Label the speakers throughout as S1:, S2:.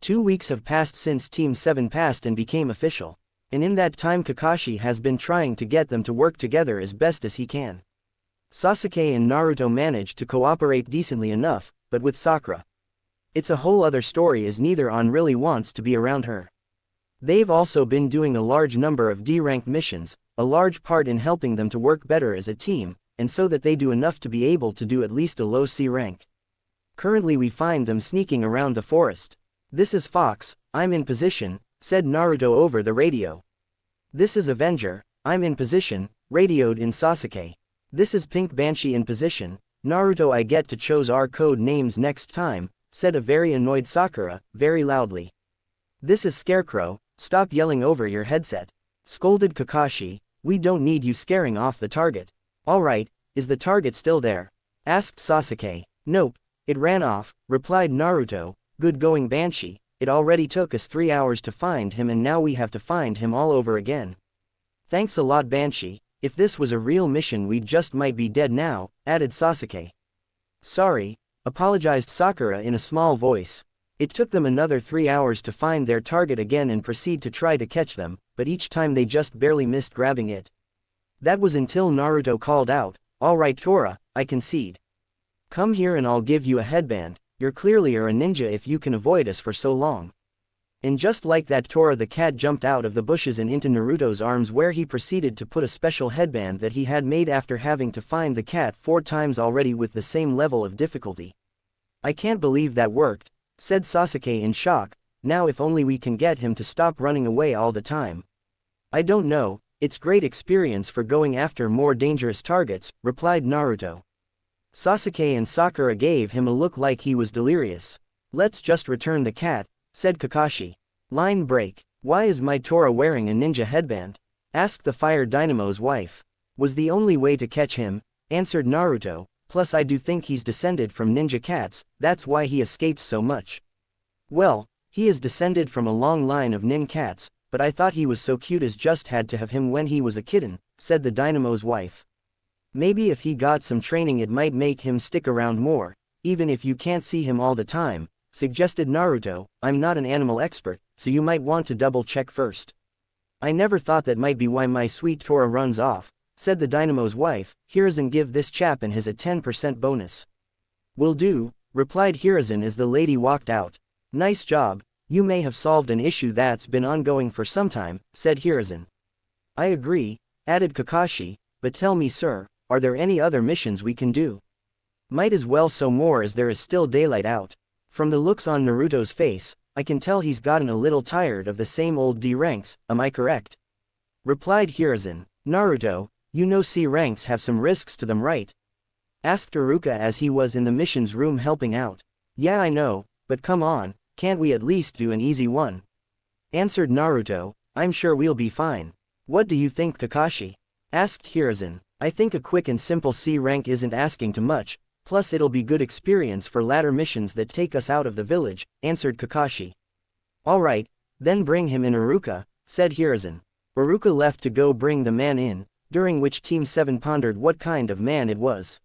S1: 2 weeks have passed since Team 7 passed and became official. And in that time Kakashi has been trying to get them to work together as best as he can. Sasuke and Naruto managed to cooperate decently enough, but with Sakura, it's a whole other story as neither on really wants to be around her. They've also been doing a large number of D-rank missions, a large part in helping them to work better as a team, and so that they do enough to be able to do at least a low C rank. Currently we find them sneaking around the forest. This is Fox, I'm in position, said Naruto over the radio. This is Avenger, I'm in position, radioed in Sasuke. This is Pink Banshee in position, Naruto I get to choose our code names next time, said a very annoyed Sakura, very loudly. This is Scarecrow, stop yelling over your headset, scolded Kakashi, we don't need you scaring off the target. Alright, is the target still there? Asked Sasuke. Nope, it ran off, replied Naruto, good going Banshee, it already took us 3 hours to find him and now we have to find him all over again. Thanks a lot Banshee, if this was a real mission we just might be dead now, added Sasuke. Sorry, apologized Sakura in a small voice. It took them another 3 hours to find their target again and proceed to try to catch them, but each time they just barely missed grabbing it. That was until Naruto called out, alright Tora, I concede. Come here and I'll give you a headband, you're clearly a ninja if you can avoid us for so long. And just like that Tora the cat jumped out of the bushes and into Naruto's arms where he proceeded to put a special headband that he had made after having to find the cat 4 times already with the same level of difficulty. I can't believe that worked, said Sasuke in shock, now if only we can get him to stop running away all the time. I don't know, it's great experience for going after more dangerous targets, replied Naruto. Sasuke and Sakura gave him a look like he was delirious. Let's just return the cat, said Kakashi. Line break. Why is my Tora wearing a ninja headband? Asked the Fire Dynamo's wife. Was the only way to catch him, answered Naruto, plus I do think he's descended from ninja cats, that's why he escapes so much. Well, he is descended from a long line of nin cats, but I thought he was so cute as just had to have him when he was a kitten, said the Dynamo's wife. Maybe if he got some training it might make him stick around more, even if you can't see him all the time, suggested Naruto. I'm not an animal expert, so you might want to double check first. I never thought that might be why my sweet Tora runs off, said the Dynamo's wife. Hiruzen give this chap and his a 10% bonus. Will do, replied Hiruzen as the lady walked out. Nice job, you may have solved an issue that's been ongoing for some time, said Hiruzen. I agree, added Kakashi, but tell me sir, are there any other missions we can do? Might as well so more as there is still daylight out. From the looks on Naruto's face, I can tell he's gotten a little tired of the same old D ranks, am I correct? Replied Hiruzen. Naruto, you know C ranks have some risks to them right? Asked Iruka as he was in the missions room helping out. Yeah I know, but come on, can't we at least do an easy one? Answered Naruto, I'm sure we'll be fine. What do you think Kakashi? Asked Hiruzen. I think a quick and simple C rank isn't asking too much, plus it'll be good experience for latter missions that take us out of the village, answered Kakashi. Alright, then bring him in Iruka, said Hiruzen. Iruka left to go bring the man in, during which Team 7 pondered what kind of man it was.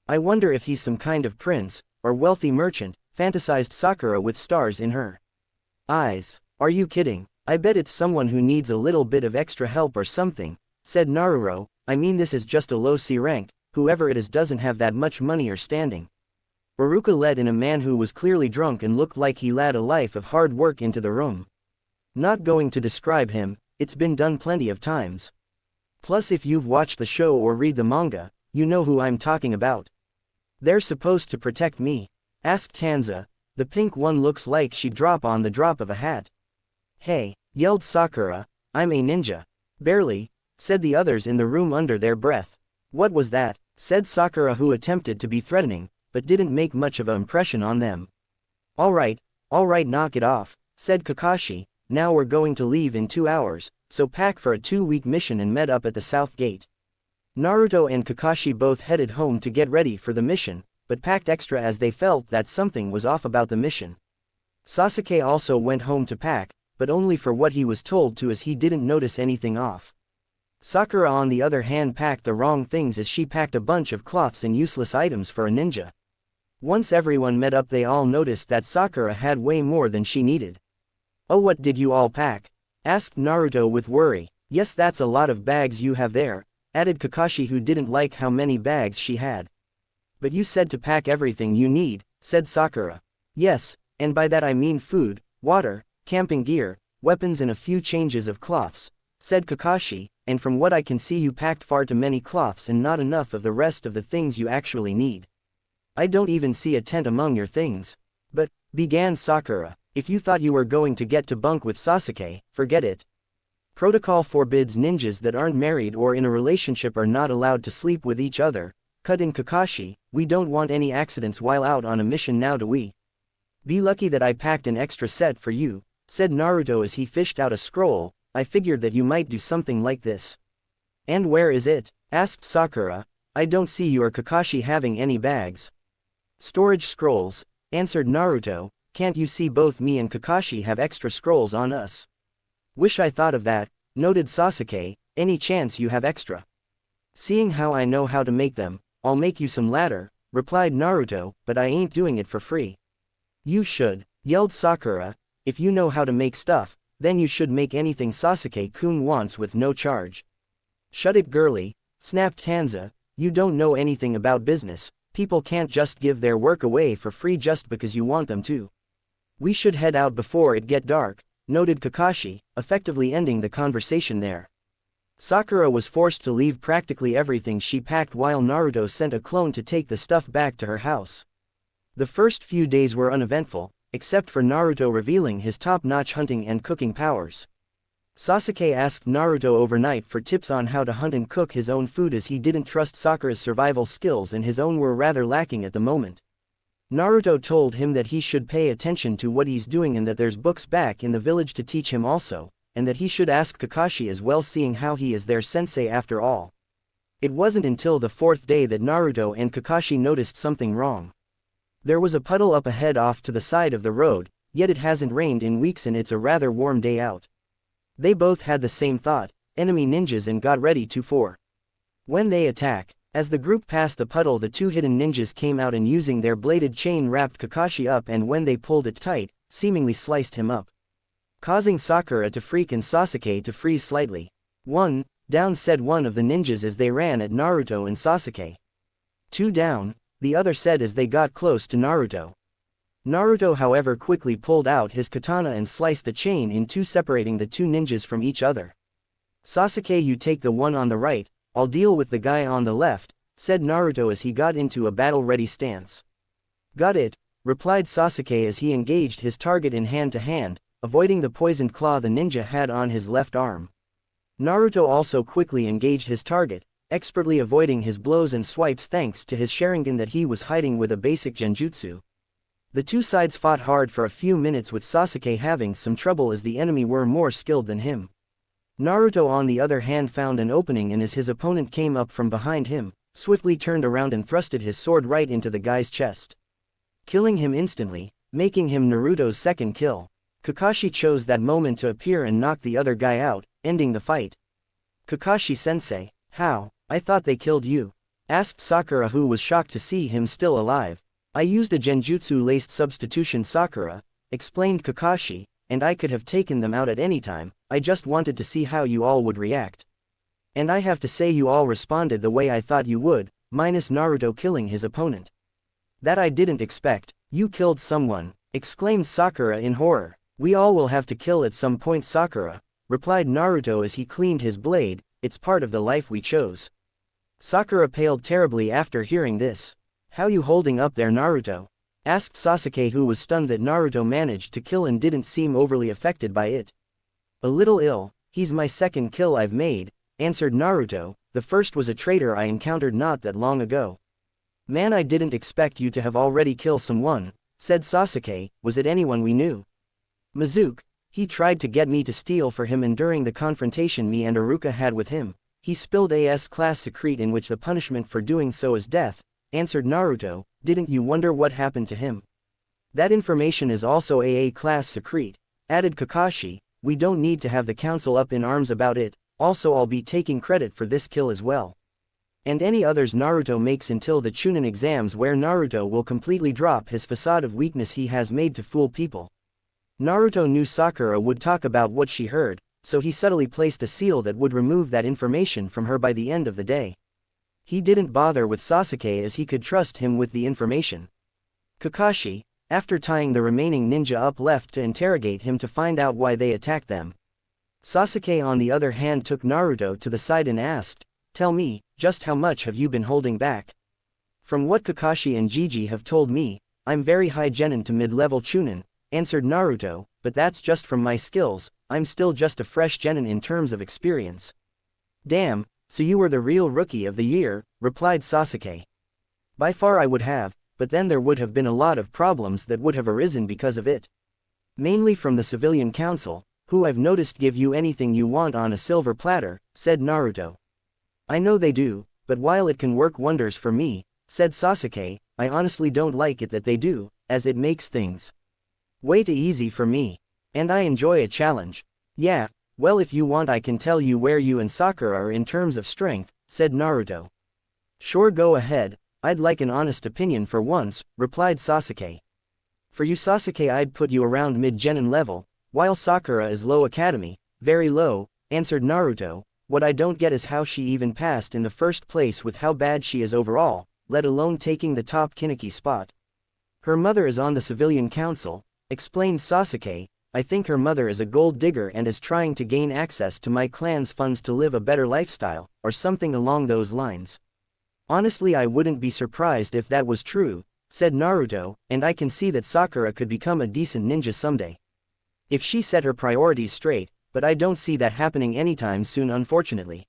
S1: I wonder if he's some kind of prince, or wealthy merchant, fantasized Sakura with stars in her eyes. Are you kidding? I bet it's someone who needs a little bit of extra help or something, said Naruro. I mean this is just a low C rank, whoever it is doesn't have that much money or standing. Iruka led in a man who was clearly drunk and looked like he led a life of hard work into the room. Not going to describe him, it's been done plenty of times. Plus if you've watched the show or read the manga, you know who I'm talking about. They're supposed to protect me, asked Hanza. The pink one looks like she'd drop on the drop of a hat. Hey, yelled Sakura, I'm a ninja. Barely, said the others in the room under their breath. What was that? Said Sakura who attempted to be threatening, but didn't make much of an impression on them. Alright, knock it off, said Kakashi, now we're going to leave in 2 hours, so pack for a 2-week mission and met up at the south gate. Naruto and Kakashi both headed home to get ready for the mission, but packed extra as they felt that something was off about the mission. Sasuke also went home to pack, but only for what he was told to as he didn't notice anything off. Sakura on the other hand packed the wrong things as she packed a bunch of cloths and useless items for a ninja. Once everyone met up, they all noticed that Sakura had way more than she needed. "Oh, what did you all pack?" asked Naruto with worry. "Yes, that's a lot of bags you have there," added Kakashi, who didn't like how many bags she had. "But you said to pack everything you need," said Sakura. "Yes, and by that I mean food, water, camping gear, weapons and a few changes of cloths," said Kakashi, "and from what I can see you packed far too many cloths and not enough of the rest of the things you actually need. I don't even see a tent among your things." "But," began Sakura, "if you thought you were going to get to bunk with Sasuke, forget it. Protocol forbids ninjas that aren't married or in a relationship are not allowed to sleep with each other," cut in Kakashi. "We don't want any accidents while out on a mission, now do we? Be lucky that I packed an extra set for you," said Naruto as he fished out a scroll. "I figured that you might do something like this." "And where is it?" asked Sakura. "I don't see you or Kakashi having any bags." "Storage scrolls," answered Naruto. "Can't you see both me and Kakashi have extra scrolls on us?" "Wish I thought of that," noted Sasuke. "Any chance you have extra?" "Seeing how I know how to make them, I'll make you some later," replied Naruto, "but I ain't doing it for free." "You should," yelled Sakura. "If you know how to make stuff, then you should make anything Sasuke-kun wants with no charge." "Shut it, girly," snapped Hanza. "You don't know anything about business. People can't just give their work away for free just because you want them to." "We should head out before it get dark," noted Kakashi, effectively ending the conversation there. Sakura was forced to leave practically everything she packed while Naruto sent a clone to take the stuff back to her house. The first few days were uneventful, except for Naruto revealing his top-notch hunting and cooking powers. Sasuke asked Naruto overnight for tips on how to hunt and cook his own food, as he didn't trust Sakura's survival skills and his own were rather lacking at the moment. Naruto told him that he should pay attention to what he's doing and that there's books back in the village to teach him also, and that he should ask Kakashi as well, seeing how he is their sensei after all. It wasn't until the fourth day that Naruto and Kakashi noticed something wrong. There was a puddle up ahead off to the side of the road, yet it hasn't rained in weeks and it's a rather warm day out. They both had the same thought, enemy ninjas, and got ready for when they attack. As the group passed the puddle, the two hidden ninjas came out and using their bladed chain wrapped Kakashi up, and when they pulled it tight, seemingly sliced him up, causing Sakura to freak and Sasuke to freeze slightly. "One down," said one of the ninjas as they ran at Naruto and Sasuke. "Two down," the other said as they got close to Naruto. Naruto, however, quickly pulled out his katana and sliced the chain in two, separating the two ninjas from each other. "Sasuke, you take the one on the right, I'll deal with the guy on the left," said Naruto as he got into a battle-ready stance. "Got it," replied Sasuke as he engaged his target in hand-to-hand, avoiding the poisoned claw the ninja had on his left arm. Naruto also quickly engaged his target, expertly avoiding his blows and swipes thanks to his Sharingan that he was hiding with a basic genjutsu. The two sides fought hard for a few minutes, with Sasuke having some trouble as the enemy were more skilled than him. Naruto, on the other hand, found an opening, and as his opponent came up from behind him, swiftly turned around and thrusted his sword right into the guy's chest, killing him instantly, making him Naruto's second kill. Kakashi chose that moment to appear and knock the other guy out, ending the fight. "Kakashi-sensei, how? I thought they killed you," asked Sakura, who was shocked to see him still alive. "I used a genjutsu-laced substitution, Sakura," explained Kakashi, "and I could have taken them out at any time. I just wanted to see how you all would react. And I have to say you all responded the way I thought you would, minus Naruto killing his opponent. That I didn't expect." "You killed someone," exclaimed Sakura in horror. "We all will have to kill at some point, Sakura," replied Naruto as he cleaned his blade. "It's part of the life we chose." Sakura paled terribly after hearing this. "How you holding up there, Naruto?" asked Sasuke, who was stunned that Naruto managed to kill and didn't seem overly affected by it. "A little ill. He's my second kill I've made," answered Naruto. "The first was a traitor I encountered not that long ago." "Man, I didn't expect you to have already killed someone," said Sasuke. "Was it anyone we knew?" "Mizuki. He tried to get me to steal for him, and during the confrontation me and Iruka had with him, he spilled a S-class secret in which the punishment for doing so is death," answered Naruto. "Didn't you wonder what happened to him?" "That information is also a class secret," added Kakashi. "We don't need to have the council up in arms about it. Also, I'll be taking credit for this kill as well." And any others Naruto makes until the Chunin exams, where Naruto will completely drop his facade of weakness he has made to fool people. Naruto knew Sakura would talk about what she heard, so he subtly placed a seal that would remove that information from her by the end of the day. He didn't bother with Sasuke as he could trust him with the information. Kakashi, after tying the remaining ninja up, left to interrogate him to find out why they attacked them. Sasuke on the other hand took Naruto to the side and asked, "Tell me, just how much have you been holding back?" "From what Kakashi and Gigi have told me, I'm very high genin to mid-level Chunin," answered Naruto, "but that's just from my skills, I'm still just a fresh genin in terms of experience." "Damn, so you were the real rookie of the year," replied Sasuke. "By far I would have, but then there would have been a lot of problems that would have arisen because of it. Mainly from the civilian council, who I've noticed give you anything you want on a silver platter," said Naruto. "I know they do, but while it can work wonders for me," said Sasuke, "I honestly don't like it that they do, as it makes things way too easy for me. And I enjoy a challenge." "Yeah, well, if you want I can tell you where you and Sakura are in terms of strength," said Naruto. "Sure, go ahead, I'd like an honest opinion for once," replied Sasuke. "For you Sasuke, I'd put you around mid-genin level, while Sakura is low academy, very low," answered Naruto. "What I don't get is how she even passed in the first place with how bad she is overall, let alone taking the top Kiniki spot." "Her mother is on the civilian council," explained Sasuke. "I think her mother is a gold digger and is trying to gain access to my clan's funds to live a better lifestyle, or something along those lines." "Honestly, I wouldn't be surprised if that was true," said Naruto, "and I can see that Sakura could become a decent ninja someday. If she set her priorities straight, but I don't see that happening anytime soon, unfortunately."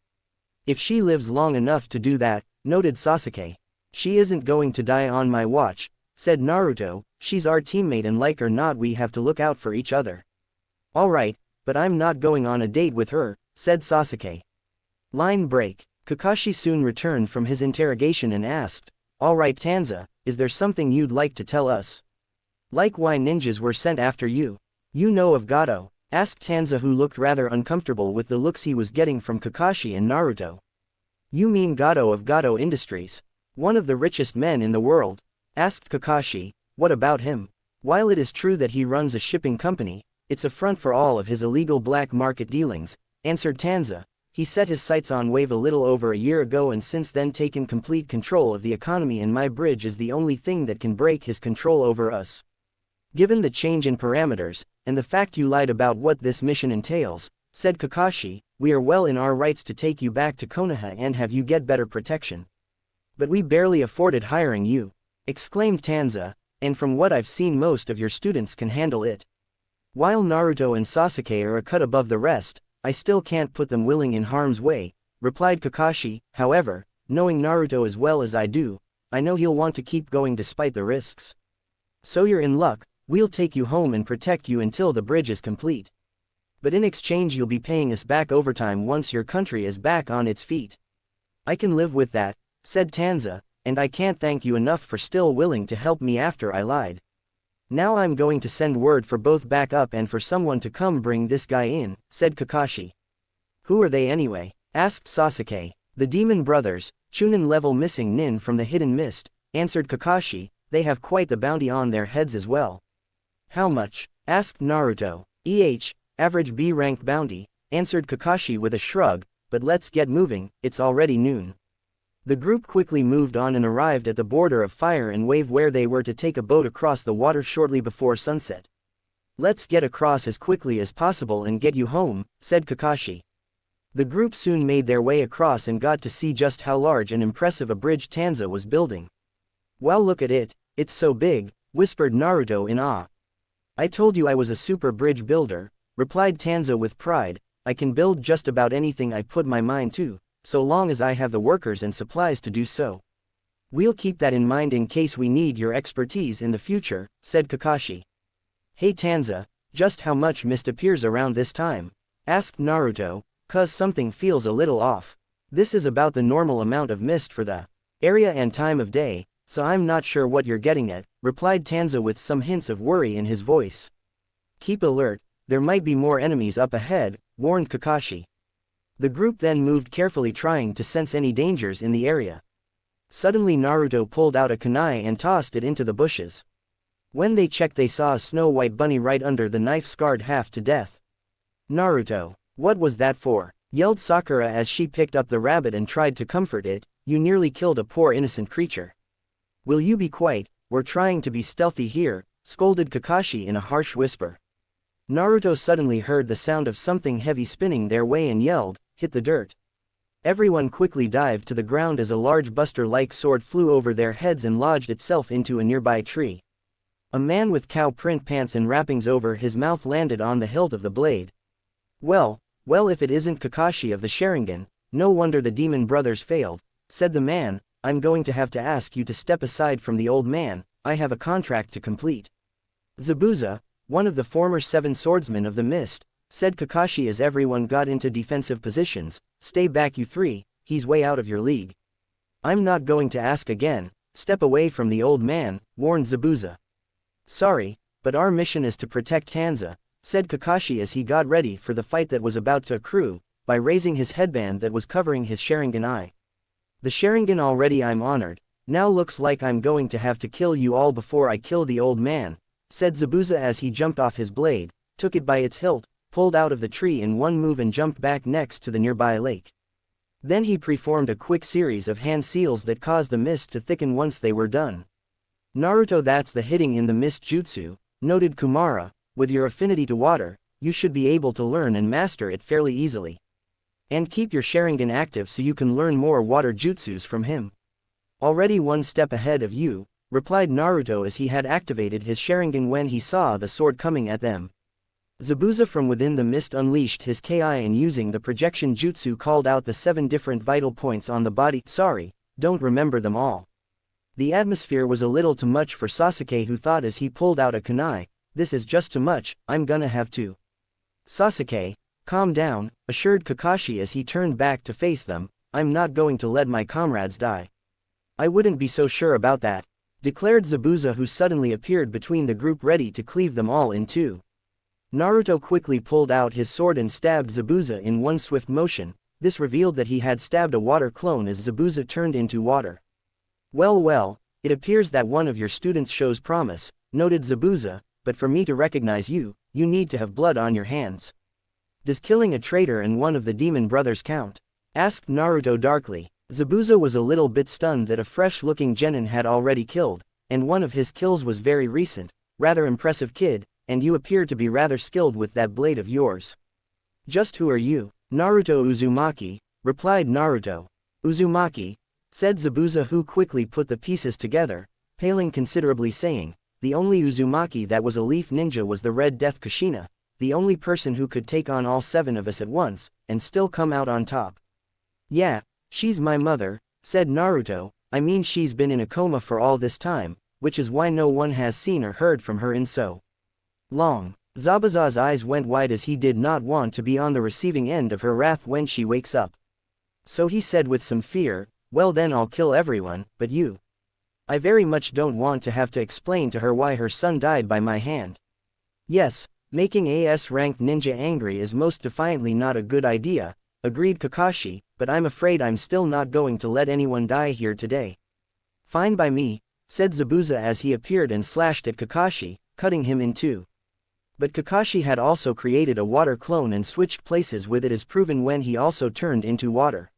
S1: "If she lives long enough to do that," noted Sasuke. "She isn't going to die on my watch," said Naruto. "She's our teammate and like or not we have to look out for each other." "Alright, but I'm not going on a date with her," said Sasuke. Line break. Kakashi soon returned from his interrogation and asked, "Alright Tanza, is there something you'd like to tell us? Like why ninjas were sent after you? You know of Gato?" asked Tanza, who looked rather uncomfortable with the looks he was getting from Kakashi and Naruto. "You mean Gato of Gato Industries? One of the richest men in the world?" asked Kakashi. "What about him? While it is true that he runs a shipping company, it's a front for all of his illegal black market dealings," answered Tanza. "He set his sights on Wave a little over a year ago and since then taken complete control of the economy, and my bridge is the only thing that can break his control over us. Given the change in parameters, and the fact you lied about what this mission entails," said Kakashi, "we are well in our rights to take you back to Konoha and have you get better protection." "But we barely afforded hiring you," exclaimed Tanza, "and from what I've seen most of your students can handle it. While Naruto and Sasuke are a cut above the rest, I still can't put them willing in harm's way," replied Kakashi. "However, knowing Naruto as well as I do, I know he'll want to keep going despite the risks. So you're in luck. We'll take you home and protect you until the bridge is complete. But in exchange you'll be paying us back overtime once your country is back on its feet." "I can live with that," said Tanza, "and I can't thank you enough for still willing to help me after I lied. Now I'm going to send word for both back up and for someone to come bring this guy in," said Kakashi. "Who are they anyway?" asked Sasuke. "The Demon Brothers, Chunin level missing nin from the Hidden Mist," answered Kakashi. "They have quite the bounty on their heads as well." "How much?" asked Naruto. Average B rank bounty," answered Kakashi with a shrug, "but let's get moving, it's already noon." The group quickly moved on and arrived at the border of Fire and Wave, where they were to take a boat across the water shortly before sunset. "Let's get across as quickly as possible and get you home," said Kakashi. The group soon made their way across and got to see just how large and impressive a bridge Tanza was building. "Well, look at it, it's so big," whispered Naruto in awe. "I told you I was a super bridge builder," replied Tanza with pride. "I can build just about anything I put my mind to, so long as I have the workers and supplies to do so." "We'll keep that in mind in case we need your expertise in the future," said Kakashi. "Hey Tanza, just how much mist appears around this time?" asked Naruto. "'Cause something feels a little off. This is about the normal amount of mist for the area and time of day, so I'm not sure what you're getting at," replied Tanza with some hints of worry in his voice. "Keep alert, there might be more enemies up ahead," warned Kakashi. The group then moved carefully, trying to sense any dangers in the area. Suddenly Naruto pulled out a kunai and tossed it into the bushes. When they checked, they saw a snow-white bunny right under the knife, scarred half to death. "Naruto, what was that for?" yelled Sakura as she picked up the rabbit and tried to comfort it. "You nearly killed a poor innocent creature." "Will you be quiet? We're trying to be stealthy here," scolded Kakashi in a harsh whisper. Naruto suddenly heard the sound of something heavy spinning their way and yelled, "Hit the dirt." Everyone quickly dived to the ground as a large buster-like sword flew over their heads and lodged itself into a nearby tree. A man with cow print pants and wrappings over his mouth landed on the hilt of the blade. Well, if it isn't Kakashi of the Sharingan, no wonder the demon brothers failed," said the man. "I'm going to have to ask you to step aside from the old man, I have a contract to complete." "Zabuza, one of the former 7 swordsmen of the mist," said Kakashi as everyone got into defensive positions, "stay back you 3, he's way out of your league." "I'm not going to ask again, step away from the old man," warned Zabuza. "Sorry, but our mission is to protect Hanza," said Kakashi as he got ready for the fight that was about to accrue, by raising his headband that was covering his Sharingan eye. "The Sharingan already, I'm honored, now looks like I'm going to have to kill you all before I kill the old man," said Zabuza as he jumped off his blade, took it by its hilt, pulled out of the tree in one move and jumped back next to the nearby lake. Then he performed a quick series of hand seals that caused the mist to thicken once they were done. "Naruto, that's the hitting in the mist jutsu," noted Kumara. "With your affinity to water, you should be able to learn and master it fairly easily. And keep your Sharingan active so you can learn more water jutsus from him." "Already one step ahead of you," replied Naruto as he had activated his Sharingan when he saw the sword coming at them. Zabuza from within the mist unleashed his Ki and using the projection jutsu called out the 7 different vital points on the body. "Sorry, don't remember them all." The atmosphere was a little too much for Sasuke, who thought as he pulled out a kunai, "This is just too much, I'm gonna have to." "Sasuke, calm down," assured Kakashi as he turned back to face them. "I'm not going to let my comrades die." "I wouldn't be so sure about that," declared Zabuza, who suddenly appeared between the group ready to cleave them all in two. Naruto quickly pulled out his sword and stabbed Zabuza in one swift motion. This revealed that he had stabbed a water clone as Zabuza turned into water. Well, it appears that one of your students shows promise," noted Zabuza, "but for me to recognize you, you need to have blood on your hands." "Does killing a traitor and one of the demon brothers count?" asked Naruto darkly. Zabuza was a little bit stunned that a fresh-looking genin had already killed, and one of his kills was very recent. "Rather impressive, kid, and you appear to be rather skilled with that blade of yours." "Just who are you?" "Naruto Uzumaki," replied Naruto. "Uzumaki," said Zabuza, who quickly put the pieces together, paling considerably, saying, "The only Uzumaki that was a leaf ninja was the Red Death Kushina, the only person who could take on all 7 of us at once, and still come out on top." "Yeah, she's my mother," said Naruto. "I mean, she's been in a coma for all this time, which is why no one has seen or heard from her in so long." Zabuza's eyes went wide as he did not want to be on the receiving end of her wrath when she wakes up. So he said with some fear, "Well then, I'll kill everyone, but you. I very much don't want to have to explain to her why her son died by my hand." "Yes, making a S-ranked ninja angry is most defiantly not a good idea," agreed Kakashi, "but I'm afraid I'm still not going to let anyone die here today." "Fine by me," said Zabuza as he appeared and slashed at Kakashi, cutting him in two. But Kakashi had also created a water clone and switched places with it, as proven when he also turned into water.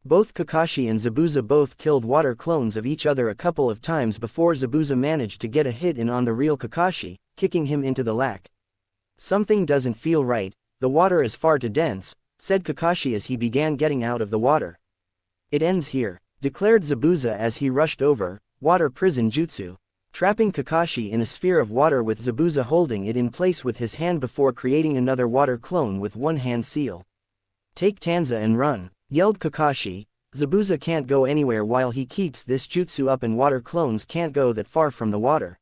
S1: Both Kakashi and Zabuza both killed water clones of each other a couple of times before Zabuza managed to get a hit in on the real Kakashi, kicking him into the lake. "Something doesn't feel right, the water is far too dense," said Kakashi as he began getting out of the water. "It ends here," declared Zabuza as he rushed over, water prison jutsu, trapping Kakashi in a sphere of water with Zabuza holding it in place with his hand before creating another water clone with one hand seal. "Take Tanza and run," yelled Kakashi. "Zabuza can't go anywhere while he keeps this jutsu up, and water clones can't go that far from the water."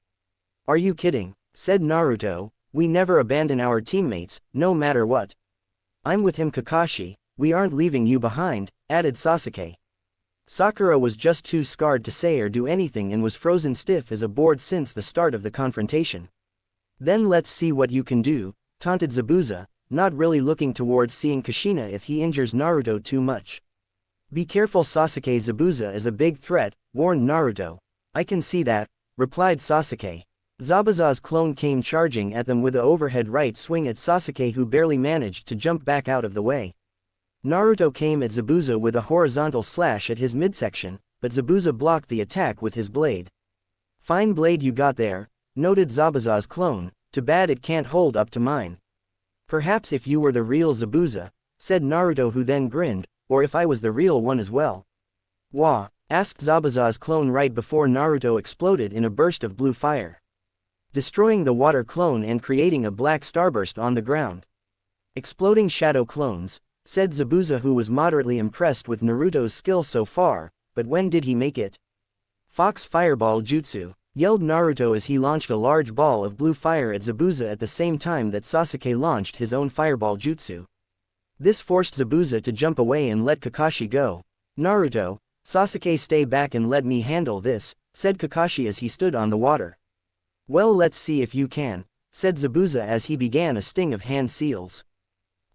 S1: "Are you kidding?" said Naruto. "We never abandon our teammates, no matter what." "I'm with him, Kakashi, we aren't leaving you behind," added Sasuke. Sakura was just too scarred to say or do anything and was frozen stiff as a board since the start of the confrontation. "Then let's see what you can do," taunted Zabuza. not really looking towards seeing Kushina if he injures Naruto too much. Be careful, Sasuke. Zabuza is a big threat, warned Naruto. I can see that, replied Sasuke. Zabuza's clone came charging at them with an overhead right swing at Sasuke, who barely managed to jump back out of the way. Naruto came at Zabuza with a horizontal slash at his midsection, but Zabuza blocked the attack with his blade. Fine blade you got there, noted Zabuza's clone, too bad it can't hold up to mine. Perhaps if you were the real Zabuza, said Naruto, who then grinned, or if I was the real one as well. Wah, asked Zabuza's clone right before Naruto exploded in a burst of blue fire, destroying the water clone and creating a black starburst on the ground. Exploding shadow clones, said Zabuza, who was moderately impressed with Naruto's skill so far, but when did he make it? Fox Fireball Jutsu, yelled Naruto as he launched a large ball of blue fire at Zabuza at the same time that Sasuke launched his own Fireball Jutsu. This forced Zabuza to jump away and let Kakashi go. Naruto, Sasuke, stay back and let me handle this, said Kakashi as he stood on the water. Well, let's see if you can, said Zabuza as he began a sting of hand seals.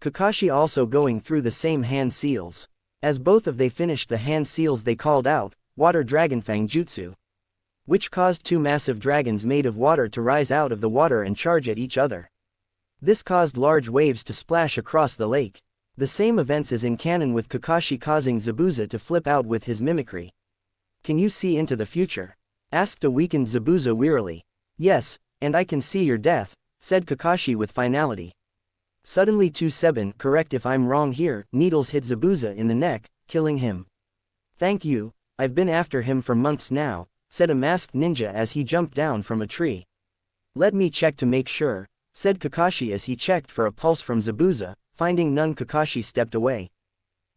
S1: Kakashi also going through the same hand seals. As both of they finished the hand seals, they called out, Water Dragonfang Jutsu, which caused two massive dragons made of water to rise out of the water and charge at each other. This caused large waves to splash across the lake. The same events as in canon, with Kakashi causing Zabuza to flip out with his mimicry. Can you see into the future? Asked a weakened Zabuza wearily. Yes, and I can see your death, said Kakashi with finality. Suddenly 2-7, correct if I'm wrong here, needles hit Zabuza in the neck, killing him. Thank you, I've been after him for months now, said a masked ninja as he jumped down from a tree. Let me check to make sure, said Kakashi as he checked for a pulse from Zabuza. Finding none, Kakashi stepped away.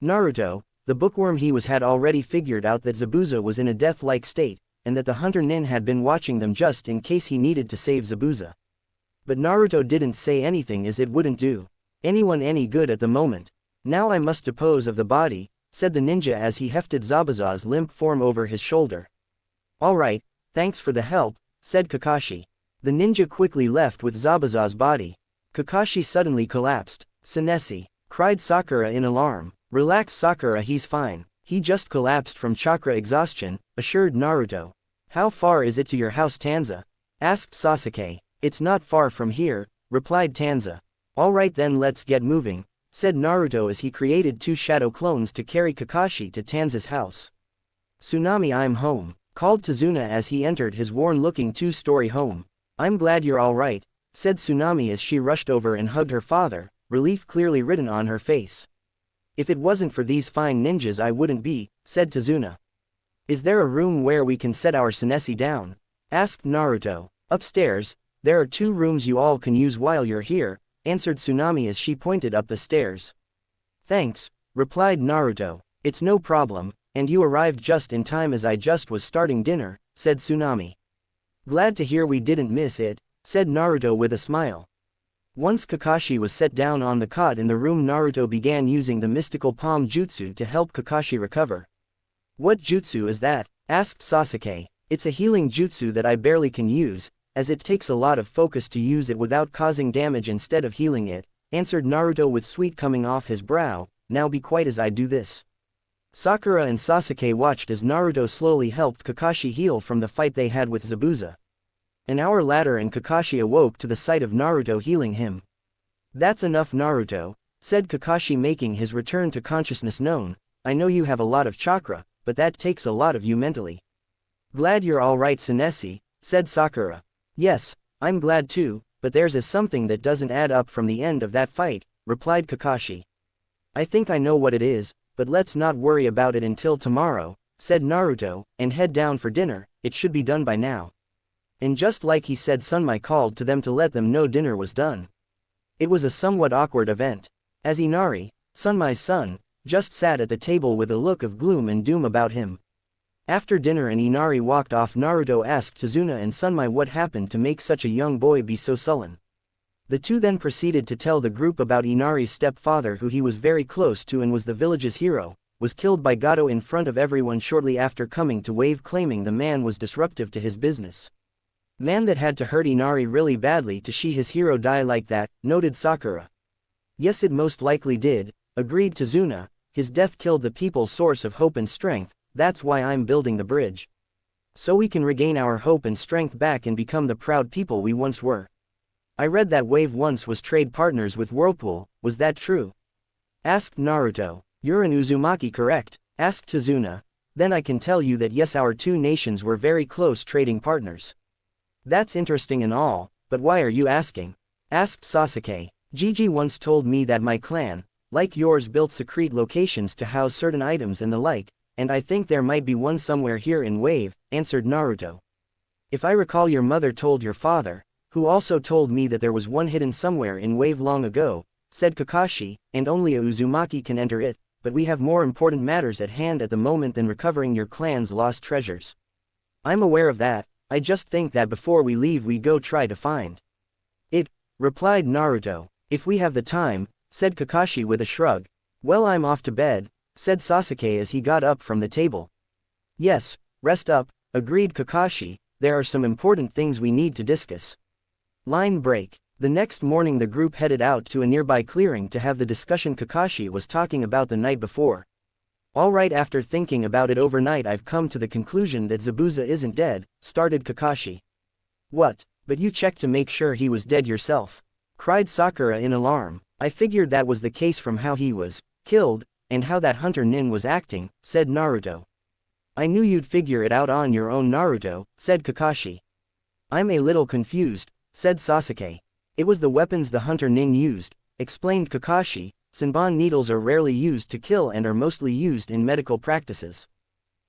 S1: Naruto, the bookworm he was, had already figured out that Zabuza was in a death-like state, and that the hunter Nin had been watching them just in case he needed to save Zabuza. But Naruto didn't say anything, as it wouldn't do anyone any good at the moment. Now I must dispose of the body, said the ninja as he hefted Zabuza's limp form over his shoulder. Alright, thanks for the help, said Kakashi. The ninja quickly left with Zabuza's body. Kakashi suddenly collapsed. Senesi, cried Sakura in alarm. Relax, Sakura, he's fine. He just collapsed from chakra exhaustion, assured Naruto. How far is it to your house, Tanza? Asked Sasuke. It's not far from here, replied Tanza. Alright then, let's get moving, said Naruto as he created two shadow clones to carry Kakashi to Tanza's house. Tsunami, I'm home, called Tazuna as he entered his worn-looking two-story home. I'm glad you're alright, said Tsunami as she rushed over and hugged her father, relief clearly written on her face. If it wasn't for these fine ninjas I wouldn't be, said Tazuna. Is there a room where we can set our Senesi down? Asked Naruto. Upstairs, there are 2 rooms you all can use while you're here, answered Tsunami as she pointed up the stairs. Thanks, replied Naruto. It's no problem, and you arrived just in time as I just was starting dinner, said Tsunami. Glad to hear we didn't miss it, said Naruto with a smile. Once Kakashi was set down on the cot in the room, Naruto began using the mystical palm jutsu to help Kakashi recover. What jutsu is that? Asked Sasuke. It's a healing jutsu that I barely can use, as it takes a lot of focus to use it without causing damage instead of healing it, answered Naruto with sweat coming off his brow. Now be quiet as I do this. Sakura and Sasuke watched as Naruto slowly helped Kakashi heal from the fight they had with Zabuza. An hour later and Kakashi awoke to the sight of Naruto healing him. That's enough, Naruto, said Kakashi, making his return to consciousness known. I know you have a lot of chakra, but that takes a lot of you mentally. Glad you're alright, Senesi, said Sakura. Yes, I'm glad too, but there's something that doesn't add up from the end of that fight, replied Kakashi. I think I know what it is, but let's not worry about it until tomorrow, said Naruto, and head down for dinner. It should be done by now. And just like he said, Sunmai called to them to let them know dinner was done. It was a somewhat awkward event, as Inari, Sunmai's son, just sat at the table with a look of gloom and doom about him. After dinner and Inari walked off, Naruto asked Tazuna and Sunmai what happened to make such a young boy be so sullen. The two then proceeded to tell the group about Inari's stepfather, who he was very close to and was the village's hero, was killed by Gato in front of everyone shortly after coming to Wave, claiming the man was disruptive to his business. Man that had to hurt Inari really badly to see his hero die like that, noted Sakura. Yes, it most likely did, agreed Tazuna. His death killed the people's source of hope and strength, that's why I'm building the bridge. So we can regain our hope and strength back and become the proud people we once were. I read that Wave once was trade partners with Whirlpool, was that true? Asked Naruto. You're an Uzumaki, correct? Asked Tazuna. Then I can tell you that yes, our two nations were very close trading partners. That's interesting and all, but why are you asking? Asked Sasuke. Gigi once told me that my clan, like yours, built secret locations to house certain items and the like, and I think there might be one somewhere here in Wave, answered Naruto. If I recall, your mother told your father, who also told me that there was one hidden somewhere in Wave long ago, said Kakashi, and only a Uzumaki can enter it, but we have more important matters at hand at the moment than recovering your clan's lost treasures. I'm aware of that, I just think that before we leave we go try to find it, replied Naruto. If we have the time, said Kakashi with a shrug. Well, I'm off to bed, said Sasuke as he got up from the table. Yes, rest up, agreed Kakashi, there are some important things we need to discuss. Line break. The next morning the group headed out to a nearby clearing to have the discussion Kakashi was talking about the night before. Alright, after thinking about it overnight I've come to the conclusion that Zabuza isn't dead, started Kakashi. What, but you checked to make sure he was dead yourself? Cried Sakura in alarm. I figured that was the case from how he was killed, and how that hunter Nin was acting, said Naruto. I knew you'd figure it out on your own, Naruto, said Kakashi. I'm a little confused, said Sasuke. It was the weapons the hunter Nin used, explained Kakashi. Senbon needles are rarely used to kill and are mostly used in medical practices.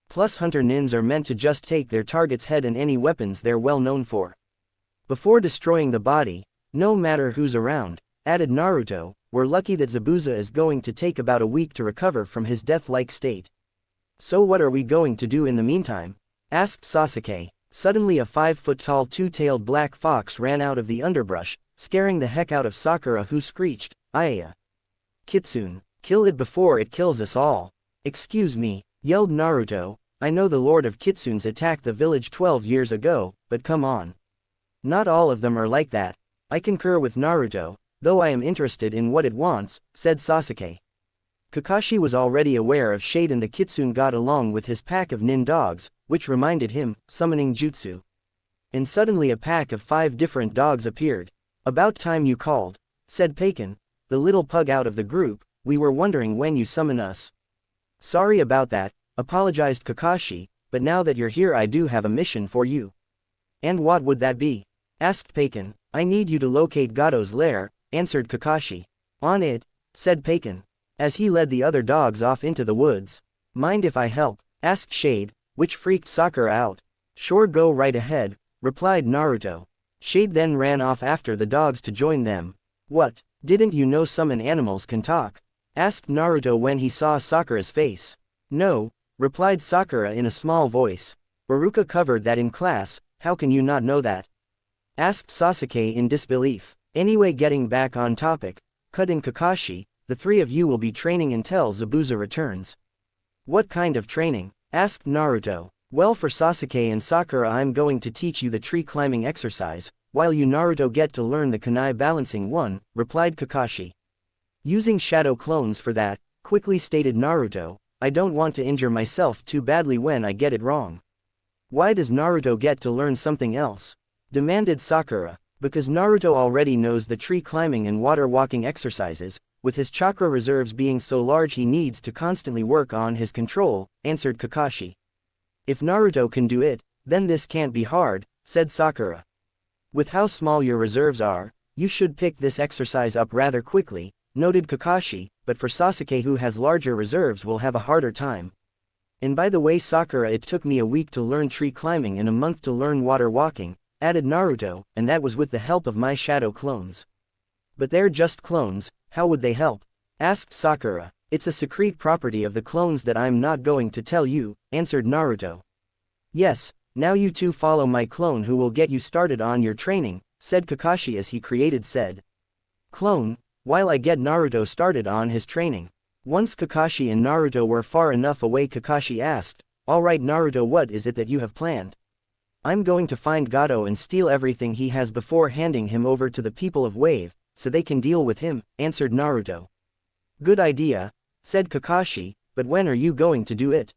S1: Plus hunter Nins are meant to just take their target's head and any weapons they're well known for. Before destroying the body, no matter who's around, added Naruto, we're lucky that Zabuza is going to take about a week to recover from his death-like state. So what are we going to do in the meantime? Asked Sasuke. Suddenly a 5-foot-tall two-tailed black fox ran out of the underbrush, scaring the heck out of Sakura, who screeched, Aya! Kitsune, kill it before it kills us all. Excuse me, yelled Naruto, I know the Lord of Kitsunes attacked the village 12 years ago, but come on. Not all of them are like that. I concur with Naruto, though I am interested in what it wants, said Sasuke. Kakashi was already aware of Shade and the Kitsune got along with his pack of nin dogs, which reminded him, summoning jutsu. And suddenly a pack of 5 different dogs appeared. About time you called, said Paken, the little pug out of the group, we were wondering when you summon us. Sorry about that, apologized Kakashi, but now that you're here I do have a mission for you. And what would that be? Asked Paken. I need you to locate Gado's lair, answered Kakashi. On it, said Paken, as he led the other dogs off into the woods. Mind if I help? Asked Shade, which freaked Sakura out. Sure, go right ahead, replied Naruto. Shade then ran off after the dogs to join them. What, didn't you know summon animals can talk? Asked Naruto when he saw Sakura's face. No, replied Sakura in a small voice. Baruka covered that in class, how can you not know that? Asked Sasuke in disbelief. Anyway, getting back on topic, cut in Kakashi, the 3 of you will be training until Zabuza returns. What kind of training? Asked Naruto. Well, for Sasuke and Sakura I'm going to teach you the tree climbing exercise, while you Naruto get to learn the kunai balancing one, replied Kakashi. Using shadow clones for that, quickly stated Naruto, I don't want to injure myself too badly when I get it wrong. Why does Naruto get to learn something else? Demanded Sakura. Because Naruto already knows the tree climbing and water walking exercises, with his chakra reserves being so large he needs to constantly work on his control, answered Kakashi. If Naruto can do it, then this can't be hard, said Sakura. With how small your reserves are, you should pick this exercise up rather quickly, noted Kakashi, but for Sasuke who has larger reserves will have a harder time. And by the way Sakura, it took me a week to learn tree climbing and a month to learn water walking, added Naruto, and that was with the help of my shadow clones. But they're just clones, how would they help? Asked Sakura. It's a secret property of the clones that I'm not going to tell you, answered Naruto. Yes, now you two follow my clone who will get you started on your training, said Kakashi as he created said clone, while I get Naruto started on his training. Once Kakashi and Naruto were far enough away, Kakashi asked, Alright Naruto, what is it that you have planned? I'm going to find Gado and steal everything he has before handing him over to the people of Wave, so they can deal with him, answered Naruto. Good idea, said Kakashi, but when are you going to do it?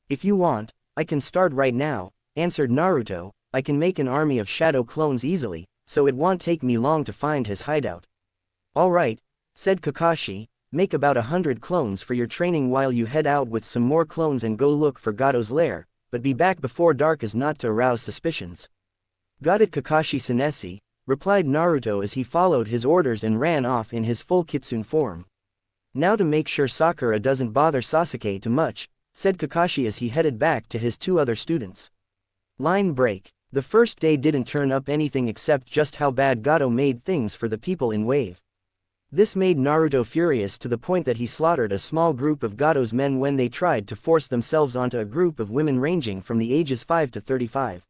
S1: If you want, I can start right now, answered Naruto. I can make an army of shadow clones easily, so it won't take me long to find his hideout. Alright, said Kakashi, make about 100 clones for your training while you head out with some more clones and go look for Gado's lair, but be back before dark as not to arouse suspicions. Got it, Kakashi Senesi, replied Naruto as he followed his orders and ran off in his full kitsune form. Now to make sure Sakura doesn't bother Sasuke too much, said Kakashi as he headed back to his 2 other students. Line break. The first day didn't turn up anything except just how bad Gado made things for the people in Wave. This made Naruto furious to the point that he slaughtered a small group of Gado's men when they tried to force themselves onto a group of women ranging from the ages 5 to 35.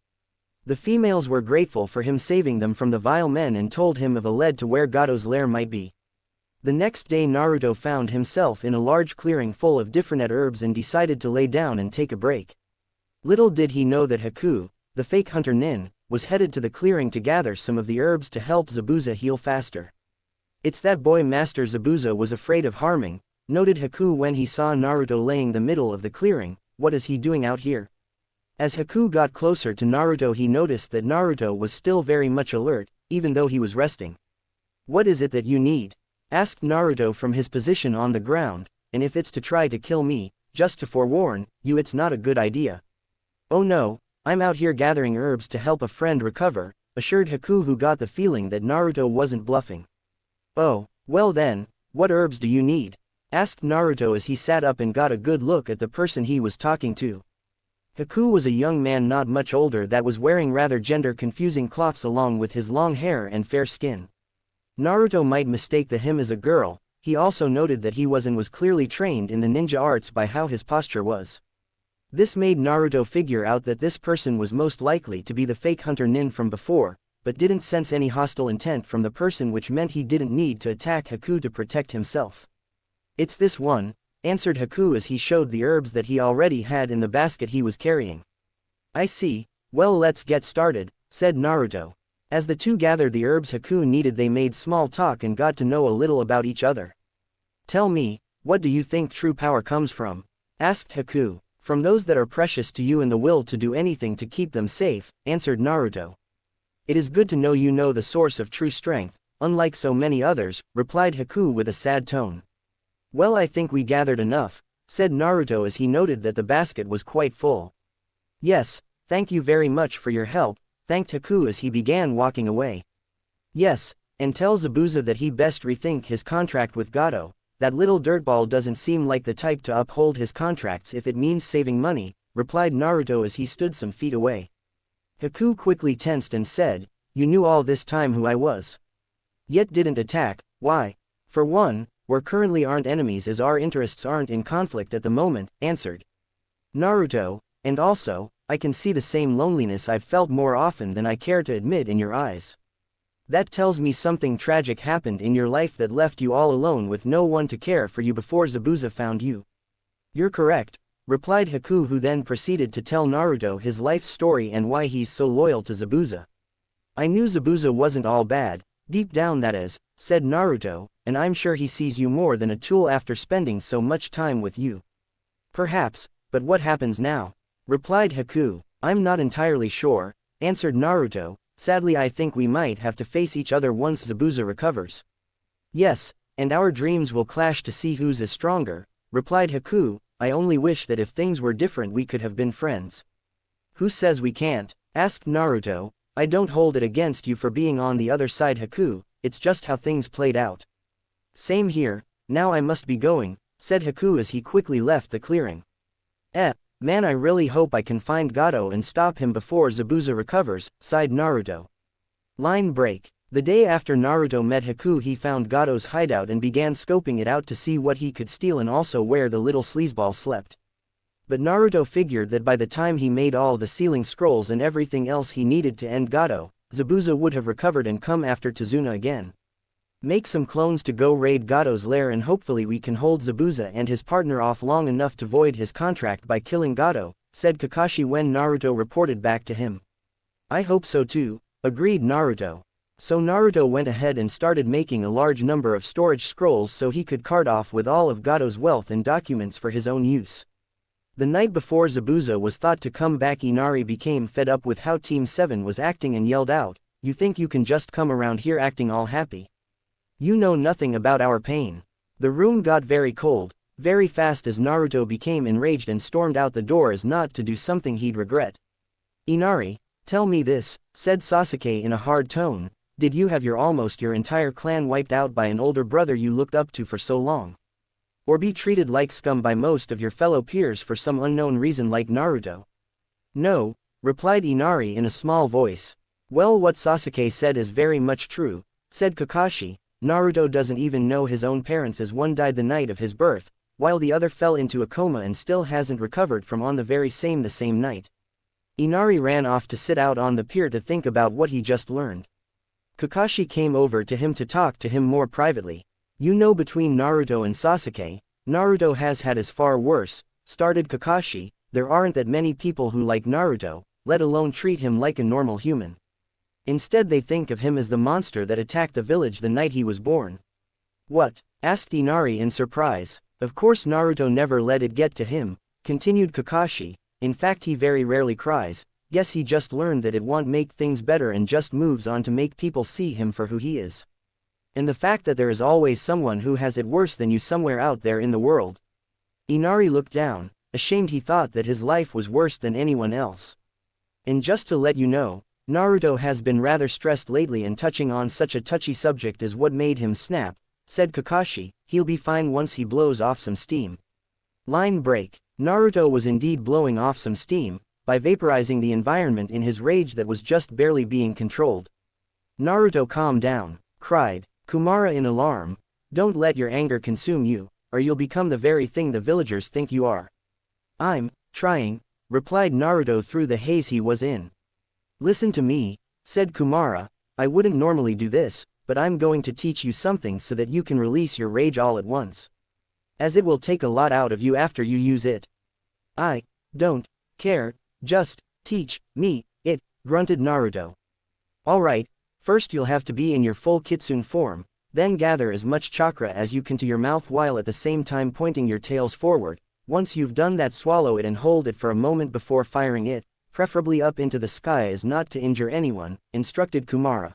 S1: The females were grateful for him saving them from the vile men and told him of a lead to where Gado's lair might be. The next day Naruto found himself in a large clearing full of different herbs and decided to lay down and take a break. Little did he know that Haku, the fake hunter Nin, was headed to the clearing to gather some of the herbs to help Zabuza heal faster. It's that boy Master Zabuza was afraid of harming, noted Haku when he saw Naruto laying the middle of the clearing. What is he doing out here? As Haku got closer to Naruto he noticed that Naruto was still very much alert, even though he was resting. What is it that you need? Asked Naruto from his position on the ground, and if it's to try to kill me, just to forewarn you it's not a good idea. Oh no, I'm out here gathering herbs to help a friend recover, assured Haku, who got the feeling that Naruto wasn't bluffing. Oh, well then, what herbs do you need? Asked Naruto as he sat up and got a good look at the person he was talking to. Haku was a young man not much older that was wearing rather gender-confusing cloths along with his long hair and fair skin. Naruto might mistake him as a girl. He also noted that he was clearly trained in the ninja arts by how his posture was. This made Naruto figure out that this person was most likely to be the fake hunter Nin from before, but didn't sense any hostile intent from the person, which meant he didn't need to attack Haku to protect himself. It's this one, answered Haku as he showed the herbs that he already had in the basket he was carrying. I see, well let's get started, said Naruto. As the two gathered the herbs Haku needed they made small talk and got to know a little about each other. Tell me, what do you think true power comes from? Asked Haku. From those that are precious to you and the will to do anything to keep them safe, answered Naruto. It is good to know you know the source of true strength, unlike so many others, replied Haku with a sad tone. Well, I think we gathered enough, said Naruto as he noted that the basket was quite full. Yes, thank you very much for your help, thanked Haku as he began walking away. Yes, and tell Zabuza that he best rethink his contract with Gado. That little dirtball doesn't seem like the type to uphold his contracts if it means saving money, replied Naruto as he stood some feet away. Haku quickly tensed and said, you knew all this time who I was. Yet didn't attack, why? For one, we currently aren't enemies as our interests aren't in conflict at the moment, answered Naruto, and also, I can see the same loneliness I've felt more often than I care to admit in your eyes. That tells me something tragic happened in your life that left you all alone with no one to care for you before Zabuza found you. You're correct, replied Haku, who then proceeded to tell Naruto his life story and why he's so loyal to Zabuza. I knew Zabuza wasn't all bad, deep down that is, said Naruto, and I'm sure he sees you more than a tool after spending so much time with you. Perhaps, but what happens now? Replied Haku. I'm not entirely sure, answered Naruto. Sadly, I think we might have to face each other once Zabuza recovers. Yes, and our dreams will clash to see whose is stronger, replied Haku. I only wish that if things were different we could have been friends. Who says we can't? Asked Naruto. I don't hold it against you for being on the other side, Haku, it's just how things played out. Same here, now I must be going, said Haku as he quickly left the clearing. Man, I really hope I can find Gado and stop him before Zabuza recovers, sighed Naruto. Line break. The day after Naruto met Haku, he found Gado's hideout and began scoping it out to see what he could steal and also where the little sleazeball slept. But Naruto figured that by the time he made all the sealing scrolls and everything else he needed to end Gado, Zabuza would have recovered and come after Tazuna again. Make some clones to go raid Gado's lair and hopefully we can hold Zabuza and his partner off long enough to void his contract by killing Gado, said Kakashi when Naruto reported back to him. I hope so too, agreed Naruto. So Naruto went ahead and started making a large number of storage scrolls so he could cart off with all of Gato's wealth and documents for his own use. The night before Zabuza was thought to come back, Inari became fed up with how Team 7 was acting and yelled out, "You think you can just come around here acting all happy? You know nothing about our pain." The room got very cold, very fast, as Naruto became enraged and stormed out the door as not to do something he'd regret. "Inari, tell me this," said Sasuke in a hard tone, "did you have almost your entire clan wiped out by an older brother you looked up to for so long? Or be treated like scum by most of your fellow peers for some unknown reason like Naruto?" "No," replied Inari in a small voice. "Well, what Sasuke said is very much true," said Kakashi. "Naruto doesn't even know his own parents, as one died the night of his birth, while the other fell into a coma and still hasn't recovered from on the same night." Inari ran off to sit out on the pier to think about what he just learned. Kakashi came over to him to talk to him more privately. "You know, between Naruto and Sasuke, Naruto has had his far worse," started Kakashi. "There aren't that many people who like Naruto, let alone treat him like a normal human. Instead they think of him as the monster that attacked the village the night he was born." "What?" asked Inari in surprise. "Of course Naruto never let it get to him," continued Kakashi. "In fact he very rarely cries. Guess he just learned that it won't make things better and just moves on to make people see him for who he is. And the fact that there is always someone who has it worse than you somewhere out there in the world." Inari looked down, ashamed. He thought that his life was worse than anyone else. "And just to let you know, Naruto has been rather stressed lately, and touching on such a touchy subject is what made him snap," said Kakashi. "He'll be fine once he blows off some steam." Line break. Naruto was indeed blowing off some steam, by vaporizing the environment in his rage that was just barely being controlled. "Naruto, calm down," cried Kumara in alarm. "Don't let your anger consume you, or you'll become the very thing the villagers think you are." "I'm trying," replied Naruto through the haze he was in. "Listen to me," said Kumara. "I wouldn't normally do this, but I'm going to teach you something so that you can release your rage all at once. As it will take a lot out of you after you use it." "I don't care, just teach me it," grunted Naruto. "All right. First you'll have to be in your full kitsune form, then gather as much chakra as you can to your mouth while at the same time pointing your tails forward. Once you've done that, swallow it and hold it for a moment before firing it, preferably up into the sky as not to injure anyone," instructed Kumara.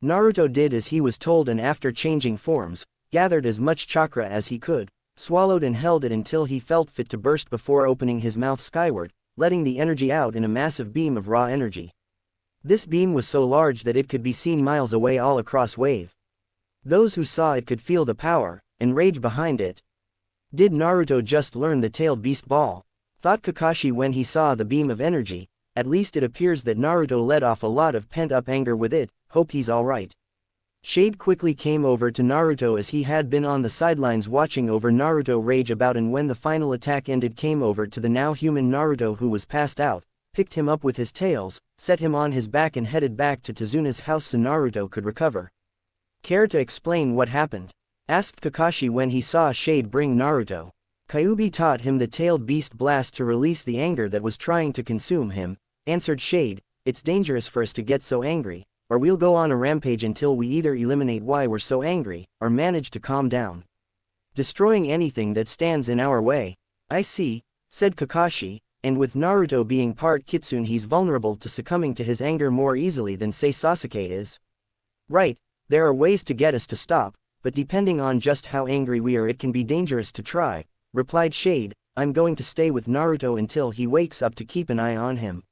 S1: Naruto did as he was told, and after changing forms, gathered as much chakra as he could, swallowed and held it until he felt fit to burst before opening his mouth skyward, letting the energy out in a massive beam of raw energy. This beam was so large that it could be seen miles away all across Wave. Those who saw it could feel the power and rage behind it. "Did Naruto just learn the tailed beast ball?" thought Kakashi when he saw the beam of energy. "At least it appears that Naruto let off a lot of pent-up anger with it. Hope he's alright." Shade quickly came over to Naruto as he had been on the sidelines watching over Naruto rage about, and when the final attack ended came over to the now human Naruto who was passed out, picked him up with his tails, set him on his back and headed back to Tazuna's house so Naruto could recover. "Care to explain what happened?" asked Kakashi when he saw Shade bring Naruto. "Kyuubi taught him the tailed beast blast to release the anger that was trying to consume him," answered Shade. "It's dangerous for us to get so angry, or we'll go on a rampage until we either eliminate why we're so angry, or manage to calm down. Destroying anything that stands in our way." "I see," said Kakashi. "And with Naruto being part kitsune, he's vulnerable to succumbing to his anger more easily than say Sasuke is." "Right, there are ways to get us to stop, but depending on just how angry we are it can be dangerous to try," replied Shade. "I'm going to stay with Naruto until he wakes up to keep an eye on him."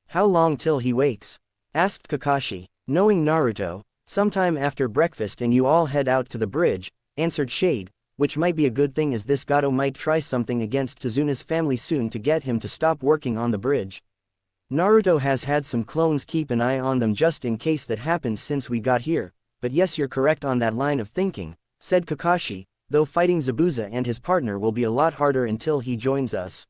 S1: "How long till he wakes?" asked Kakashi. "Knowing Naruto, sometime after breakfast and you all head out to the bridge," answered Shade. "Which might be a good thing as this Gato might try something against Tazuna's family soon to get him to stop working on the bridge. Naruto has had some clones keep an eye on them just in case that happens since we got here, but yes, you're correct on that line of thinking," said Kakashi, "though fighting Zabuza and his partner will be a lot harder until he joins us."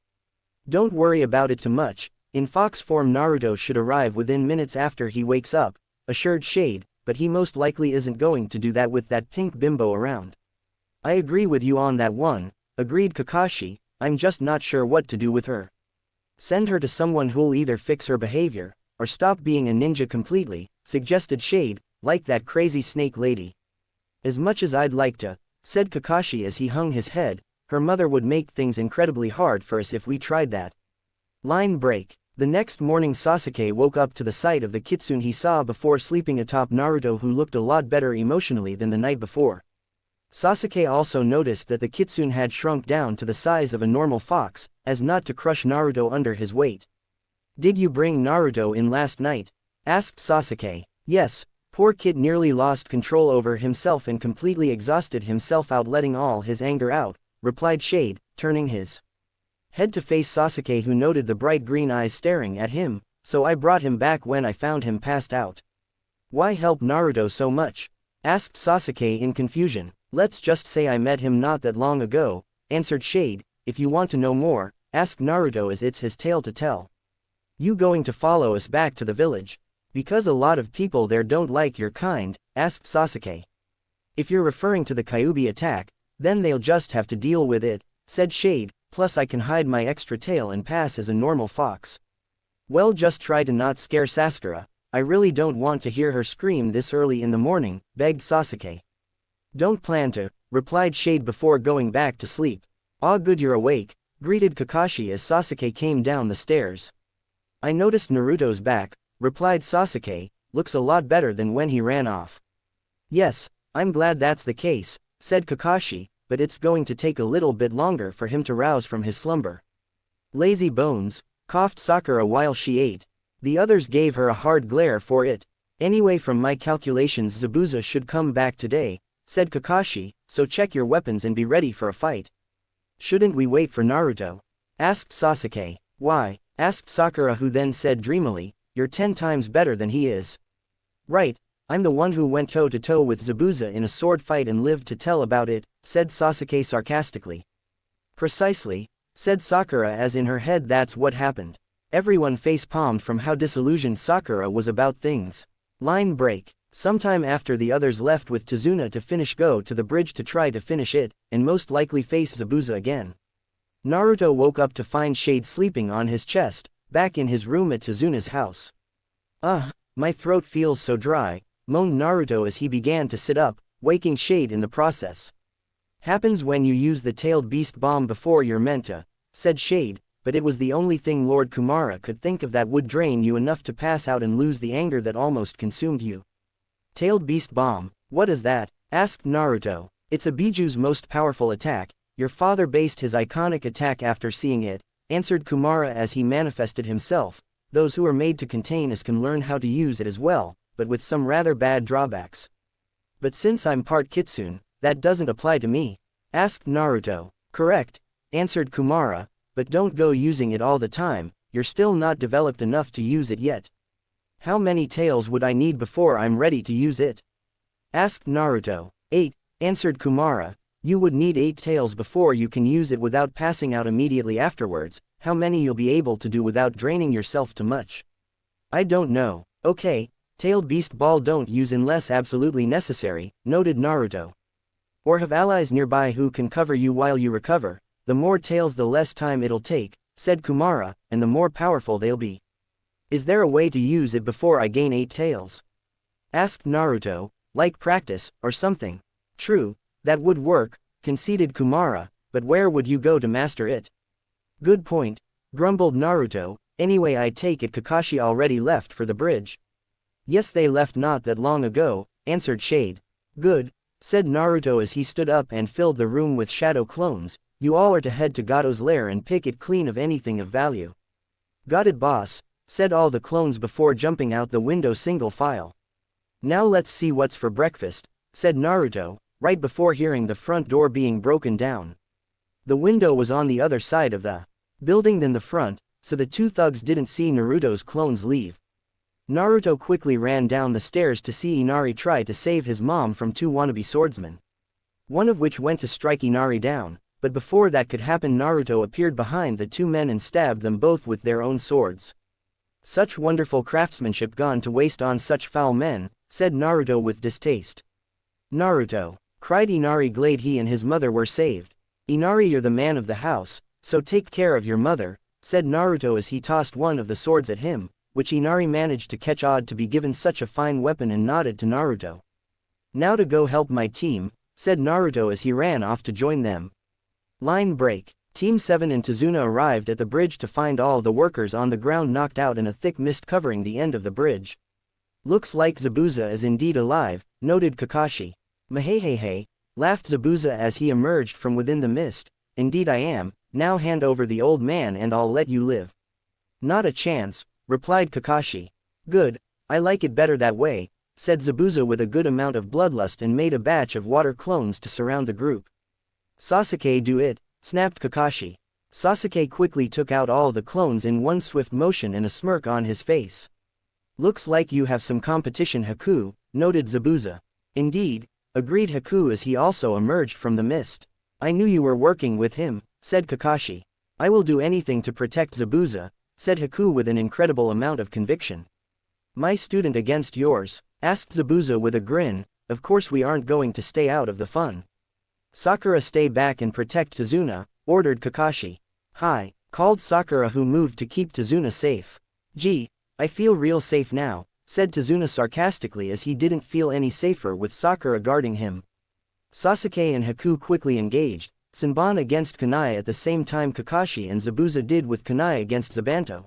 S1: "Don't worry about it too much. In fox form Naruto should arrive within minutes after he wakes up," assured Shade, "but he most likely isn't going to do that with that pink bimbo around." "I agree with you on that one," agreed Kakashi. "I'm just not sure what to do with her." "Send her to someone who'll either fix her behavior, or stop being a ninja completely," suggested Shade. like that crazy snake lady. As much as I'd like to, said Kakashi as he hung his head, her mother would make things incredibly hard for us if we tried that. Line break. The next morning Sasuke woke up to the sight of the kitsune he saw before sleeping atop Naruto, who looked a lot better emotionally than the night before. Sasuke also noticed that the kitsune had shrunk down to the size of a normal fox, as not to crush Naruto under his weight. "Did you bring Naruto in last night?" asked Sasuke. "Yes, poor kid nearly lost control over himself and completely exhausted himself out letting all his anger out," replied Shade, turning his head to face Sasuke, who noted the bright green eyes staring at him. "So I brought him back when I found him passed out." "Why help Naruto so much?" asked Sasuke in confusion. "Let's just say I met him not that long ago," answered Shade. "If you want to know more, ask Naruto, as it's his tale to tell." "You going to follow us back to the village? Because a lot of people there don't like your kind," asked Sasuke. "If you're referring to the Kyuubi attack, then they'll just have to deal with it," said Shade, "plus I can hide my extra tail and pass as a normal fox." "Well, just try to not scare Sakura. I really don't want to hear her scream this early in the morning," begged Sasuke. "Don't plan to," replied Shade before going back to sleep. "Ah, good you're awake," greeted Kakashi as Sasuke came down the stairs. "I noticed Naruto's back," replied Sasuke, "looks a lot better than when he ran off." "Yes, I'm glad that's the case," said Kakashi, "but it's going to take a little bit longer for him to rouse from his slumber." "Lazy bones," coughed Sakura while she ate. The others gave her a hard glare for it. "Anyway, from my calculations Zabuza should come back today," said Kakashi, "so check your weapons and be ready for a fight." "Shouldn't we wait for Naruto?" asked Sasuke. "Why?" asked Sakura, who then said dreamily, "You're 10 times better than he is." "Right, I'm the one who went toe-to-toe with Zabuza in a sword fight and lived to tell about it," said Sasuke sarcastically. "Precisely," said Sakura, as in her head that's what happened. Everyone face-palmed from how disillusioned Sakura was about things. Line break. Sometime after the others left with Tazuna to go to the bridge to try to finish it, and most likely face Zabuza again. Naruto woke up to find Shade sleeping on his chest, back in his room at Tazuna's house. My throat feels so dry," moaned Naruto as he began to sit up, waking Shade in the process. "Happens when you use the tailed beast bomb before you're meant to," said Shade, "but it was the only thing Lord Kumara could think of that would drain you enough to pass out and lose the anger that almost consumed you." "Tailed beast bomb, what is that?" asked Naruto. "It's a Biju's most powerful attack. Your father based his iconic attack after seeing it," answered Kumara as he manifested himself. "Those who are made to contain us can learn how to use it as well, but with some rather bad drawbacks." "But since I'm part kitsune, that doesn't apply to me?" asked Naruto. "Correct," answered Kumara, "but don't go using it all the time, you're still not developed enough to use it yet." "How many tails would I need before I'm ready to use it?" asked Naruto. 8, answered Kumara. "You would need 8 tails before you can use it without passing out immediately afterwards. How many you'll be able to do without draining yourself too much?" "I don't know." "Okay, tailed beast ball don't use unless absolutely necessary," noted Naruto. "Or have allies nearby who can cover you while you recover. The more tails the less time it'll take," said Kumara, "and the more powerful they'll be." "Is there a way to use it before I gain 8 tails?" asked Naruto. "Like practice, or something?" "True, that would work," conceded Kumara, "but where would you go to master it?" "Good point," grumbled Naruto. "Anyway, I take it Kakashi already left for the bridge." "Yes, they left not that long ago," answered Shade. "Good," said Naruto as he stood up and filled the room with shadow clones. "You all are to head to Gato's lair and pick it clean of anything of value." "Got it, boss," said all the clones before jumping out the window single file. "Now let's see what's for breakfast," said Naruto, right before hearing the front door being broken down. The window was on the other side of the building than the front, so the 2 thugs didn't see Naruto's clones leave. Naruto quickly ran down the stairs to see Inari try to save his mom from 2 wannabe swordsmen. One of which went to strike Inari down, but before that could happen Naruto appeared behind the 2 men and stabbed them both with their own swords. "Such wonderful craftsmanship gone to waste on such foul men," said Naruto with distaste. "Naruto," cried Inari, glad he and his mother were saved. "Inari, you're the man of the house, so take care of your mother," said Naruto as he tossed one of the swords at him, which Inari managed to catch. Odd to be given such a fine weapon, and nodded to Naruto. Now to go help my team, said Naruto as he ran off to join them. Line break. Team 7 and Tazuna arrived at the bridge to find all the workers on the ground knocked out and a thick mist covering the end of the bridge. Looks like Zabuza is indeed alive, noted Kakashi. Mahehehe, laughed Zabuza as he emerged from within the mist. Indeed I am, now hand over the old man and I'll let you live. Not a chance, replied Kakashi. Good, I like it better that way, said Zabuza with a good amount of bloodlust and made a batch of water clones to surround the group. Sasuke, do it, snapped Kakashi. Sasuke quickly took out all the clones in one swift motion and a smirk on his face. Looks like you have some competition, Haku, noted Zabuza. Indeed, agreed Haku as he also emerged from the mist. I knew you were working with him, said Kakashi. I will do anything to protect Zabuza, said Haku with an incredible amount of conviction. My student against yours, asked Zabuza with a grin. Of course we aren't going to stay out of the fun. Sakura, stay back and protect Tazuna, ordered Kakashi. Hi, called Sakura, who moved to keep Tazuna safe. Gee, I feel real safe now, said Tazuna sarcastically as he didn't feel any safer with Sakura guarding him. Sasuke and Haku quickly engaged, Senbon against Kunai at the same time Kakashi and Zabuza did with Kunai against Zabanto.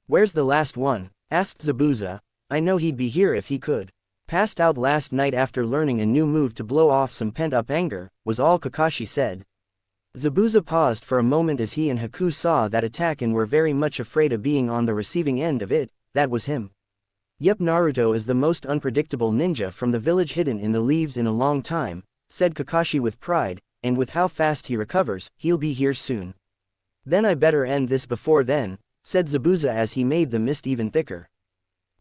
S1: Where's the last one? Asked Zabuza. I know he'd be here if he could. Passed out last night after learning a new move to blow off some pent-up anger, was all Kakashi said. Zabuza paused for a moment as he and Haku saw that attack and were very much afraid of being on the receiving end of it. That was him. Yep, Naruto is the most unpredictable ninja from the village hidden in the leaves in a long time, said Kakashi with pride, and with how fast he recovers, he'll be here soon. Then I better end this before then, said Zabuza as he made the mist even thicker.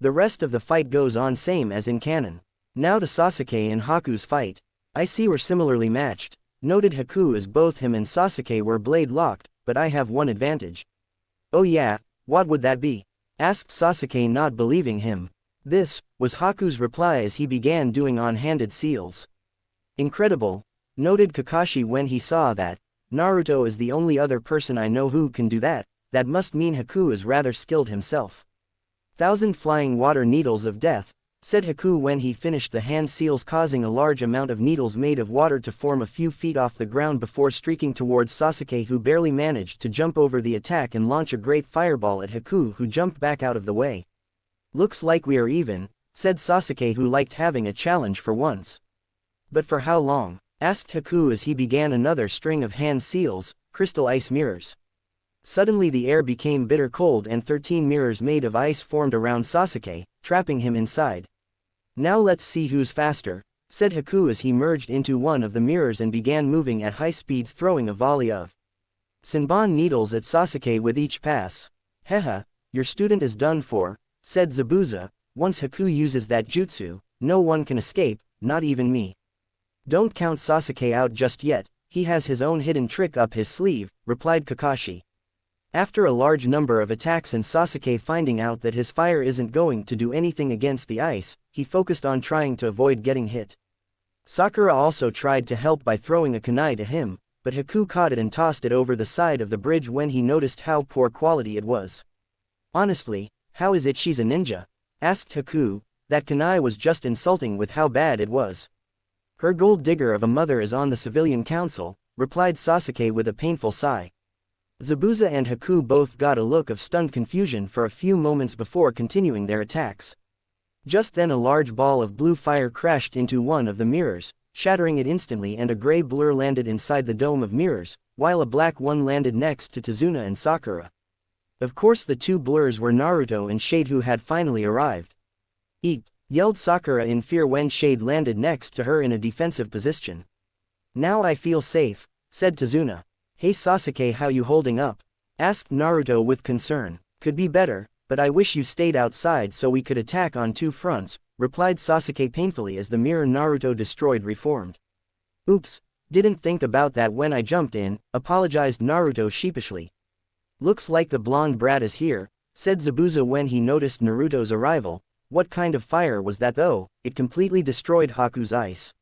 S1: The rest of the fight goes on same as in canon. Now to Sasuke and Haku's fight. I see we're similarly matched, noted Haku as both him and Sasuke were blade locked, but I have one advantage. Oh yeah, what would that be? Asked Sasuke, not believing him. This was Haku's reply as he began doing on-handed seals. Incredible, noted Kakashi when he saw that. Naruto is the only other person I know who can do that. That must mean Haku is rather skilled himself. 1,000 flying water needles of death, said Haku when he finished the hand seals, causing a large amount of needles made of water to form a few feet off the ground before streaking towards Sasuke, who barely managed to jump over the attack and launch a great fireball at Haku, who jumped back out of the way. Looks like we are even, said Sasuke, who liked having a challenge for once. But for how long? Asked Haku as he began another string of hand seals, crystal ice mirrors. Suddenly the air became bitter cold and 13 mirrors made of ice formed around Sasuke, trapping him inside. Now let's see who's faster, said Haku as he merged into one of the mirrors and began moving at high speeds, throwing a volley of Senbon needles at Sasuke with each pass. Hehe, your student is done for, said Zabuza. Once Haku uses that jutsu, no one can escape, not even me. Don't count Sasuke out just yet, he has his own hidden trick up his sleeve, replied Kakashi. After a large number of attacks and Sasuke finding out that his fire isn't going to do anything against the ice, he focused on trying to avoid getting hit. Sakura also tried to help by throwing a kunai to him, but Haku caught it and tossed it over the side of the bridge when he noticed how poor quality it was. Honestly, how is it she's a ninja? Asked Haku. That kunai was just insulting with how bad it was. Her gold digger of a mother is on the civilian council, replied Sasuke with a painful sigh. Zabuza and Haku both got a look of stunned confusion for a few moments before continuing their attacks. Just then a large ball of blue fire crashed into one of the mirrors, shattering it instantly, and a gray blur landed inside the dome of mirrors, while a black one landed next to Tazuna and Sakura. Of course the two blurs were Naruto and Shade, who had finally arrived. Eep! Yelled Sakura in fear when Shade landed next to her in a defensive position. Now I feel safe, said Tazuna. Hey Sasuke, how you holding up? Asked Naruto with concern. Could be better, but I wish you stayed outside so we could attack on two fronts, replied Sasuke painfully as the mirror Naruto destroyed reformed. Oops, didn't think about that when I jumped in, apologized Naruto sheepishly. Looks like the blonde brat is here, said Zabuza when he noticed Naruto's arrival. What kind of fire was that though? It completely destroyed Haku's ice.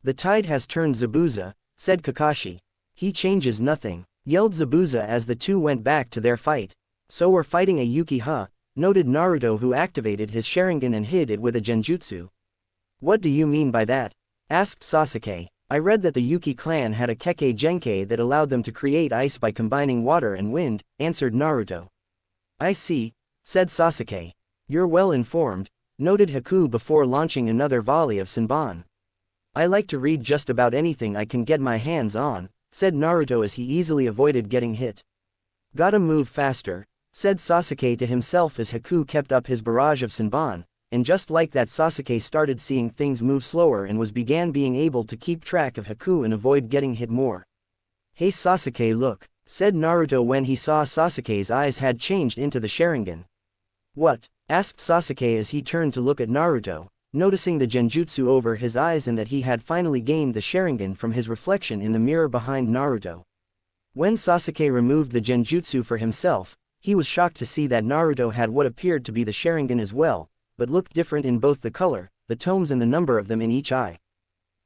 S1: The tide has turned, Zabuza, said Kakashi. He changes nothing, yelled Zabuza as the two went back to their fight. So we're fighting a Yuki, huh? noted Naruto, who activated his Sharingan and hid it with a genjutsu. What do you mean by that? Asked Sasuke. I read that the Yuki clan had a Kekkei Genkei that allowed them to create ice by combining water and wind, answered Naruto. I see, said Sasuke. You're well informed, noted Haku before launching another volley of Senbon. I like to read just about anything I can get my hands on, said Naruto as he easily avoided getting hit. Gotta move faster, said Sasuke to himself as Haku kept up his barrage of Senbon, and just like that Sasuke started seeing things move slower and began being able to keep track of Haku and avoid getting hit more. Hey Sasuke, look, said Naruto when he saw Sasuke's eyes had changed into the Sharingan. What? Asked Sasuke as he turned to look at Naruto, noticing the genjutsu over his eyes and that he had finally gained the Sharingan from his reflection in the mirror behind Naruto. When Sasuke removed the genjutsu for himself, he was shocked to see that Naruto had what appeared to be the Sharingan as well, but looked different in both the color, the tones and the number of them in each eye.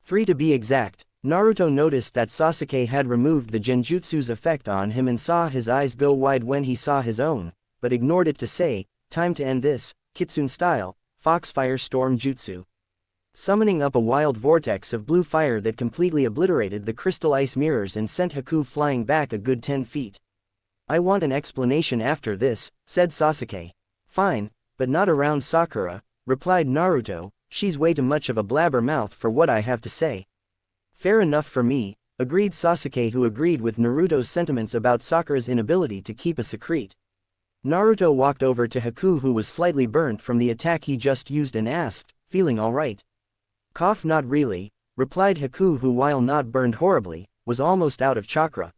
S1: 3 to be exact. Naruto noticed that Sasuke had removed the genjutsu's effect on him and saw his eyes go wide when he saw his own, but ignored it to say, time to end this, Kitsune style, Foxfire Storm Jutsu. Summoning up a wild vortex of blue fire that completely obliterated the crystal ice mirrors and sent Haku flying back a good 10 feet. I want an explanation after this, said Sasuke. Fine, but not around Sakura, replied Naruto, she's way too much of a blabbermouth for what I have to say. Fair enough for me, agreed Sasuke, who agreed with Naruto's sentiments about Sakura's inability to keep a secret. Naruto walked over to Haku, who was slightly burnt from the attack he just used, and asked, feeling alright? Cough, not really, replied Haku, who while not burned horribly, was almost out of chakra.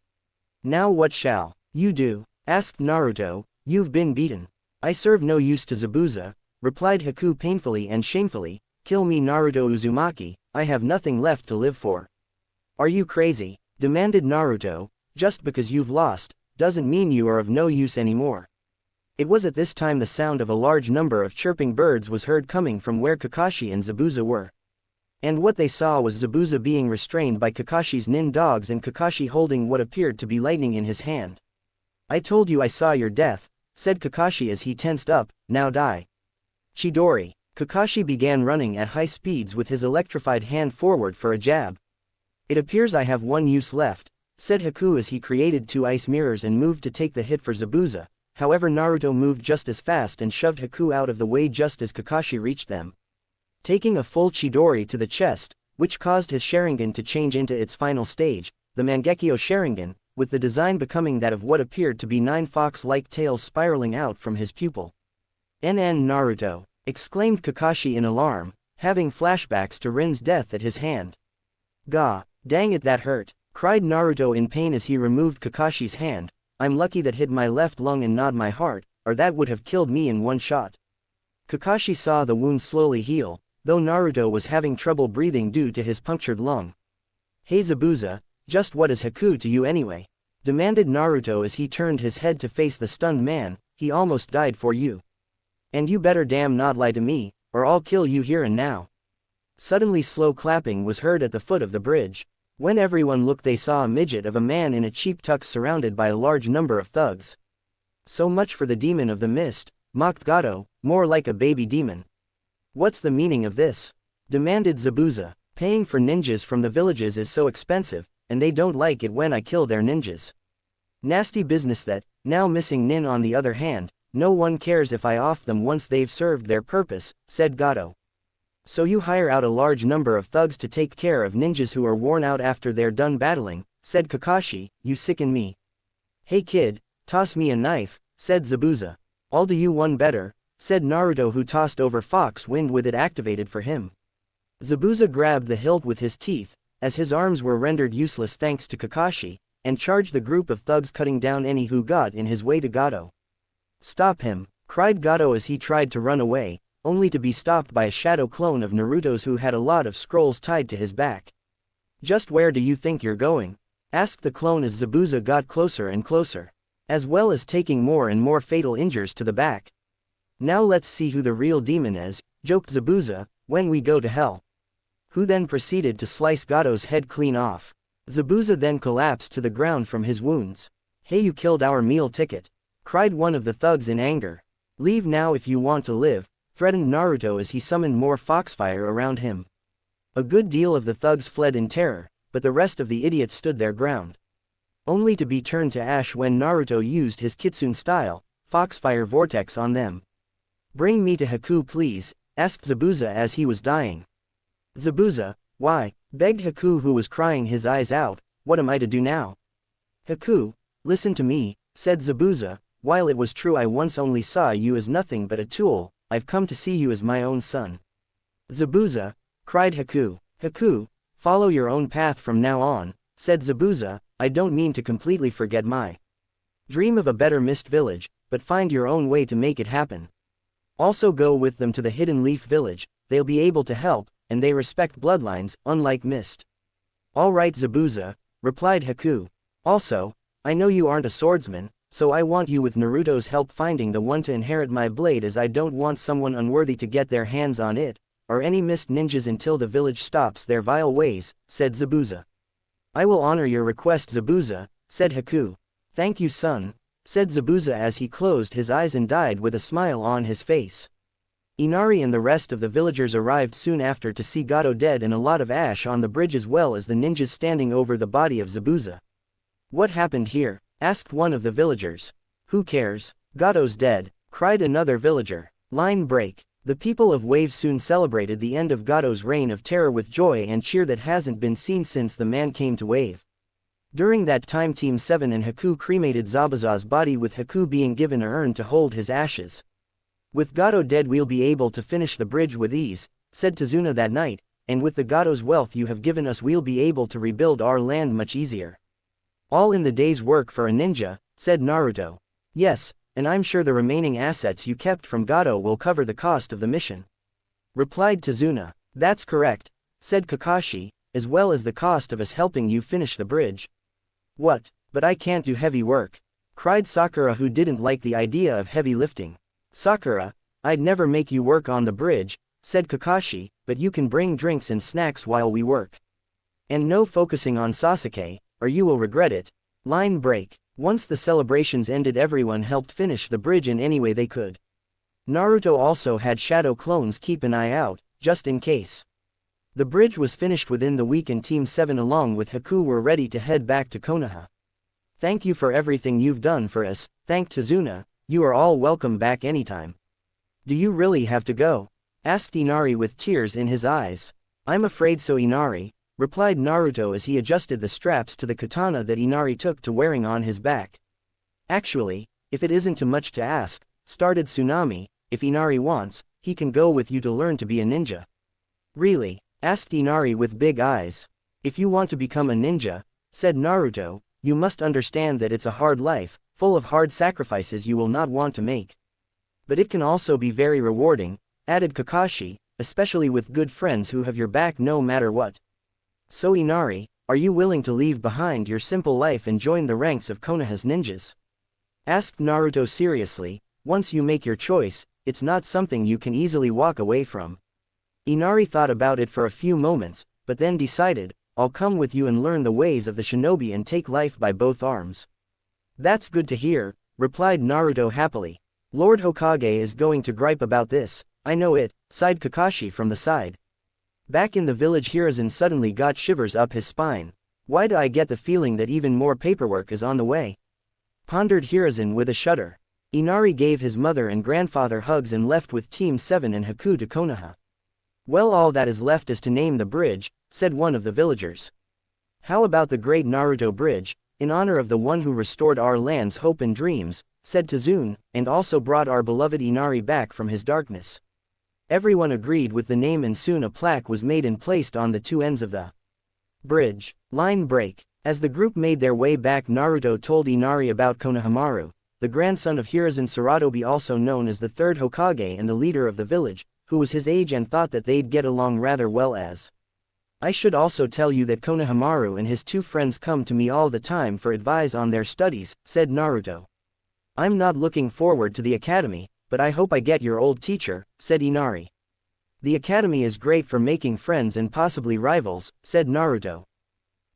S1: Now what shall you do? Asked Naruto. You've been beaten. I serve no use to Zabuza, replied Haku painfully and shamefully. Kill me, Naruto Uzumaki, I have nothing left to live for. Are you crazy? Demanded Naruto. Just because you've lost, doesn't mean you are of no use anymore. It was at this time the sound of a large number of chirping birds was heard coming from where Kakashi and Zabuza were. And what they saw was Zabuza being restrained by Kakashi's nin dogs and Kakashi holding what appeared to be lightning in his hand. I told you I saw your death, said Kakashi as he tensed up, now die. Chidori. Kakashi began running at high speeds with his electrified hand forward for a jab. It appears I have one use left, said Haku as he created 2 ice mirrors and moved to take the hit for Zabuza. However, Naruto moved just as fast and shoved Haku out of the way just as Kakashi reached them. Taking a full Chidori to the chest, which caused his Sharingan to change into its final stage, the Mangekyo Sharingan, with the design becoming that of what appeared to be 9 fox-like tails spiraling out from his pupil. NN Naruto, exclaimed Kakashi in alarm, having flashbacks to Rin's death at his hand. Gah, dang it, that hurt, cried Naruto in pain as he removed Kakashi's hand. I'm lucky that hit my left lung and not my heart, or that would have killed me in one shot. Kakashi saw the wound slowly heal, though Naruto was having trouble breathing due to his punctured lung. Hey Zabuza, just what is Haku to you anyway? Demanded Naruto as he turned his head to face the stunned man. He almost died for you. And you better damn not lie to me, or I'll kill you here and now. Suddenly slow clapping was heard at the foot of the bridge. When everyone looked, they saw a midget of a man in a cheap tux surrounded by a large number of thugs. So much for the demon of the mist, mocked Gato, more like a baby demon. What's the meaning of this? Demanded Zabuza. Paying for ninjas from the villages is so expensive, and they don't like it when I kill their ninjas. Nasty business that. Now missing Nin on the other hand, no one cares if I off them once they've served their purpose, said Gato. So you hire out a large number of thugs to take care of ninjas who are worn out after they're done battling, said Kakashi, you sicken me. Hey kid, toss me a knife, said Zabuza. I'll do you one better, said Naruto, who tossed over Fox Wind with it activated for him. Zabuza grabbed the hilt with his teeth, as his arms were rendered useless thanks to Kakashi, and charged the group of thugs, cutting down any who got in his way to Gato. Stop him, cried Gato as he tried to run away, only to be stopped by a shadow clone of Naruto's who had a lot of scrolls tied to his back. Just where do you think you're going? Asked the clone as Zabuza got closer and closer, as well as taking more and more fatal injures to the back. Now let's see who the real demon is, joked Zabuza, when we go to hell. Who then proceeded to slice Gato's head clean off. Zabuza then collapsed to the ground from his wounds. Hey, you killed our meal ticket, cried one of the thugs in anger. Leave now if you want to live, threatened Naruto as he summoned more foxfire around him. A good deal of the thugs fled in terror, but the rest of the idiots stood their ground. Only to be turned to ash when Naruto used his Kitsune style, foxfire vortex on them. Bring me to Haku please, asked Zabuza as he was dying. Zabuza, why, begged Haku who was crying his eyes out, what am I to do now? Haku, listen to me, said Zabuza, while it was true I once only saw you as nothing but a tool, I've come to see you as my own son. Zabuza, cried Haku. Haku, follow your own path from now on, said Zabuza, I don't mean to completely forget my dream of a better mist village, but find your own way to make it happen. Also go with them to the Hidden Leaf village, they'll be able to help, and they respect bloodlines, unlike mist. All right Zabuza, replied Haku. Also, I know you aren't a swordsman, so I want you with Naruto's help finding the one to inherit my blade as I don't want someone unworthy to get their hands on it, or any mist ninjas until the village stops their vile ways, said Zabuza. I will honor your request Zabuza, said Haku. Thank you son, said Zabuza as he closed his eyes and died with a smile on his face. Inari and the rest of the villagers arrived soon after to see Gato dead and a lot of ash on the bridge as well as the ninjas standing over the body of Zabuza. What happened here? Asked one of the villagers. Who cares? Gato's dead, cried another villager. Line break. The people of Wave soon celebrated the end of Gato's reign of terror with joy and cheer that hasn't been seen since the man came to Wave. During that time Team 7 and Haku cremated Zabuza's body with Haku being given an urn to hold his ashes. With Gato dead we'll be able to finish the bridge with ease, said Tazuna that night, and with the Gato's wealth you have given us we'll be able to rebuild our land much easier. All in the day's work for a ninja, said Naruto. Yes, and I'm sure the remaining assets you kept from Gato will cover the cost of the mission. Replied Tazuna. That's correct, said Kakashi, as well as the cost of us helping you finish the bridge. What, but I can't do heavy work, cried Sakura who didn't like the idea of heavy lifting. Sakura, I'd never make you work on the bridge, said Kakashi, but you can bring drinks and snacks while we work. And no focusing on Sasuke, or you will regret it. Line break. Once the celebrations ended everyone helped finish the bridge in any way they could. Naruto also had shadow clones keep an eye out, just in case. The bridge was finished within the week and Team 7 along with Haku were ready to head back to Konoha. Thank you for everything you've done for us, thanked Tazuna, you are all welcome back anytime. Do you really have to go? Asked Inari with tears in his eyes. I'm afraid so Inari, replied Naruto as he adjusted the straps to the katana that Inari took to wearing on his back. Actually, if it isn't too much to ask, started Tsunami, if Inari wants, he can go with you to learn to be a ninja. Really? Asked Inari with big eyes. If you want to become a ninja, said Naruto, you must understand that it's a hard life, full of hard sacrifices you will not want to make. But it can also be very rewarding, added Kakashi, especially with good friends who have your back no matter what. So Inari, are you willing to leave behind your simple life and join the ranks of Konoha's ninjas? Asked Naruto seriously. Once you make your choice, it's not something you can easily walk away from. Inari thought about it for a few moments, but then decided, I'll come with you and learn the ways of the shinobi and take life by both arms. That's good to hear, replied Naruto happily. Lord Hokage is going to gripe about this, I know it, sighed Kakashi from the side. Back in the village Hiruzen suddenly got shivers up his spine. Why do I get the feeling that even more paperwork is on the way? Pondered Hiruzen with a shudder. Inari gave his mother and grandfather hugs and left with Team 7 and Haku to Konoha. Well, all that is left is to name the bridge, said one of the villagers. How about the Great Naruto Bridge, in honor of the one who restored our land's hope and dreams, said Tazun, and also brought our beloved Inari back from his darkness. Everyone agreed with the name and soon a plaque was made and placed on the two ends of the bridge. Line break. As the group made their way back Naruto told Inari about Konohamaru, the grandson of Hiruzen Saratobi also known as the third Hokage and the leader of the village, who was his age and thought that they'd get along rather well as. I should also tell you that Konohamaru and his two friends come to me all the time for advice on their studies, said Naruto. I'm not looking forward to the academy, but I hope I get your old teacher, said Inari. The academy is great for making friends and possibly rivals, said Naruto.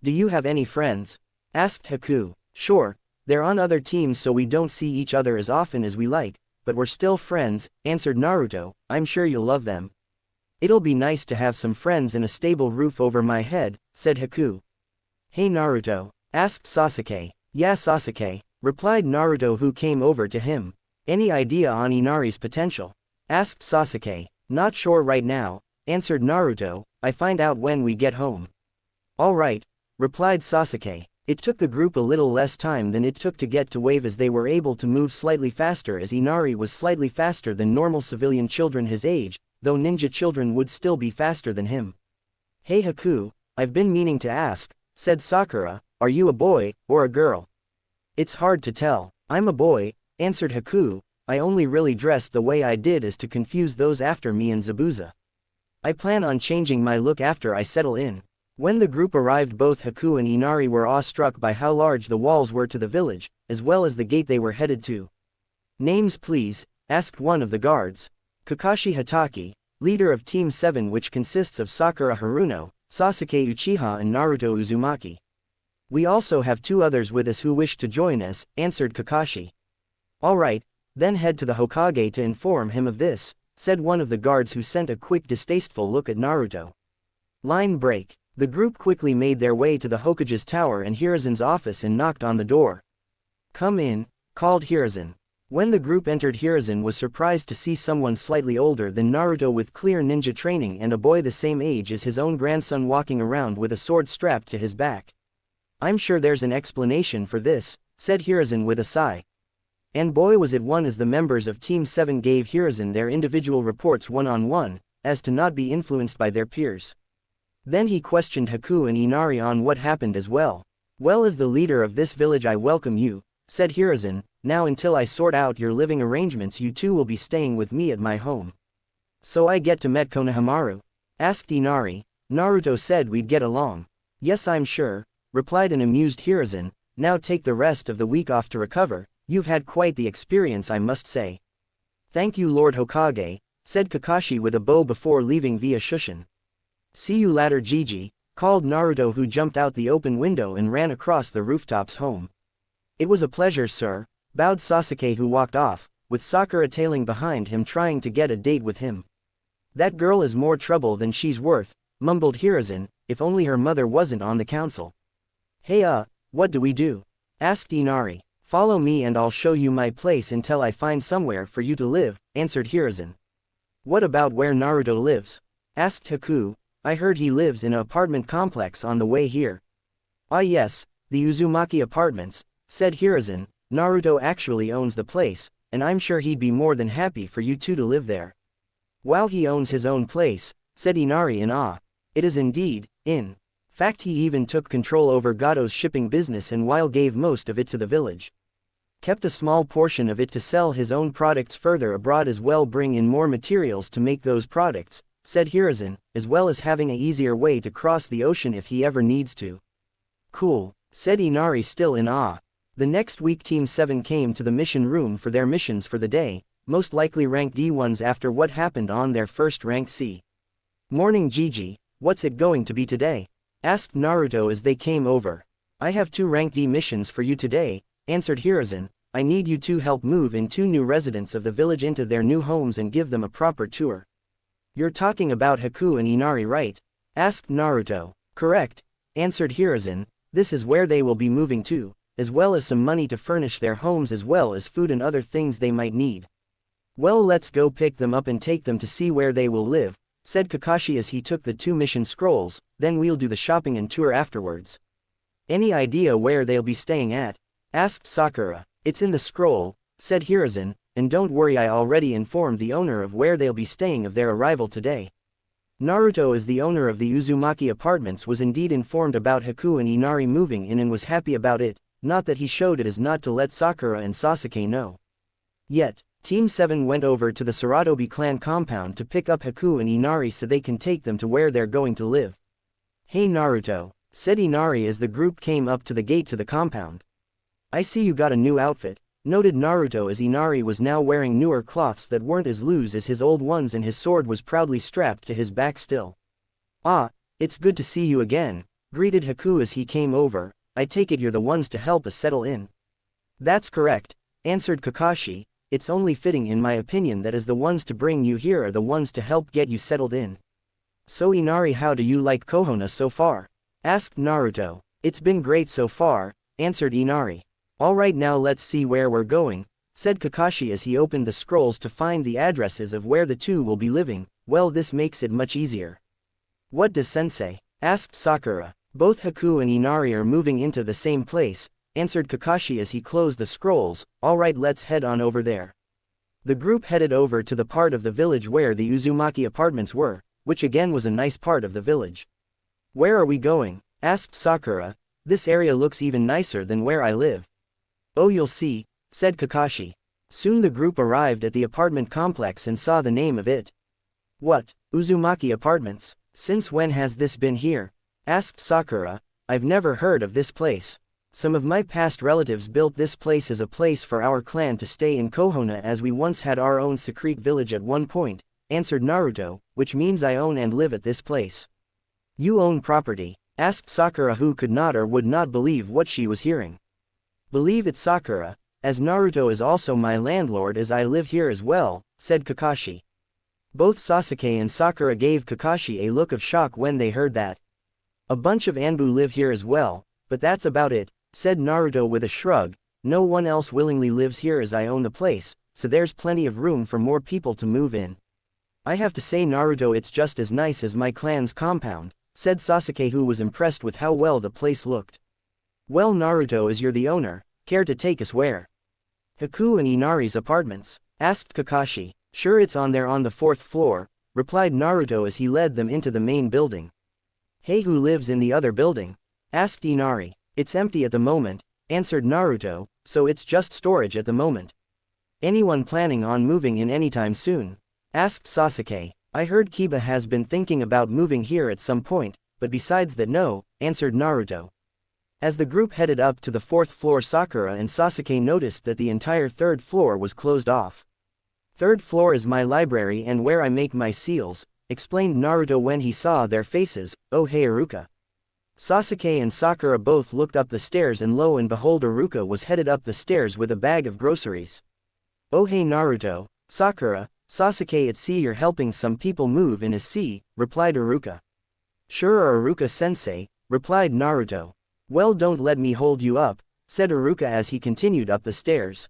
S1: Do you have any friends? Asked Haku. Sure, they're on other teams so we don't see each other as often as we like, but we're still friends, answered Naruto. I'm sure you'll love them. It'll be nice to have some friends and a stable roof over my head, said Haku. Hey Naruto, asked Sasuke. Yeah Sasuke, replied Naruto, who came over to him. Any idea on Inari's potential? Asked Sasuke. Not sure right now, answered Naruto. I find out when we get home. Alright, replied Sasuke. It took the group a little less time than it took to get to Wave, as they were able to move slightly faster, as Inari was slightly faster than normal civilian children his age, though ninja children would still be faster than him. Hey Haku, I've been meaning to ask, said Sakura, are you a boy, or a girl? It's hard to tell. I'm a boy, answered Haku. I only really dressed the way I did as to confuse those after me in Zabuza. I plan on changing my look after I settle in. When the group arrived, both Haku and Inari were awestruck by how large the walls were to the village, as well as the gate they were headed to. Names please, asked one of the guards. Kakashi Hatake, leader of Team 7, which consists of Sakura Haruno, Sasuke Uchiha and Naruto Uzumaki. We also have 2 others with us who wish to join us, answered Kakashi. Alright, then head to the Hokage to inform him of this, said one of the guards, who sent a quick distasteful look at Naruto. Line break. The group quickly made their way to the Hokage's tower and Hiruzen's office and knocked on the door. Come in, called Hiruzen. When the group entered, Hiruzen was surprised to see someone slightly older than Naruto with clear ninja training and a boy the same age as his own grandson walking around with a sword strapped to his back. I'm sure there's an explanation for this, said Hiruzen with a sigh. And boy was it one, as the members of Team 7 gave Hiruzen their individual reports one-on-one, as to not be influenced by their peers. Then he questioned Haku and Inari on what happened as well. Well, as the leader of this village I welcome you, said Hiruzen. Now until I sort out your living arrangements, you 2 will be staying with me at my home. So I get to meet Konohamaru? Asked Inari. Naruto said we'd get along. Yes, I'm sure, replied an amused Hiruzen. Now take the rest of the week off to recover. You've had quite the experience, I must say. Thank you Lord Hokage, said Kakashi with a bow before leaving via Shushin. See you later Gigi, called Naruto, who jumped out the open window and ran across the rooftops home. It was a pleasure sir, bowed Sasuke, who walked off, with Sakura tailing behind him trying to get a date with him. That girl is more trouble than she's worth, mumbled Hiruzen, if only her mother wasn't on the council. Hey what do we do? Asked Inari. Follow me and I'll show you my place until I find somewhere for you to live, answered Hiruzen. What about where Naruto lives? Asked Haku. I heard he lives in an apartment complex on the way here. Ah yes, the Uzumaki apartments, said Hiruzen. Naruto actually owns the place, and I'm sure he'd be more than happy for you 2 to live there. Wow, he owns his own place, said Inari in awe. It is indeed. In fact, he even took control over Gato's shipping business and while gave most of it to the village. Kept a small portion of it to sell his own products further abroad, as well bring in more materials to make those products, said Hiruzen, as well as having an easier way to cross the ocean if he ever needs to. Cool, said Inari, still in awe. The next week Team 7 came to the mission room for their missions for the day, most likely rank D ones after what happened on their first rank C. Morning Gigi, what's it going to be today? Asked Naruto as they came over. I have 2 rank D missions for you today, answered Hiruzen. I need you to help move in 2 new residents of the village into their new homes and give them a proper tour. You're talking about Haku and Inari, right? Asked Naruto. Correct, answered Hiruzen. This is where they will be moving to, as well as some money to furnish their homes as well as food and other things they might need. Well, let's go pick them up and take them to see where they will live, said Kakashi as he took the 2 mission scrolls. Then we'll do the shopping and tour afterwards. Any idea where they'll be staying at? Asked Sakura. It's in the scroll, said Hiruzen, and don't worry, I already informed the owner of where they'll be staying of their arrival today. Naruto, as the owner of the Uzumaki apartments, was indeed informed about Haku and Inari moving in and was happy about it, not that he showed it as not to let Sakura and Sasuke know. Yet, Team 7 went over to the Saratobi clan compound to pick up Haku and Inari so they can take them to where they're going to live. Hey Naruto, said Inari as the group came up to the gate to the compound. I see you got a new outfit, noted Naruto as Inari was now wearing newer cloths that weren't as loose as his old ones and his sword was proudly strapped to his back still. Ah, it's good to see you again, greeted Haku as he came over. I take it you're the ones to help us settle in. That's correct, answered Kakashi. it's only fitting in my opinion that as the ones to bring you here are the ones to help get you settled in. So Inari, how do you like Konoha so far? Asked Naruto. It's been great so far, answered Inari. Alright, now let's see where we're going, said Kakashi as he opened the scrolls to find the addresses of where the two will be living. Well, this makes it much easier. What does sensei? Asked Sakura. Both Haku and Inari are moving into the same place, answered Kakashi as he closed the scrolls. Alright, let's head on over there. The group headed over to the part of the village where the Uzumaki apartments were, which again was a nice part of the village. Where are we going? Asked Sakura. This area looks even nicer than where I live. Oh, you'll see, said Kakashi. Soon the group arrived at the apartment complex and saw the name of it. What? Uzumaki Apartments? Since when has this been here? Asked Sakura. I've never heard of this place. Some of my past relatives built this place as a place for our clan to stay in Konoha, as we once had our own secret village at one point, answered Naruto, which means I own and live at this place. You own property? Asked Sakura, who could not or would not believe what she was hearing. Believe it, Sakura, as Naruto is also my landlord, as I live here as well, said Kakashi. Both Sasuke and Sakura gave Kakashi a look of shock when they heard that. A bunch of Anbu live here as well, but that's about it, said Naruto with a shrug. No one else willingly lives here as I own the place, so there's plenty of room for more people to move in. I have to say, Naruto, it's just as nice as my clan's compound, said Sasuke, who was impressed with how well the place looked. Well, Naruto, as you're the owner, care to take us where? Haku and Inari's apartments? Asked Kakashi. Sure, it's on there on the 4th floor, replied Naruto as he led them into the main building. Hey, who lives in the other building? Asked Inari. It's empty at the moment, answered Naruto, so it's just storage at the moment. Anyone planning on moving in anytime soon? Asked Sasuke. I heard Kiba has been thinking about moving here at some point, but besides that, no, answered Naruto. As the group headed up to the 4th floor, Sakura and Sasuke noticed that the entire 3rd floor was closed off. 3rd floor is my library and where I make my seals, explained Naruto when he saw their faces. Oh, hey, Iruka. Sasuke and Sakura both looked up the stairs, and lo and behold, Iruka was headed up the stairs with a bag of groceries. Oh, hey, Naruto, Sakura, Sasuke, it's see you're helping some people move in, as see, replied Iruka. Sure, Iruka-sensei, replied Naruto. Well, don't let me hold you up, said Iruka as he continued up the stairs.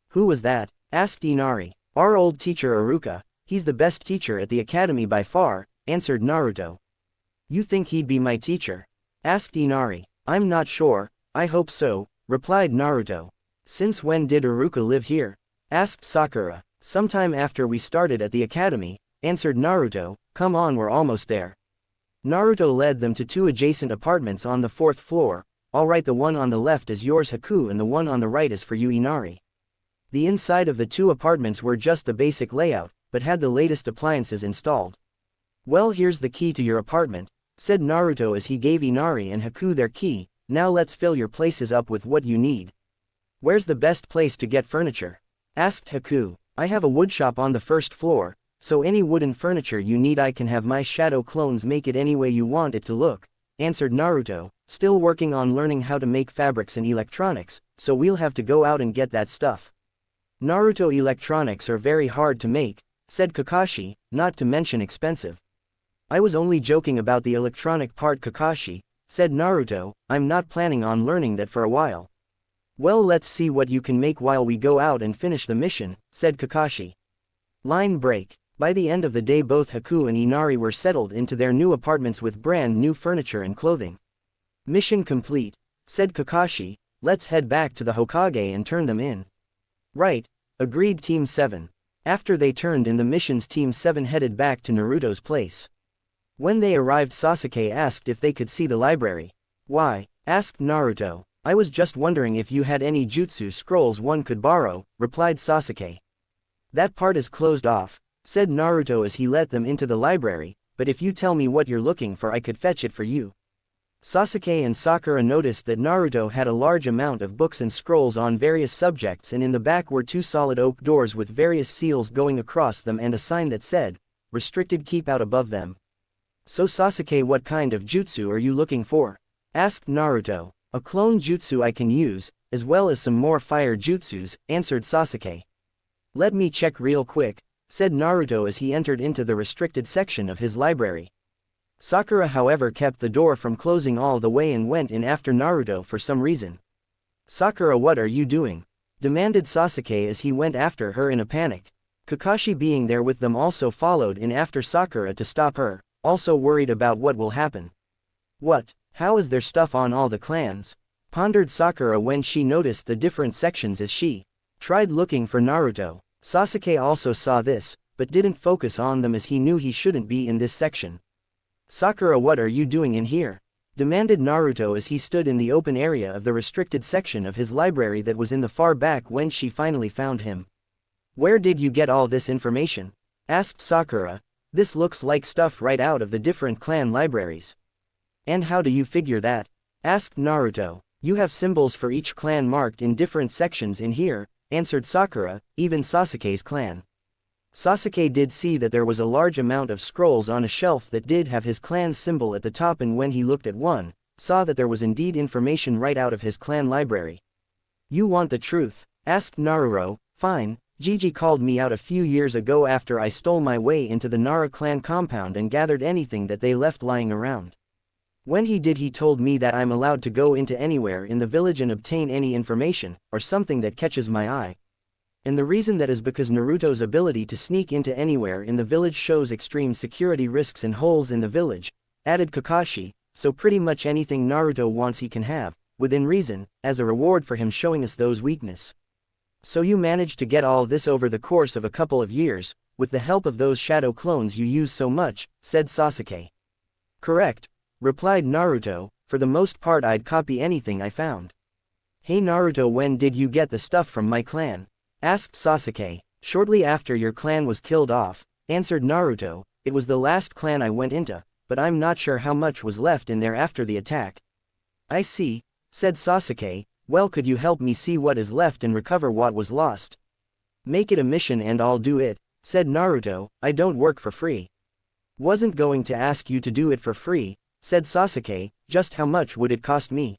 S1: Who was that? Asked Inari. Our old teacher Iruka. He's the best teacher at the academy by far, answered Naruto. You think he'd be my teacher? Asked Inari. I'm not sure, I hope so, replied Naruto. Since when did Iruka live here? Asked Sakura. Sometime after we started at the academy, answered Naruto. Come on, we're almost there. Naruto led them to 2 adjacent apartments on the 4th floor. Alright, the one on the left is yours, Haku, and the one on the right is for you, Inari. The inside of the 2 apartments were just the basic layout, but had the latest appliances installed. Well, here's the key to your apartment, said Naruto as he gave Inari and Haku their key. Now let's fill your places up with what you need. Where's the best place to get furniture? Asked Haku. I have a woodshop on the 1st floor, so any wooden furniture you need I can have my shadow clones make it any way you want it to look, answered Naruto, still working on learning how to make fabrics and electronics, so we'll have to go out and get that stuff. Naruto, electronics are very hard to make, said Kakashi, not to mention expensive. I was only joking about the electronic part, Kakashi, said Naruto. I'm not planning on learning that for a while. Well, let's see what you can make while we go out and finish the mission, said Kakashi. Line break. By the end of the day, both Haku and Inari were settled into their new apartments with brand new furniture and clothing. Mission complete, said Kakashi. Let's head back to the Hokage and turn them in. Right, agreed Team 7. After they turned in the missions, Team 7 headed back to Naruto's place. When they arrived, Sasuke asked if they could see the library. Why? Asked Naruto. I was just wondering if you had any jutsu scrolls one could borrow, replied Sasuke. That part is closed off, said Naruto as he let them into the library, but if you tell me what you're looking for I could fetch it for you. Sasuke and Sakura noticed that Naruto had a large amount of books and scrolls on various subjects, and in the back were 2 solid oak doors with various seals going across them and a sign that said, "Restricted, keep out," above them. So Sasuke, what kind of jutsu are you looking for? Asked Naruto. A clone jutsu I can use, as well as some more fire jutsus, answered Sasuke. Let me check real quick, said Naruto as he entered into the restricted section of his library. Sakura however kept the door from closing all the way and went in after Naruto for some reason. Sakura, what are you doing? Demanded Sasuke as he went after her in a panic. Kakashi being there with them also followed in after Sakura to stop her, also worried about what will happen. What? How is there stuff on all the clans? Pondered Sakura when she noticed the different sections as she tried looking for Naruto. Sasuke also saw this, but didn't focus on them as he knew he shouldn't be in this section. Sakura, what are you doing in here? Demanded Naruto as he stood in the open area of the restricted section of his library that was in the far back when she finally found him. Where did you get all this information? Asked Sakura. This looks like stuff right out of the different clan libraries. And how do you figure that? Asked Naruto. You have symbols for each clan marked in different sections in here, answered Sakura, even Sasuke's clan. Sasuke did see that there was a large amount of scrolls on a shelf that did have his clan's symbol at the top, and when he looked at one, saw that there was indeed information right out of his clan library. You want the truth? Asked Naruto. Fine, Gigi called me out a few years ago after I stole my way into the Nara clan compound and gathered anything that they left lying around. When he did, he told me that I'm allowed to go into anywhere in the village and obtain any information, or something that catches my eye. And the reason that is because Naruto's ability to sneak into anywhere in the village shows extreme security risks and holes in the village, added Kakashi, so pretty much anything Naruto wants he can have, within reason, as a reward for him showing us those weakness. So you managed to get all this over the course of a couple of years, with the help of those shadow clones you use so much, said Sasuke. Correct, replied Naruto, for the most part I'd copy anything I found. Hey Naruto, when did you get the stuff from my clan? Asked Sasuke. Shortly after your clan was killed off, answered Naruto. It was the last clan I went into, but I'm not sure how much was left in there after the attack. I see, said Sasuke. Well, could you help me see what is left and recover what was lost? Make it a mission and I'll do it, said Naruto. I don't work for free. Wasn't going to ask you to do it for free, said Sasuke. Just how much would it cost me?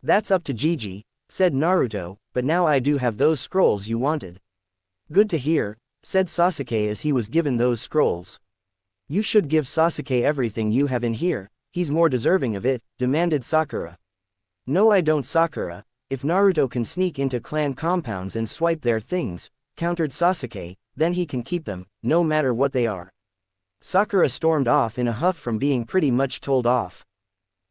S1: That's up to Gigi, said Naruto, but now I do have those scrolls you wanted. Good to hear, said Sasuke as he was given those scrolls. You should give Sasuke everything you have in here, he's more deserving of it, demanded Sakura. No, I don't, Sakura. If Naruto can sneak into clan compounds and swipe their things, countered Sasuke, then he can keep them, no matter what they are. Sakura stormed off in a huff from being pretty much told off.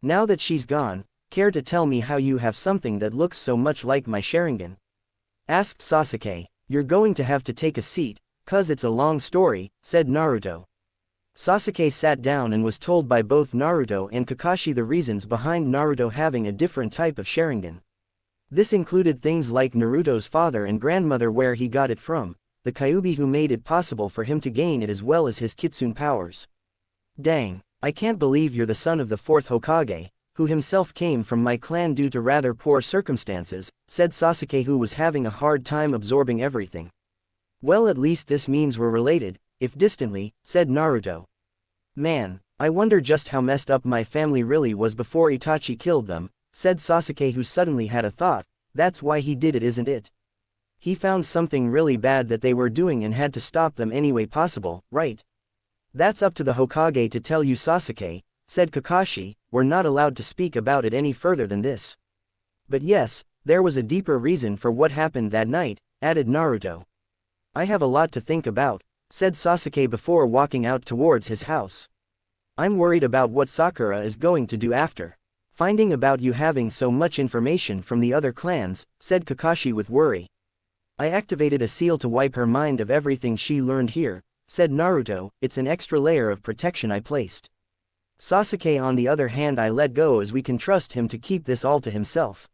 S1: Now that she's gone, care to tell me how you have something that looks so much like my Sharingan? Asked Sasuke. You're going to have to take a seat, cause it's a long story, said Naruto. Sasuke sat down and was told by both Naruto and Kakashi the reasons behind Naruto having a different type of Sharingan. This included things like Naruto's father and grandmother, where he got it from, the Kyuubi who made it possible for him to gain it, as well as his Kitsune powers. Dang, I can't believe you're the son of the fourth Hokage, who himself came from my clan due to rather poor circumstances, said Sasuke, who was having a hard time absorbing everything. Well, at least this means we're related, if distantly, said Naruto. Man, I wonder just how messed up my family really was before Itachi killed them, said Sasuke, who suddenly had a thought. That's why he did it, isn't it? He found something really bad that they were doing and had to stop them any way possible, right? That's up to the Hokage to tell you, Sasuke, said Kakashi. We're not allowed to speak about it any further than this. But yes, there was a deeper reason for what happened that night, added Naruto. I have a lot to think about, said Sasuke before walking out towards his house. I'm worried about what Sakura is going to do after finding about you having so much information from the other clans, said Kakashi with worry. I activated a seal to wipe her mind of everything she learned here, said Naruto. It's an extra layer of protection I placed. Sasuke, on the other hand, I let go as we can trust him to keep this all to himself.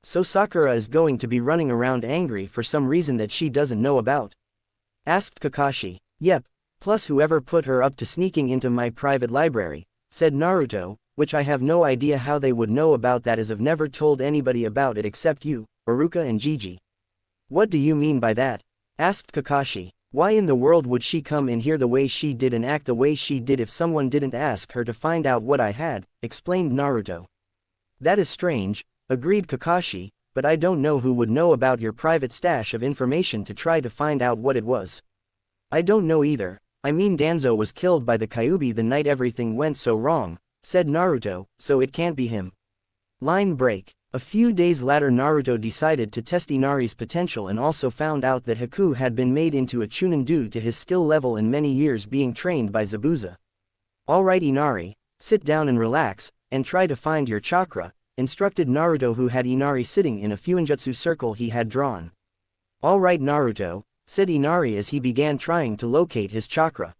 S1: So Sakura is going to be running around angry for some reason that she doesn't know about? Asked Kakashi. Yep, plus whoever put her up to sneaking into my private library, said Naruto, which I have no idea how they would know about that, as I've never told anybody about it except you, Iruka and Gigi. What do you mean by that? Asked Kakashi. Why in the world would she come in here the way she did and act the way she did if someone didn't ask her to find out what I had, explained Naruto. That is strange, agreed Kakashi, but I don't know who would know about your private stash of information to try to find out what it was. I don't know either. I mean, Danzo was killed by the Kyuubi the night everything went so wrong, said Naruto, so it can't be him. Line break. A few days later, Naruto decided to test Inari's potential and also found out that Haku had been made into a Chunin due to his skill level and many years being trained by Zabuza. Alright Inari, sit down and relax, and try to find your chakra, instructed Naruto, who had Inari sitting in a Fuinjutsu circle he had drawn. Alright Naruto, said Inari as he began trying to locate his chakra.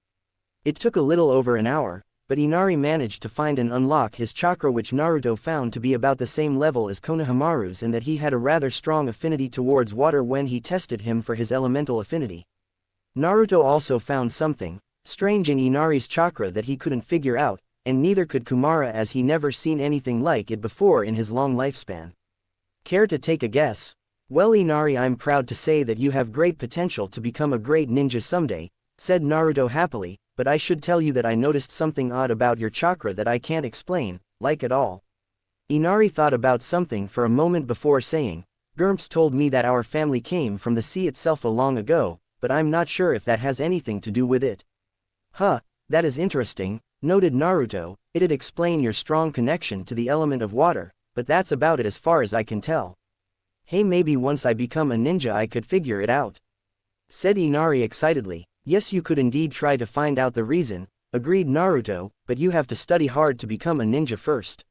S1: It took a little over an hour, but Inari managed to find and unlock his chakra, which Naruto found to be about the same level as Konohamaru's and that he had a rather strong affinity towards water when he tested him for his elemental affinity. Naruto also found something strange in Inari's chakra that he couldn't figure out, and neither could Kumara, as he never seen anything like it before in his long lifespan. Care to take a guess? Well Inari, I'm proud to say that you have great potential to become a great ninja someday, said Naruto happily, but I should tell you that I noticed something odd about your chakra that I can't explain, like at all. Inari thought about something for a moment before saying, Gurmps told me that our family came from the sea itself long ago, but I'm not sure if that has anything to do with it. Huh, that is interesting, noted Naruto. It'd explain your strong connection to the element of water, but that's about it as far as I can tell. Hey, maybe once I become a ninja I could figure it out, said Inari excitedly. Yes, you could indeed try to find out the reason, agreed Naruto, but you have to study hard to become a ninja first.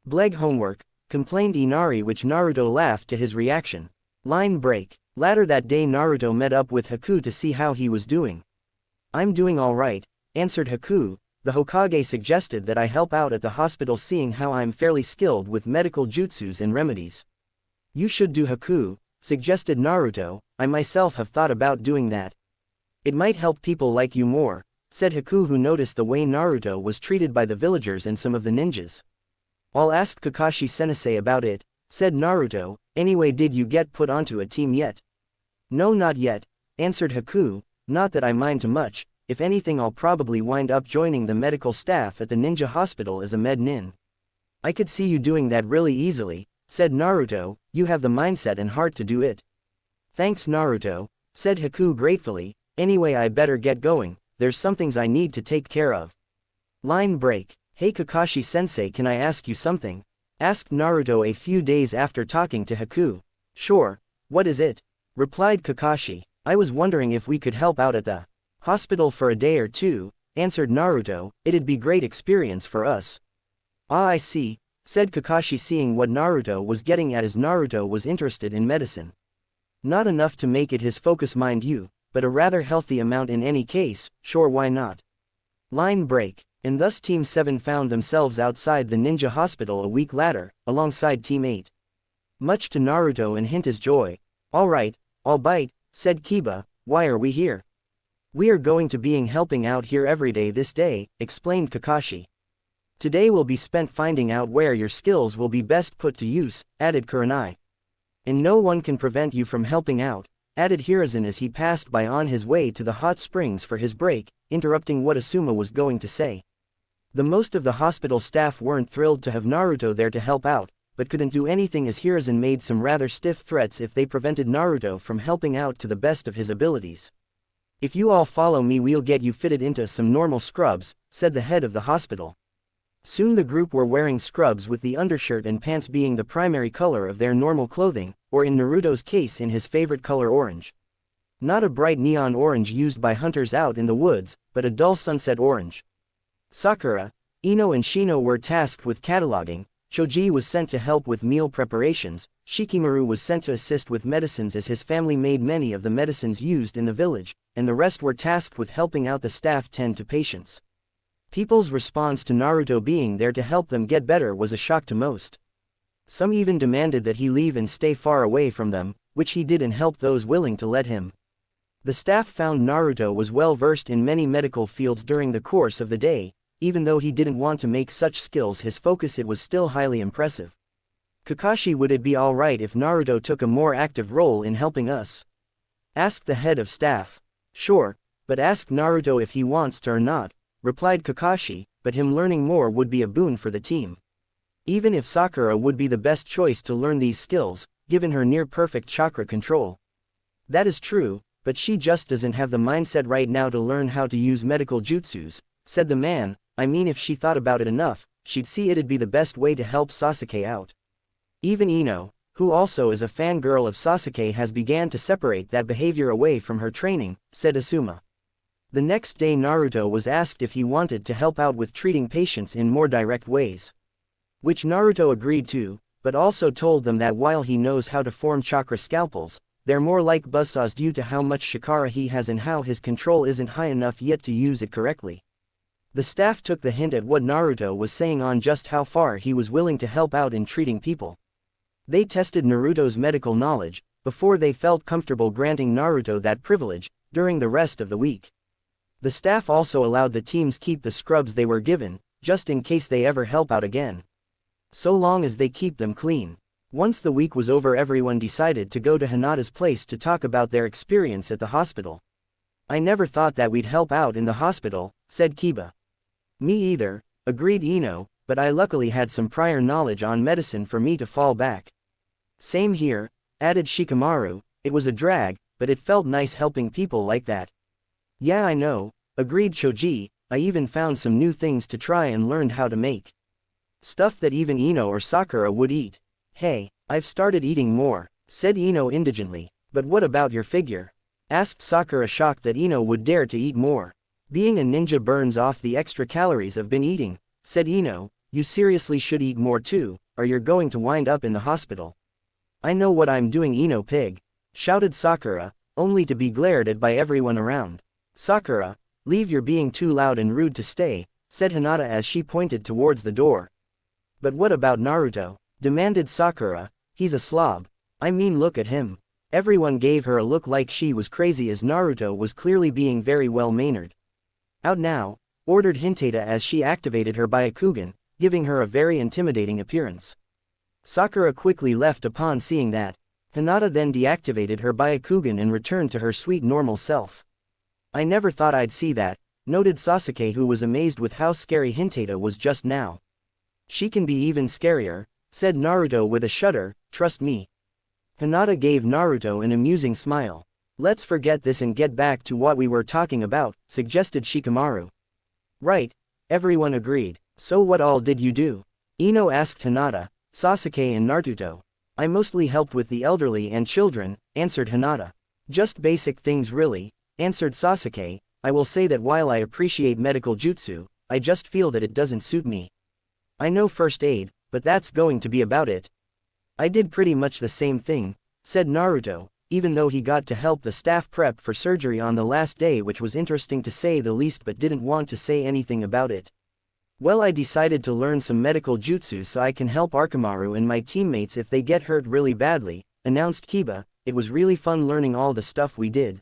S1: Bleg homework, complained Inari, which Naruto laughed to his reaction. Line break. Later that day Naruto met up with Haku to see how he was doing. I'm doing alright, answered Haku. The Hokage suggested that I help out at the hospital, seeing how I'm fairly skilled with medical jutsus and remedies. You should do, Haku, suggested Naruto. I myself have thought about doing that. It might help people like you more, said Haku, who noticed the way Naruto was treated by the villagers and some of the ninjas. I'll ask Kakashi-sensei about it, said Naruto. Anyway, did you get put onto a team yet? No, not yet, answered Haku. Not that I mind too much. If anything, I'll probably wind up joining the medical staff at the ninja hospital as a med nin. I could see you doing that really easily, said Naruto. You have the mindset and heart to do it. Thanks Naruto, said Haku gratefully. Anyway, I better get going, there's some things I need to take care of. Line break. Hey Kakashi-sensei, can I ask you something? Asked Naruto a few days after talking to Haku. Sure, what is it? Replied Kakashi. I was wondering if we could help out at the hospital for a day or two, answered Naruto. It'd be great experience for us. Ah, I see, said Kakashi, seeing what Naruto was getting at, as Naruto was interested in medicine. Not enough to make it his focus, mind you, but a rather healthy amount in any case. Sure, why not? Line break. And thus Team 7 found themselves outside the ninja hospital a week later, alongside Team 8. Much to Naruto and Hinta's joy. Alright, I'll bite, said Kiba. Why are we here? We are going to being helping out here every day this day, explained Kakashi. Today will be spent finding out where your skills will be best put to use, added Kurenai. And no one can prevent you from helping out, added Hiruzen as he passed by on his way to the hot springs for his break, interrupting what Asuma was going to say. The most of the hospital staff weren't thrilled to have Naruto there to help out, but couldn't do anything as Hiruzen made some rather stiff threats if they prevented Naruto from helping out to the best of his abilities. If you all follow me, we'll get you fitted into some normal scrubs, said the head of the hospital. Soon the group were wearing scrubs, with the undershirt and pants being the primary color of their normal clothing, or in Naruto's case in his favorite color, orange. Not a bright neon orange used by hunters out in the woods, but a dull sunset orange. Sakura, Ino and Shino were tasked with cataloging, Choji was sent to help with meal preparations, Shikamaru was sent to assist with medicines as his family made many of the medicines used in the village, and the rest were tasked with helping out the staff tend to patients. People's response to Naruto being there to help them get better was a shock to most. Some even demanded that he leave and stay far away from them, which he did and helped those willing to let him. The staff found Naruto was well versed in many medical fields during the course of the day. Even though he didn't want to make such skills his focus, it was still highly impressive. Kakashi, would it be alright if Naruto took a more active role in helping us? Asked the head of staff. Sure, but ask Naruto if he wants to or not, replied Kakashi, but him learning more would be a boon for the team. Even if Sakura would be the best choice to learn these skills, given her near-perfect chakra control. That is true, but she just doesn't have the mindset right now to learn how to use medical jutsus, said the man. I mean, if she thought about it enough, she'd see it'd be the best way to help Sasuke out. Even Ino, who also is a fangirl of Sasuke, has began to separate that behavior away from her training, said Asuma. The next day Naruto was asked if he wanted to help out with treating patients in more direct ways. Which Naruto agreed to, but also told them that while he knows how to form chakra scalpels, they're more like buzzsaws due to how much chakra he has and how his control isn't high enough yet to use it correctly. The staff took the hint at what Naruto was saying on just how far he was willing to help out in treating people. They tested Naruto's medical knowledge, before they felt comfortable granting Naruto that privilege, during the rest of the week. The staff also allowed the teams keep the scrubs they were given, just in case they ever help out again. So long as they keep them clean. Once the week was over, everyone decided to go to Hinata's place to talk about their experience at the hospital. I never thought that we'd help out in the hospital, said Kiba. Me either, agreed Ino, but I luckily had some prior knowledge on medicine for me to fall back. Same here, added Shikamaru. It was a drag, but it felt nice helping people like that. Yeah, I know, agreed Choji. I even found some new things to try and learned how to make. Stuff that even Ino or Sakura would eat. Hey, I've started eating more, said Ino indigently. But what about your figure? Asked Sakura, shocked that Ino would dare to eat more. Being a ninja burns off the extra calories I've been eating, said Ino. You seriously should eat more too, or you're going to wind up in the hospital. I know what I'm doing, Ino pig, shouted Sakura, only to be glared at by everyone around. Sakura, leave, you're being too loud and rude to stay, said Hinata as she pointed towards the door. But what about Naruto? Demanded Sakura. He's a slob. I mean, look at him. Everyone gave her a look like she was crazy, as Naruto was clearly being very well mannered. Out now, ordered Hinata as she activated her Byakugan, giving her a very intimidating appearance. Sakura quickly left upon seeing that. Hinata then deactivated her Byakugan and returned to her sweet normal self. I never thought I'd see that, noted Sasuke, who was amazed with how scary Hinata was just now. She can be even scarier, said Naruto with a shudder. Trust me. Hinata gave Naruto an amusing smile. Let's forget this and get back to what we were talking about, suggested Shikamaru. Right, everyone agreed. So what all did you do? Ino asked Hinata. Sasuke and Naruto. I mostly helped with the elderly and children, answered Hinata. Just basic things really, answered Sasuke. I will say that while I appreciate medical jutsu, I just feel that it doesn't suit me. I know first aid, but that's going to be about it. I did pretty much the same thing, said Naruto, even though he got to help the staff prep for surgery on the last day, which was interesting to say the least, but didn't want to say anything about it. Well, I decided to learn some medical jutsu so I can help Arkimaru and my teammates if they get hurt really badly, announced Kiba. It was really fun learning all the stuff we did.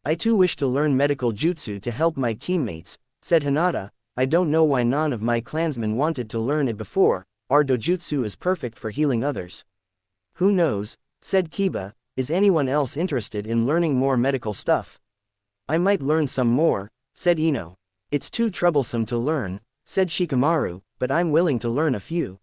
S1: I too wish to learn medical jutsu to help my teammates, said Hinata. I don't know why none of my clansmen wanted to learn it before. Our dojutsu is perfect for healing others. Who knows, said Kiba. Is anyone else interested in learning more medical stuff? I might learn some more, said Ino. It's too troublesome to learn, said Shikamaru, but I'm willing to learn a few.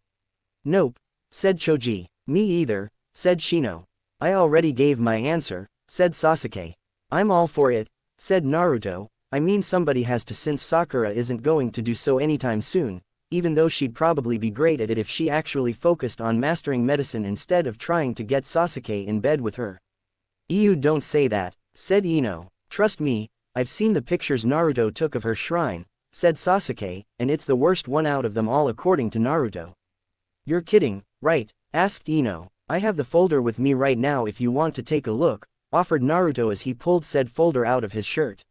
S1: Nope, said Choji. Me either, said Shino. I already gave my answer, said Sasuke. I'm all for it, said Naruto. I mean, somebody has to, since Sakura isn't going to do so anytime soon, even though she'd probably be great at it if she actually focused on mastering medicine instead of trying to get Sasuke in bed with her. You don't say that, said Ino. Trust me, I've seen the pictures Naruto took of her shrine, said Sasuke, and it's the worst one out of them all according to Naruto. You're kidding, right? Asked Ino. I have the folder with me right now if you want to take a look, offered Naruto as he pulled said folder out of his shirt.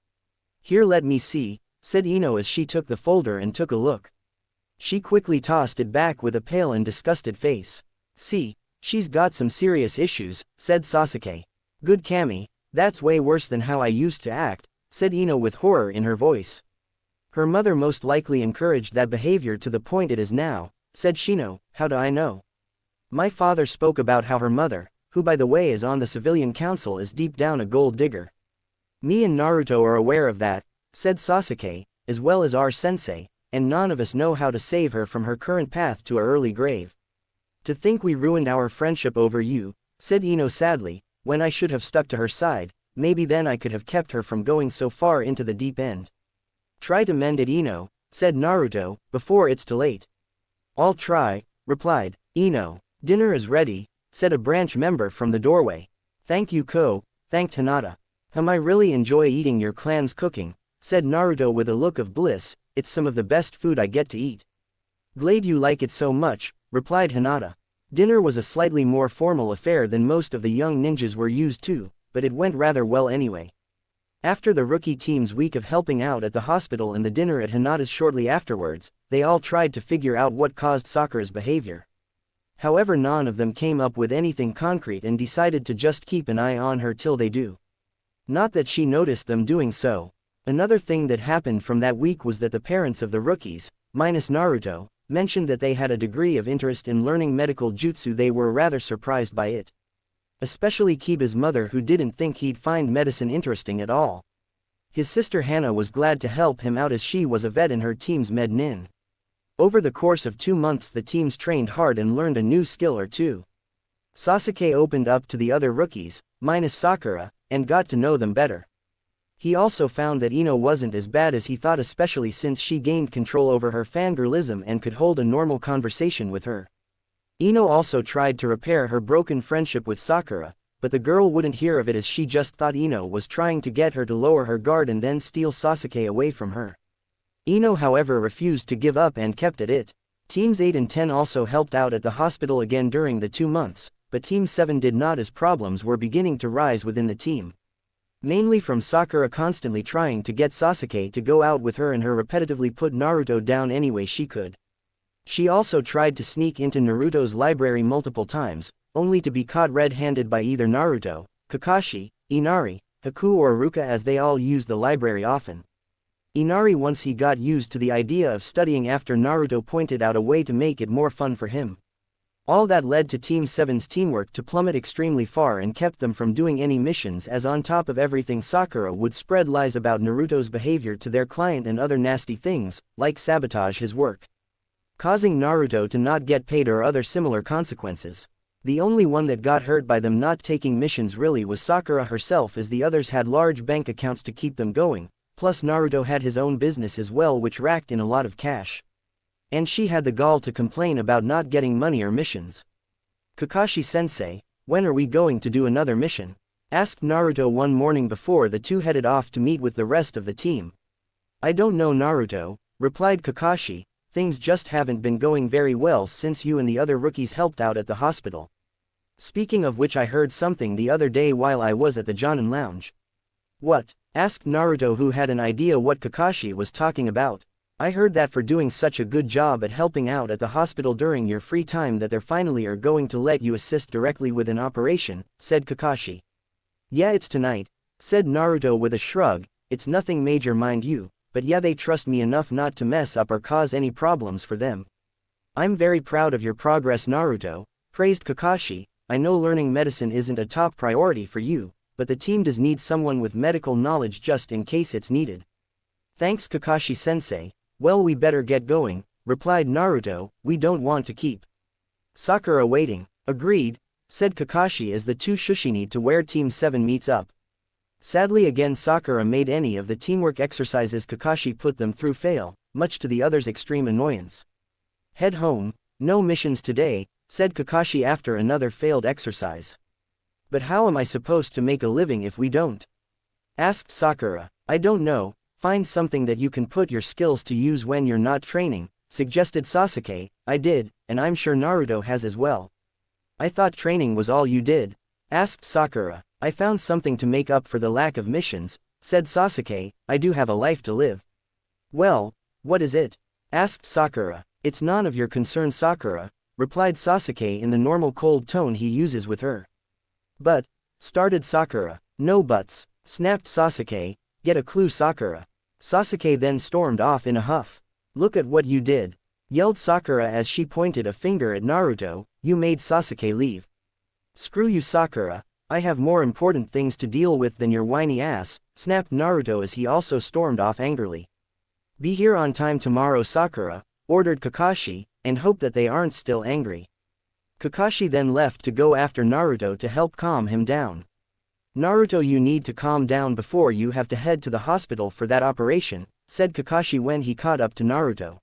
S1: Here, let me see, said Ino as she took the folder and took a look. She quickly tossed it back with a pale and disgusted face. See, she's got some serious issues, said Sasuke. Good Kami, that's way worse than how I used to act, said Ino with horror in her voice. Her mother most likely encouraged that behavior to the point it is now, said Shino. How do I know? My father spoke about how her mother, who by the way is on the civilian council, is deep down a gold digger. Me and Naruto are aware of that, said Sasuke, as well as our sensei, and none of us know how to save her from her current path to an early grave. To think we ruined our friendship over you, said Ino sadly, when I should have stuck to her side, maybe then I could have kept her from going so far into the deep end. Try to mend it, Ino, said Naruto, before it's too late. I'll try, replied Ino. Dinner is ready, said a branch member from the doorway. Thank you, Ko, thanked Hinata. I really enjoy eating your clan's cooking, said Naruto with a look of bliss. It's some of the best food I get to eat. Glad you like it so much, replied Hinata. Dinner was a slightly more formal affair than most of the young ninjas were used to, but it went rather well anyway. After the rookie team's week of helping out at the hospital and the dinner at Hinata's shortly afterwards, they all tried to figure out what caused Sakura's behavior. However, none of them came up with anything concrete and decided to just keep an eye on her till they do. Not that she noticed them doing so. Another thing that happened from that week was that the parents of the rookies, minus Naruto, mentioned that they had a degree of interest in learning medical jutsu. They were rather surprised by it. Especially Kiba's mother, who didn't think he'd find medicine interesting at all. His sister Hana was glad to help him out as she was a vet in her team's med nin. Over the course of 2 months the teams trained hard and learned a new skill or two. Sasuke opened up to the other rookies, minus Sakura, and got to know them better. He also found that Ino wasn't as bad as he thought, especially since she gained control over her fangirlism and could hold a normal conversation with her. Ino also tried to repair her broken friendship with Sakura, but the girl wouldn't hear of it as she just thought Ino was trying to get her to lower her guard and then steal Sasuke away from her. Ino, however, refused to give up and kept at it. Teams 8 and 10 also helped out at the hospital again during the 2 months, but Team 7 did not, as problems were beginning to rise within the team. Mainly from Sakura constantly trying to get Sasuke to go out with her and her repetitively put Naruto down any way she could. She also tried to sneak into Naruto's library multiple times, only to be caught red-handed by either Naruto, Kakashi, Inari, Haku or Ruka, as they all used the library often. Inari, once he got used to the idea of studying after Naruto pointed out a way to make it more fun for him. All that led to Team 7's teamwork to plummet extremely far and kept them from doing any missions, as on top of everything Sakura would spread lies about Naruto's behavior to their client and other nasty things, like sabotage his work, causing Naruto to not get paid or other similar consequences. The only one that got hurt by them not taking missions really was Sakura herself, as the others had large bank accounts to keep them going, plus Naruto had his own business as well which racked in a lot of cash. And she had the gall to complain about not getting money or missions. Kakashi-sensei, when are we going to do another mission? Asked Naruto one morning before the two headed off to meet with the rest of the team. I don't know, Naruto, replied Kakashi, things just haven't been going very well since you and the other rookies helped out at the hospital. Speaking of which, I heard something the other day while I was at the Jonin Lounge. What? Asked Naruto, who had an idea what Kakashi was talking about. I heard that for doing such a good job at helping out at the hospital during your free time that they finally are going to let you assist directly with an operation, said Kakashi. Yeah, it's tonight, said Naruto with a shrug. It's nothing major, mind you, but yeah, they trust me enough not to mess up or cause any problems for them. I'm very proud of your progress, Naruto, praised Kakashi. I know learning medicine isn't a top priority for you, but the team does need someone with medical knowledge just in case it's needed. Thanks, Kakashi-sensei. Well, we better get going, replied Naruto. We don't want to keep Sakura waiting. Agreed, said Kakashi as the two shushinied to where Team 7 meets up. Sadly, again Sakura made any of the teamwork exercises Kakashi put them through fail, much to the others' extreme annoyance. Head home, no missions today, said Kakashi after another failed exercise. But how am I supposed to make a living if we don't? Asked Sakura. I don't know, find something that you can put your skills to use when you're not training, suggested Sasuke. I did, and I'm sure Naruto has as well. I thought training was all you did, asked Sakura. I found something to make up for the lack of missions, said Sasuke. I do have a life to live. Well, what is it? Asked Sakura. It's none of your concern, Sakura, replied Sasuke in the normal cold tone he uses with her. But, started Sakura. No buts, snapped Sasuke. Get a clue, Sakura. Sasuke then stormed off in a huff. Look at what you did, yelled Sakura as she pointed a finger at Naruto. You made Sasuke leave. Screw you, Sakura. I have more important things to deal with than your whiny ass, snapped Naruto as he also stormed off angrily. Be here on time tomorrow, Sakura, ordered Kakashi, and hope that they aren't still angry. Kakashi then left to go after Naruto to help calm him down. Naruto, you need to calm down before you have to head to the hospital for that operation, said Kakashi when he caught up to Naruto.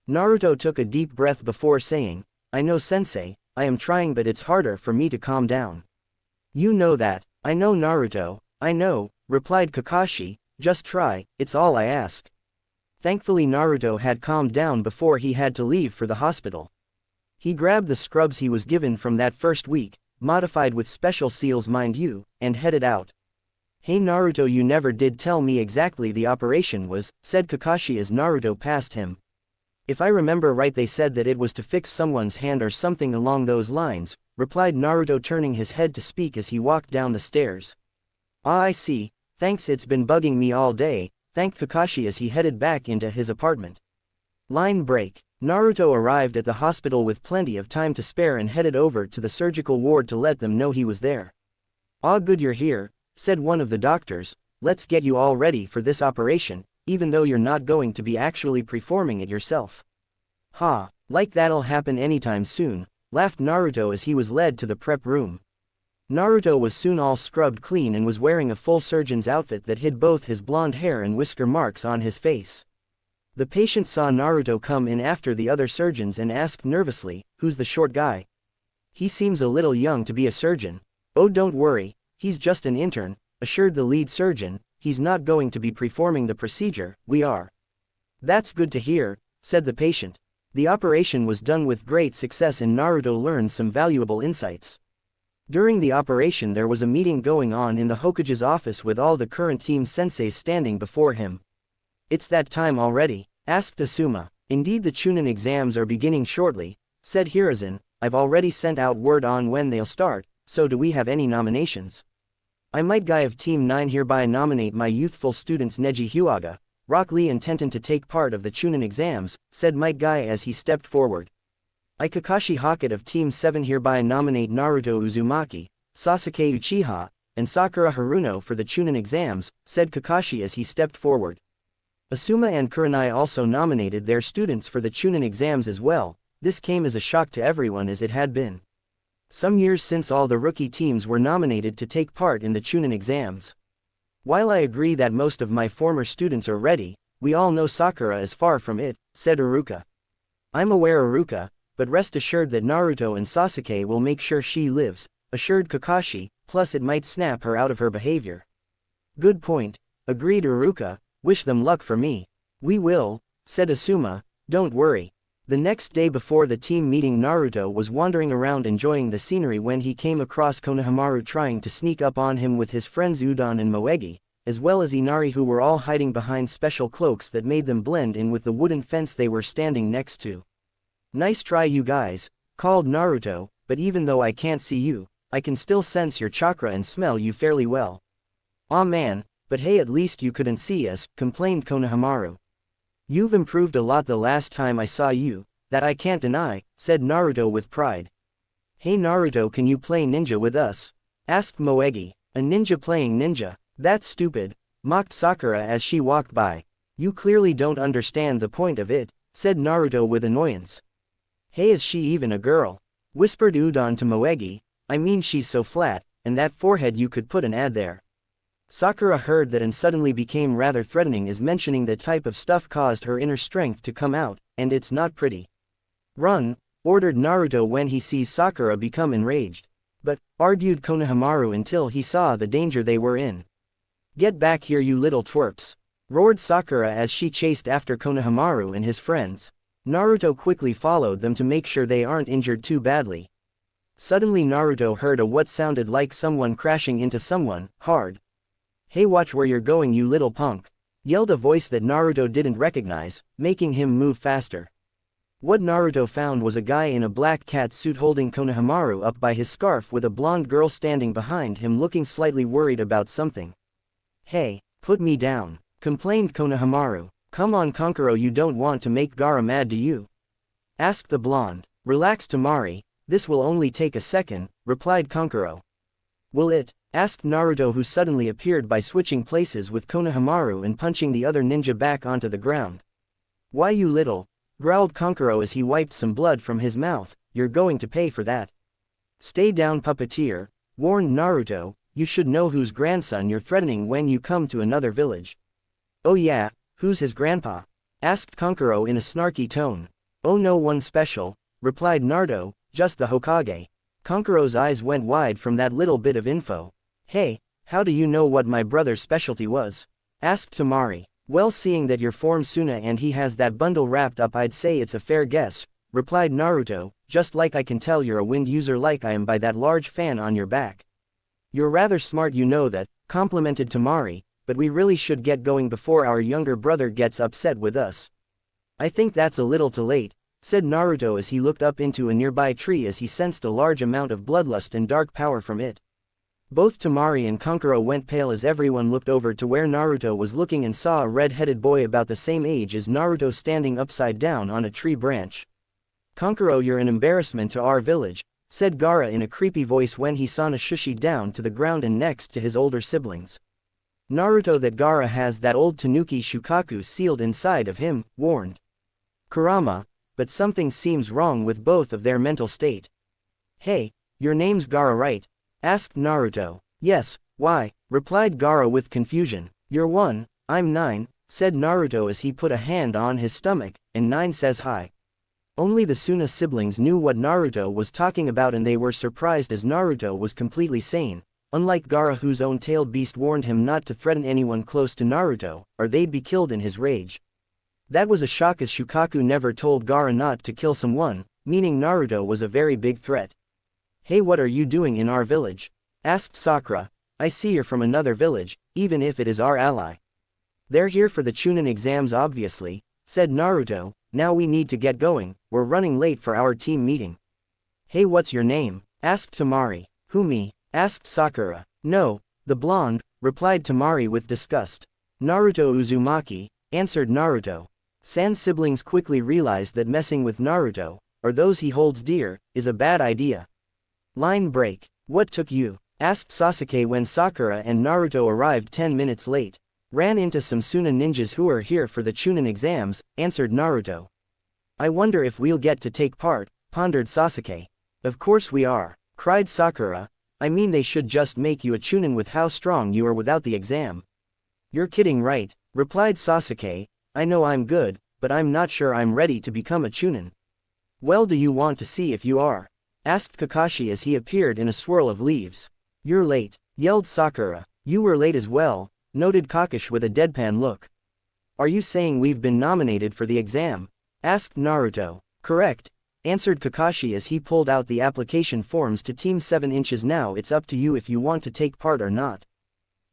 S1: Naruto took a deep breath before saying, I know sensei, I am trying but it's harder for me to calm down. You know that, I know Naruto, I know, replied Kakashi, just try, it's all I ask. Thankfully Naruto had calmed down before he had to leave for the hospital. He grabbed the scrubs he was given from that first week, modified with special seals mind you, and headed out. Hey Naruto, you never did tell me exactly the operation was, said Kakashi as Naruto passed him. If I remember right they said that it was to fix someone's hand or something along those lines, replied Naruto turning his head to speak as he walked down the stairs. Ah, I see, thanks, it's been bugging me all day, thanked Kakashi as he headed back into his apartment. Line break. Naruto arrived at the hospital with plenty of time to spare and headed over to the surgical ward to let them know he was there. Ah, good you're here, said one of the doctors, let's get you all ready for this operation, even though you're not going to be actually performing it yourself. Ha, like that'll happen anytime soon, laughed Naruto as he was led to the prep room. Naruto was soon all scrubbed clean and was wearing a full surgeon's outfit that hid both his blonde hair and whisker marks on his face. The patient saw Naruto come in after the other surgeons and asked nervously, who's the short guy? He seems a little young to be a surgeon. Oh, don't worry, he's just an intern, assured the lead surgeon, he's not going to be performing the procedure, we are. That's good to hear, said the patient. The operation was done with great success and Naruto learned some valuable insights. During the operation there was a meeting going on in the Hokage's office with all the current team senseis standing before him. It's that time already, asked Asuma. Indeed, the Chunin exams are beginning shortly, said Hiruzen. I've already sent out word on when they'll start, so do we have any nominations? I might Guy of Team 9 hereby nominate my youthful students Neji Hyuga, Rock Lee and Tenten to take part of the Chunin exams, said Might Guy as he stepped forward. I Kakashi Hackett of Team 7 hereby nominate Naruto Uzumaki, Sasuke Uchiha, and Sakura Haruno for the Chunin exams, said Kakashi as he stepped forward. Asuma and Kurenai also nominated their students for the Chunin exams as well. This came as a shock to everyone as it had been some years since all the rookie teams were nominated to take part in the Chunin exams. While I agree that most of my former students are ready, we all know Sakura is far from it, said Iruka. I'm aware Iruka, but rest assured that Naruto and Sasuke will make sure she lives, assured Kakashi, plus it might snap her out of her behavior. Good point, agreed Iruka, wish them luck for me. We will, said Asuma, don't worry. The next day before the team meeting Naruto was wandering around enjoying the scenery when he came across Konohamaru trying to sneak up on him with his friends Udon and Moegi, as well as Inari who were all hiding behind special cloaks that made them blend in with the wooden fence they were standing next to. Nice try you guys, called Naruto, but even though I can't see you, I can still sense your chakra and smell you fairly well. Aw man, but hey at least you couldn't see us, complained Konohamaru. You've improved a lot the last time I saw you, that I can't deny, said Naruto with pride. Hey Naruto, can you play ninja with us? Asked Moegi. A ninja playing ninja? That's stupid, mocked Sakura as she walked by. You clearly don't understand the point of it, said Naruto with annoyance. Hey, is she even a girl? Whispered Udon to Moegi. I mean she's so flat, and that forehead you could put an ad there. Sakura heard that and suddenly became rather threatening as mentioning that type of stuff caused her inner strength to come out, and it's not pretty. Run, ordered Naruto when he sees Sakura become enraged. But, argued Konohamaru until he saw the danger they were in. Get back here you little twerps, roared Sakura as she chased after Konohamaru and his friends. Naruto quickly followed them to make sure they aren't injured too badly. Suddenly Naruto heard a what sounded like someone crashing into someone, hard. Hey, watch where you're going you little punk, yelled a voice that Naruto didn't recognize, making him move faster. What Naruto found was a guy in a black cat suit holding Konohamaru up by his scarf with a blonde girl standing behind him looking slightly worried about something. Hey, put me down, complained Konohamaru. Come on Kankuro, you don't want to make Gaara mad do you? Asked the blonde. Relax Tamari, this will only take a second, replied Kankuro. Will it? Asked Naruto, who suddenly appeared by switching places with Konohamaru and punching the other ninja back onto the ground. Why you little? Growled Kankuro as he wiped some blood from his mouth, you're going to pay for that. Stay down, puppeteer, warned Naruto, you should know whose grandson you're threatening when you come to another village. Oh yeah, who's his grandpa? Asked Kankuro in a snarky tone. Oh, no one special, replied Naruto, just the Hokage. Kankuro's eyes went wide from that little bit of info. Hey, how do you know what my brother's specialty was? Asked Temari. Well, seeing that you're from Suna and he has that bundle wrapped up, I'd say it's a fair guess, replied Naruto, just like I can tell you're a wind user like I am by that large fan on your back. You're rather smart, you know that, complimented Temari, but we really should get going before our younger brother gets upset with us. I think that's a little too late, said Naruto as he looked up into a nearby tree as he sensed a large amount of bloodlust and dark power from it. Both Temari and Kankuro went pale as everyone looked over to where Naruto was looking and saw a red-headed boy about the same age as Naruto standing upside down on a tree branch. Kankuro, you're an embarrassment to our village, said Gaara in a creepy voice when he saw Shushi down to the ground and next to his older siblings. Naruto, that Gaara has that old Tanuki Shukaku sealed inside of him, warned Kurama, but something seems wrong with both of their mental state. Hey, your name's Gaara, right? Asked Naruto. Yes, why? Replied Gaara with confusion. You're 1, I'm 9, said Naruto as he put a hand on his stomach, and 9 says hi. Only the Suna siblings knew what Naruto was talking about, and they were surprised as Naruto was completely sane, unlike Gaara, whose own tailed beast warned him not to threaten anyone close to Naruto, or they'd be killed in his rage. That was a shock as Shukaku never told Gaara not to kill someone, meaning Naruto was a very big threat. Hey, what are you doing in our village? Asked Sakura. I see you're from another village, even if it is our ally. They're here for the Chunin exams obviously, said Naruto. Now we need to get going, we're running late for our team meeting. Hey, what's your name? Asked Temari. Who, me? Asked Sakura. No, the blonde, replied Temari with disgust. Naruto Uzumaki, answered Naruto. San siblings quickly realized that messing with Naruto, or those he holds dear, is a bad idea. Line break. What took you? Asked Sasuke when Sakura and Naruto arrived 10 minutes late. Ran into some Suna ninjas who are here for the Chunin exams, answered Naruto. I wonder if we'll get to take part, pondered Sasuke. Of course we are, cried Sakura. I mean, they should just make you a Chunin with how strong you are without the exam. You're kidding, right? Replied Sasuke. I know I'm good, but I'm not sure I'm ready to become a Chunin. Well, do you want to see if you are? Asked Kakashi as he appeared in a swirl of leaves. You're late, yelled Sakura. You were late as well, noted Kakashi with a deadpan look. Are you saying we've been nominated for the exam? Asked Naruto. Correct, answered Kakashi as he pulled out the application forms to Team 7 inches. Now it's up to you if you want to take part or not.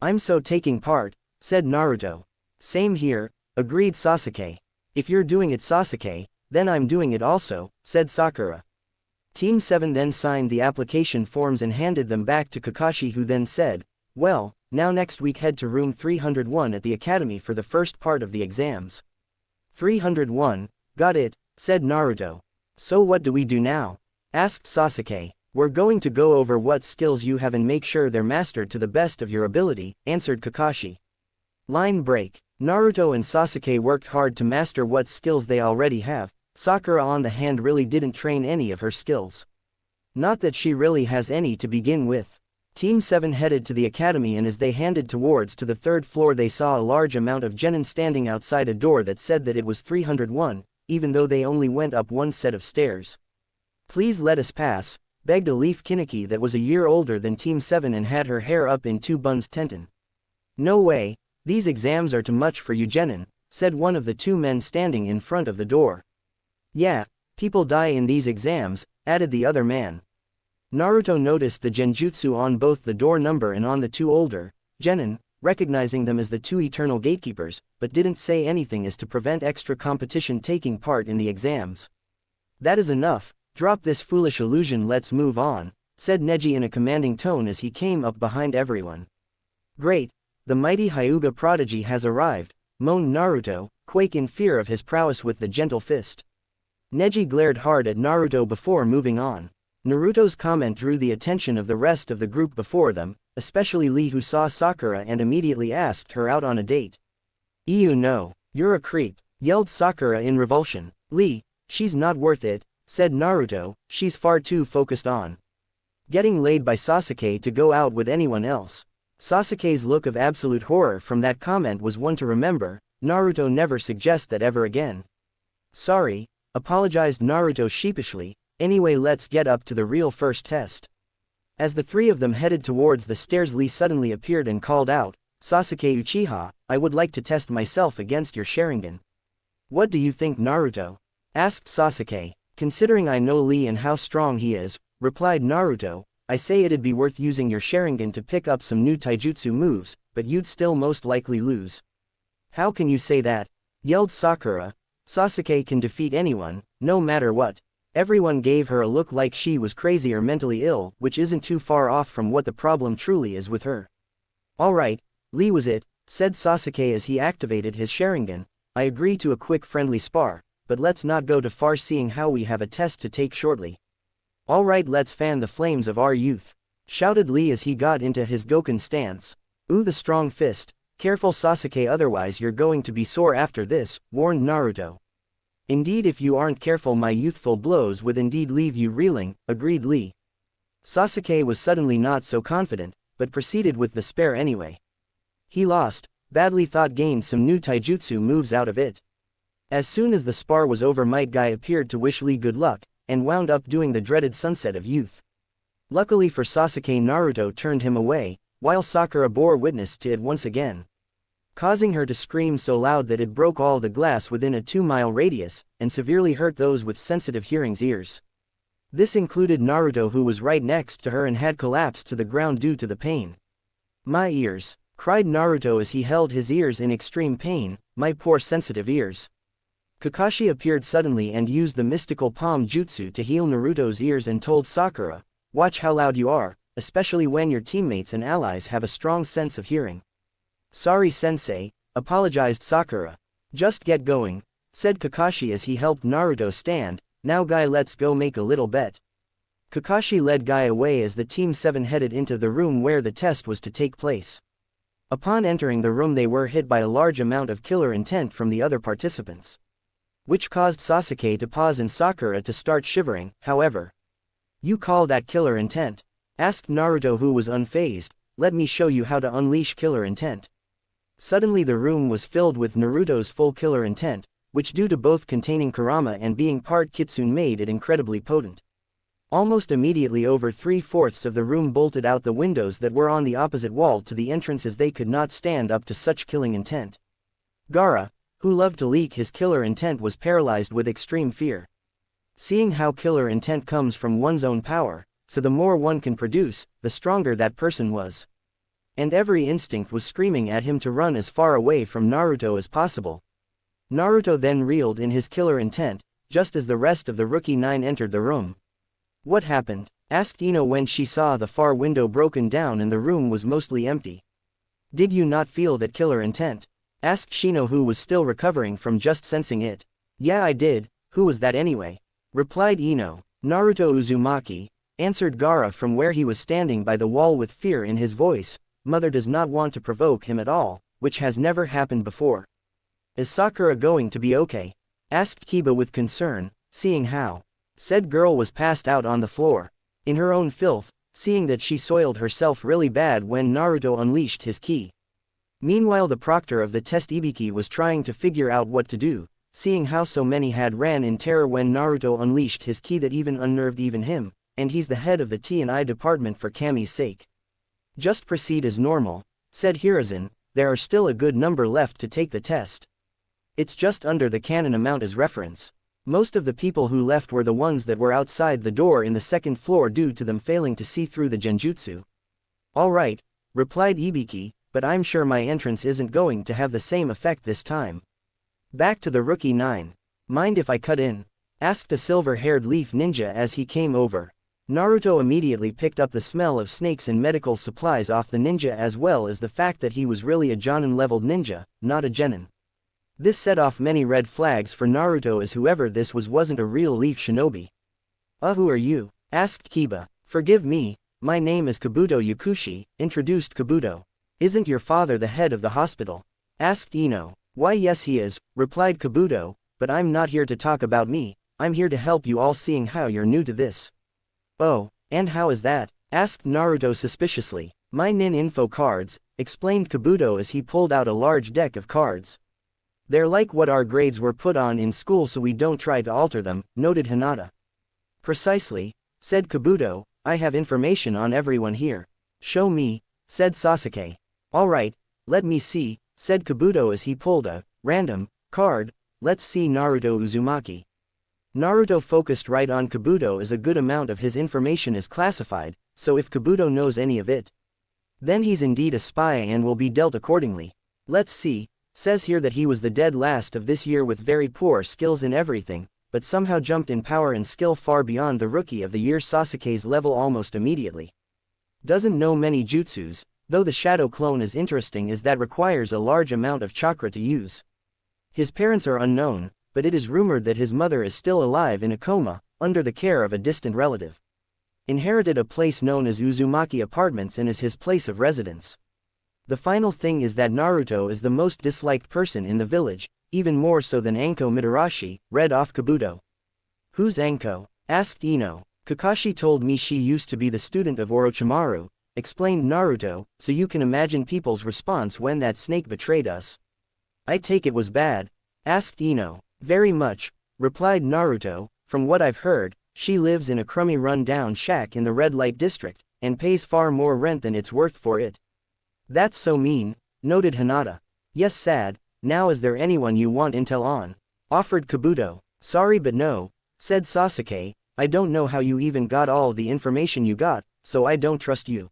S1: I'm so taking part, said Naruto. Same here, agreed Sasuke. If you're doing it, Sasuke, then I'm doing it also, said Sakura. Team 7 then signed the application forms and handed them back to Kakashi, who then said, well, now next week head to room 301 at the academy for the first part of the exams. 301, got it, said Naruto. So what do we do now? Asked Sasuke. We're going to go over what skills you have and make sure they're mastered to the best of your ability, answered Kakashi. Line break. Naruto and Sasuke worked hard to master what skills they already have. Sakura on the hand really didn't train any of her skills. Not that she really has any to begin with. Team 7 headed to the academy, and as they handed towards to the 3rd floor they saw a large amount of genin standing outside a door that said that it was 301, even though they only went up one set of stairs. Please let us pass, begged a Leaf Kiniki that was a year older than Team 7 and had her hair up in 2 buns. Tenten. No way, these exams are too much for you, genin, said one of the 2 men standing in front of the door. Yeah, people die in these exams, added the other man. Naruto noticed the genjutsu on both the door number and on the 2 older genin, recognizing them as the 2 eternal gatekeepers, but didn't say anything as to prevent extra competition taking part in the exams. That is enough, drop this foolish illusion, let's move on, said Neji in a commanding tone as he came up behind everyone. Great, the mighty Hyuga prodigy has arrived, moaned Naruto, quake in fear of his prowess with the gentle fist. Neji glared hard at Naruto before moving on. Naruto's comment drew the attention of the rest of the group before them, especially Lee, who saw Sakura and immediately asked her out on a date. Ew, no, you're a creep, yelled Sakura in revulsion. Lee, she's not worth it, said Naruto, she's far too focused on getting laid by Sasuke to go out with anyone else. Sasuke's look of absolute horror from that comment was one to remember. Naruto never suggest that ever again. Sorry, apologized Naruto sheepishly, anyway let's get up to the real first test. As the three of them headed towards the stairs, Lee suddenly appeared and called out, Sasuke Uchiha, I would like to test myself against your Sharingan. What do you think, Naruto? Asked Sasuke. Considering I know Lee and how strong he is, replied Naruto, I say it'd be worth using your Sharingan to pick up some new taijutsu moves, but you'd still most likely lose. How can you say that? Yelled Sakura. Sasuke can defeat anyone, no matter what. Everyone gave her a look like she was crazy or mentally ill, which isn't too far off from what the problem truly is with her. Alright, Lee was it, said Sasuke as he activated his Sharingan. I agree to a quick friendly spar, but let's not go too far seeing how we have a test to take shortly. Alright, let's fan the flames of our youth, shouted Lee as he got into his Goken stance. Ooh, the strong fist. Careful Sasuke, otherwise you're going to be sore after this, warned Naruto. Indeed, if you aren't careful my youthful blows would indeed leave you reeling, agreed Lee. Sasuke was suddenly not so confident, but proceeded with the spare anyway. He lost, badly thought gained some new taijutsu moves out of it. As soon as the spar was over, Might Guy appeared to wish Lee good luck, and wound up doing the dreaded sunset of youth. Luckily for Sasuke, Naruto turned him away, while Sakura bore witness to it once again, causing her to scream so loud that it broke all the glass within a 2-mile radius, and severely hurt those with sensitive hearing's ears. This included Naruto, who was right next to her and had collapsed to the ground due to the pain. My ears, cried Naruto as he held his ears in extreme pain, my poor sensitive ears. Kakashi appeared suddenly and used the mystical palm jutsu to heal Naruto's ears and told Sakura, watch how loud you are, especially when your teammates and allies have a strong sense of hearing. Sorry sensei, apologized Sakura. Just get going, said Kakashi as he helped Naruto stand. Now Guy, let's go make a little bet. Kakashi led Guy away as the Team 7 headed into the room where the test was to take place. Upon entering the room they were hit by a large amount of killer intent from the other participants, which caused Sasuke to pause and Sakura to start shivering. However, you call that killer intent? Asked Naruto, who was unfazed. Let me show you how to unleash killer intent. Suddenly the room was filled with Naruto's full killer intent, which due to both containing Kurama and being part Kitsune made it incredibly potent. Almost immediately over 3/4 of the room bolted out the windows that were on the opposite wall to the entrance as they could not stand up to such killing intent. Gaara, who loved to leak his killer intent, was paralyzed with extreme fear. Seeing how killer intent comes from one's own power, so the more one can produce, the stronger that person was. And every instinct was screaming at him to run as far away from Naruto as possible. Naruto then reeled in his killer intent, just as the rest of the Rookie 9 entered the room. What happened? Asked Ino when she saw the far window broken down and the room was mostly empty. Did you not feel that killer intent? Asked Shino, who was still recovering from just sensing it. Yeah, I did. Who was that anyway? Replied Ino. Naruto Uzumaki, answered Gaara from where he was standing by the wall with fear in his voice. Mother does not want to provoke him at all, which has never happened before. Is Sakura going to be okay? Asked Kiba with concern, seeing how said girl was passed out on the floor, in her own filth, seeing that she soiled herself really bad when Naruto unleashed his ki. Meanwhile the proctor of the test Ibiki was trying to figure out what to do, seeing how so many had ran in terror when Naruto unleashed his ki that even unnerved even him, and he's the head of the T&I department for Kami's sake. Just proceed as normal, said Hiruzen, there are still a good number left to take the test. It's just under the canon amount as reference. Most of the people who left were the ones that were outside the door in the second floor due to them failing to see through the genjutsu. Alright, replied Ibiki, but I'm sure my entrance isn't going to have the same effect this time. Back to the Rookie 9. Mind if I cut in? Asked a silver-haired leaf ninja as he came over. Naruto immediately picked up the smell of snakes and medical supplies off the ninja, as well as the fact that he was really a Jonin-leveled ninja, not a genin. This set off many red flags for Naruto, as whoever this was wasn't a real leaf shinobi. Who are you? Asked Kiba. Forgive me, my name is Kabuto Yakushi, introduced Kabuto. Isn't your father the head of the hospital? Asked Ino. Why yes he is, replied Kabuto, but I'm not here to talk about me, I'm here to help you all seeing how you're new to this. Oh, and how is that? Asked Naruto suspiciously. My nin info cards, explained Kabuto as he pulled out a large deck of cards. They're like what our grades were put on in school so we don't try to alter them, noted Hinata. Precisely, said Kabuto, I have information on everyone here. Show me, said Sasuke. Alright, let me see, said Kabuto as he pulled a random card. Let's see Naruto Uzumaki. Naruto focused right on Kabuto as a good amount of his information is classified, so if Kabuto knows any of it, then he's indeed a spy and will be dealt accordingly. Let's see, says here that he was the dead last of this year with very poor skills in everything, but somehow jumped in power and skill far beyond the rookie of the year Sasuke's level almost immediately. Doesn't know many jutsus, though the shadow clone is interesting as that requires a large amount of chakra to use. His parents are unknown, but it is rumored that his mother is still alive in a coma, under the care of a distant relative. Inherited a place known as Uzumaki Apartments and is his place of residence. The final thing is that Naruto is the most disliked person in the village, even more so than Anko Mitarashi, read off Kabuto. Who's Anko? Asked Ino. Kakashi told me she used to be the student of Orochimaru, explained Naruto, so you can imagine people's response when that snake betrayed us. I take it was bad? Asked Ino. Very much, replied Naruto, from what I've heard, she lives in a crummy run-down shack in the red light district, and pays far more rent than it's worth for it. That's so mean, noted Hinata. Yes, sad. Now is there anyone you want intel on? Offered Kabuto. Sorry but no, said Sasuke, I don't know how you even got all the information you got, so I don't trust you.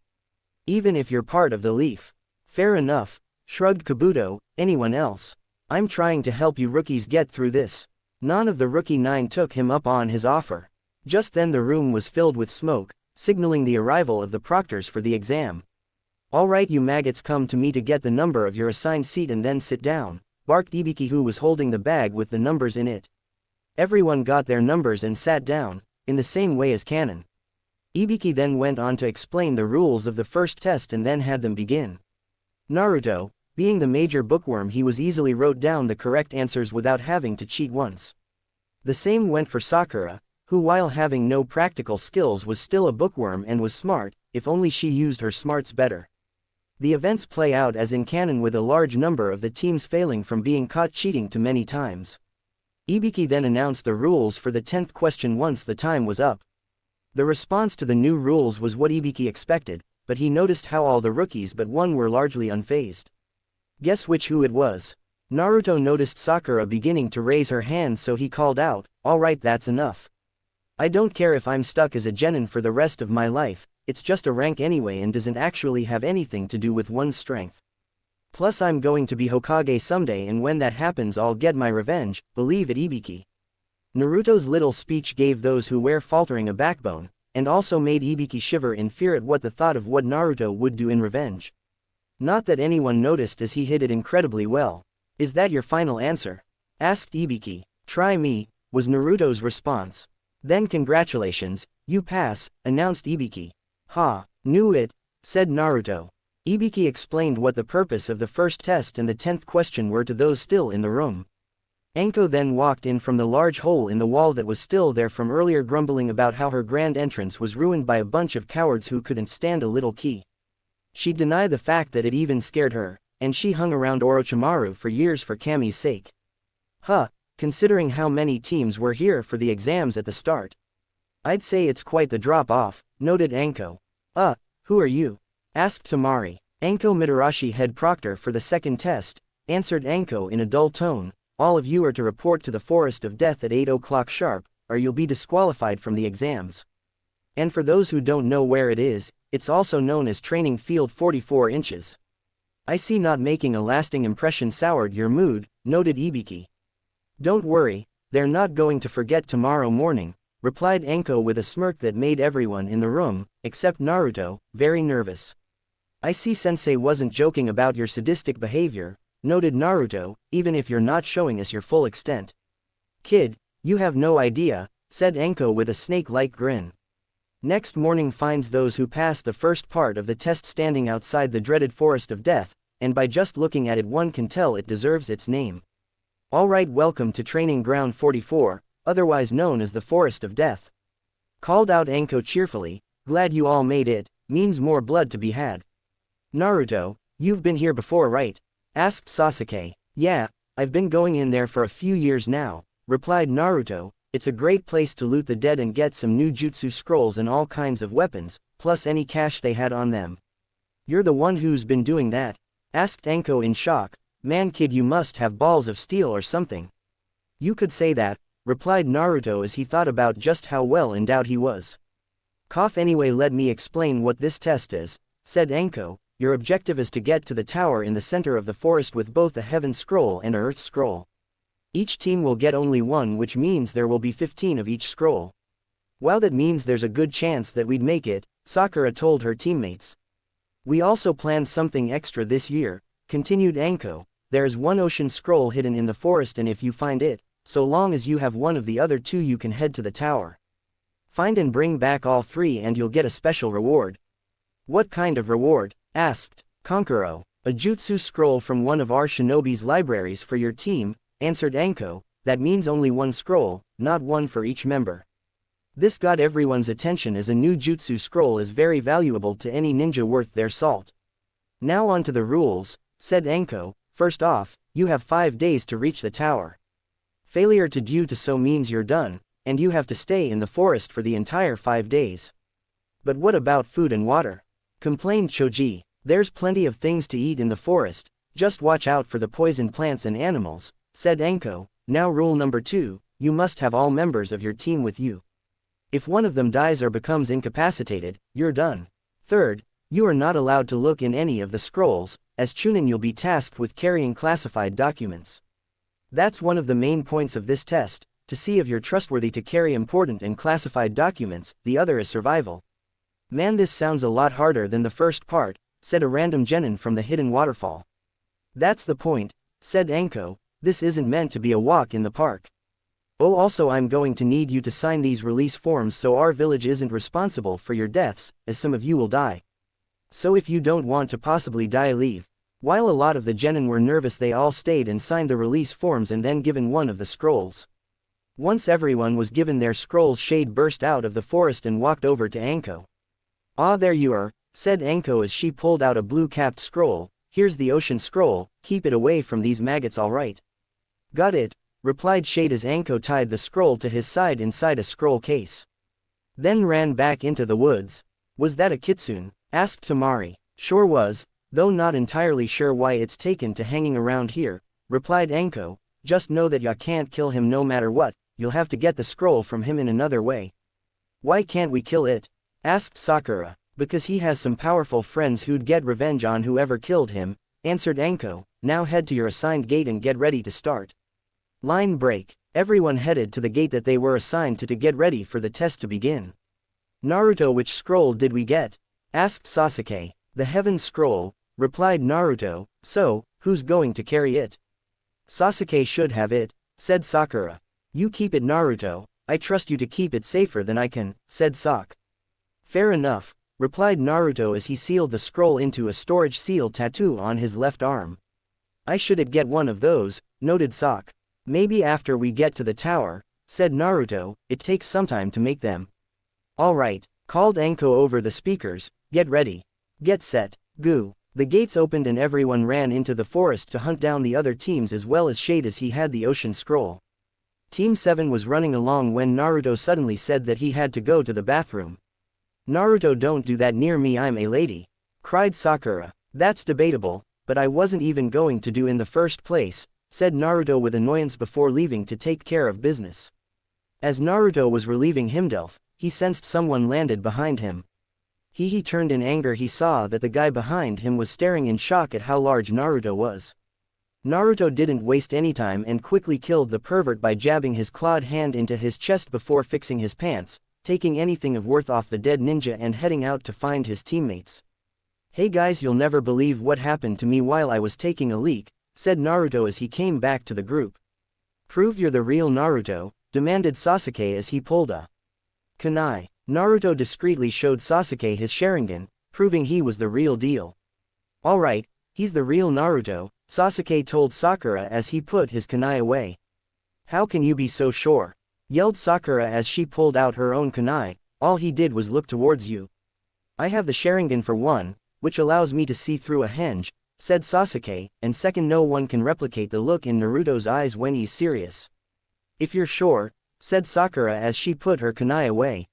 S1: Even if you're part of the Leaf. Fair enough, shrugged Kabuto, anyone else? I'm trying to help you rookies get through this. None of the rookie 9 took him up on his offer. Just then the room was filled with smoke, signaling the arrival of the proctors for the exam. Alright you maggots, come to me to get the number of your assigned seat and then sit down, barked Ibiki who was holding the bag with the numbers in it. Everyone got their numbers and sat down, in the same way as canon. Ibiki then went on to explain the rules of the first test and then had them begin. Naruto, being the major bookworm, he was easily wrote down the correct answers without having to cheat once. The same went for Sakura, who while having no practical skills was still a bookworm and was smart, if only she used her smarts better. The events play out as in canon with a large number of the teams failing from being caught cheating too many times. Ibiki then announced the rules for the 10th question once the time was up. The response to the new rules was what Ibiki expected, but he noticed how all the rookies but one were largely unfazed. Guess who it was? Naruto noticed Sakura beginning to raise her hand, so he called out, alright, that's enough. I don't care if I'm stuck as a genin for the rest of my life, it's just a rank anyway and doesn't actually have anything to do with one's strength. Plus I'm going to be Hokage someday, and when that happens I'll get my revenge, believe it Ibiki. Naruto's little speech gave those who were faltering a backbone, and also made Ibiki shiver in fear at what the thought of what Naruto would do in revenge. Not that anyone noticed as he hid it incredibly well. Is that your final answer? Asked Ibiki. Try me, was Naruto's response. Then congratulations, you pass, announced Ibiki. Ha, knew it, said Naruto. Ibiki explained what the purpose of the first test and the 10th question were to those still in the room. Anko then walked in from the large hole in the wall that was still there from earlier, grumbling about how her grand entrance was ruined by a bunch of cowards who couldn't stand a little key. She denied the fact that it even scared her, and she hung around Orochimaru for years for Kami's sake. Huh, considering how many teams were here for the exams at the start. I'd say it's quite the drop-off, noted Anko. Who are you? Asked Tamari. Anko Mitarashi, head proctor for the second test, answered Anko in a dull tone. All of you are to report to the Forest of Death at 8 o'clock sharp, or you'll be disqualified from the exams. And for those who don't know where it is, it's also known as Training Field 44 inches. I see not making a lasting impression soured your mood, noted Ibiki. Don't worry, they're not going to forget tomorrow morning, replied Anko with a smirk that made everyone in the room, except Naruto, very nervous. I see Sensei wasn't joking about your sadistic behavior, noted Naruto, even if you're not showing us your full extent. Kid, you have no idea, said Anko with a snake-like grin. Next morning finds those who passed the first part of the test standing outside the dreaded Forest of Death, and by just looking at it one can tell it deserves its name. Alright, welcome to Training Ground 44, otherwise known as the Forest of Death. Called out Anko cheerfully, glad you all made it, means more blood to be had. Naruto, you've been here before right? Asked Sasuke. Yeah, I've been going in there for a few years now, replied Naruto. It's a great place to loot the dead and get some new jutsu scrolls and all kinds of weapons, plus any cash they had on them. You're the one who's been doing that? Asked Anko in shock. Man kid, you must have balls of steel or something. You could say that, replied Naruto as he thought about just how well endowed he was. Anyway, let me explain what this test is, said Anko. Your objective is to get to the tower in the center of the forest with both a Heaven Scroll and a Earth Scroll. Each team will get only one, which means there will be 15 of each scroll. While that means there's a good chance that we'd make it, Sakura told her teammates. We also planned something extra this year, continued Anko. There's one ocean scroll hidden in the forest, and if you find it, so long as you have one of the other two, you can head to the tower. Find and bring back all three and you'll get a special reward. What kind of reward? Asked Kankuro. A jutsu scroll from one of our shinobi's libraries for your team, answered Anko. That means only one scroll, not one for each member. This got everyone's attention as a new jutsu scroll is very valuable to any ninja worth their salt. Now on to the rules, said Anko. First off, you have 5 days to reach the tower. Failure to do so means you're done, and you have to stay in the forest for the entire 5 days. But what about food and water? Complained Choji. There's plenty of things to eat in the forest, just watch out for the poison plants and animals, said Anko. Now rule number 2, you must have all members of your team with you. If one of them dies or becomes incapacitated, you're done. Third, you are not allowed to look in any of the scrolls, as Chunin you'll be tasked with carrying classified documents. That's one of the main points of this test, to see if you're trustworthy to carry important and classified documents. The other is survival. Man, this sounds a lot harder than the first part, said a random genin from the hidden waterfall. That's the point, said Anko. This isn't meant to be a walk in the park. Oh, also I'm going to need you to sign these release forms so our village isn't responsible for your deaths, as some of you will die. So if you don't want to possibly die, leave. While a lot of the genin were nervous, they all stayed and signed the release forms and then given one of the scrolls. Once everyone was given their scrolls, Shade burst out of the forest and walked over to Anko. Ah, there you are, said Anko as she pulled out a blue-capped scroll. Here's the ocean scroll, keep it away from these maggots, all right? Got it, replied Shade as Anko tied the scroll to his side inside a scroll case. Then ran back into the woods. Was that a kitsune? Asked Tamari. Sure was, though not entirely sure why it's taken to hanging around here, replied Anko. Just know that ya can't kill him no matter what, you'll have to get the scroll from him in another way. Why can't we kill it? Asked Sakura. Because he has some powerful friends who'd get revenge on whoever killed him, answered Anko. Now head to your assigned gate and get ready to start. Line break. Everyone headed to the gate that they were assigned to get ready for the test to begin. Naruto, which scroll did we get? Asked Sasuke. The Heaven Scroll, replied Naruto. So, who's going to carry it? Sasuke should have it, said Sakura. You keep it, Naruto. I trust you to keep it safer than I can, said Sak. Fair enough, replied Naruto as he sealed the scroll into a storage seal tattoo on his left arm. I should get one of those, noted Sak. Maybe after we get to the tower, said Naruto. It takes some time to make them. Alright, called Anko over the speakers. Get ready. Get set, go. The gates opened and everyone ran into the forest to hunt down the other teams as well as Shade as he had the ocean scroll. Team 7 was running along when Naruto suddenly said that he had to go to the bathroom. Naruto, don't do that near me, I'm a lady, cried Sakura. That's debatable, but I wasn't even going to do in the first place, said Naruto with annoyance before leaving to take care of business. As Naruto was relieving himself, he sensed someone landed behind him. He turned in anger. He saw that the guy behind him was staring in shock at how large Naruto was. Naruto didn't waste any time and quickly killed the pervert by jabbing his clawed hand into his chest before fixing his pants, taking anything of worth off the dead ninja and heading out to find his teammates. Hey guys, you'll never believe what happened to me while I was taking a leak, said Naruto as he came back to the group. Prove you're the real Naruto, demanded Sasuke as he pulled a kunai. Naruto discreetly showed Sasuke his Sharingan, proving he was the real deal. Alright, he's the real Naruto, Sasuke told Sakura as he put his kunai away. How can you be so sure? yelled Sakura as she pulled out her own kunai. All he did was look towards you. I have the Sharingan for one, which allows me to see through a henge, said Sasuke, and second no one can replicate the look in Naruto's eyes when he's serious. If you're sure, said Sakura as she put her kunai away.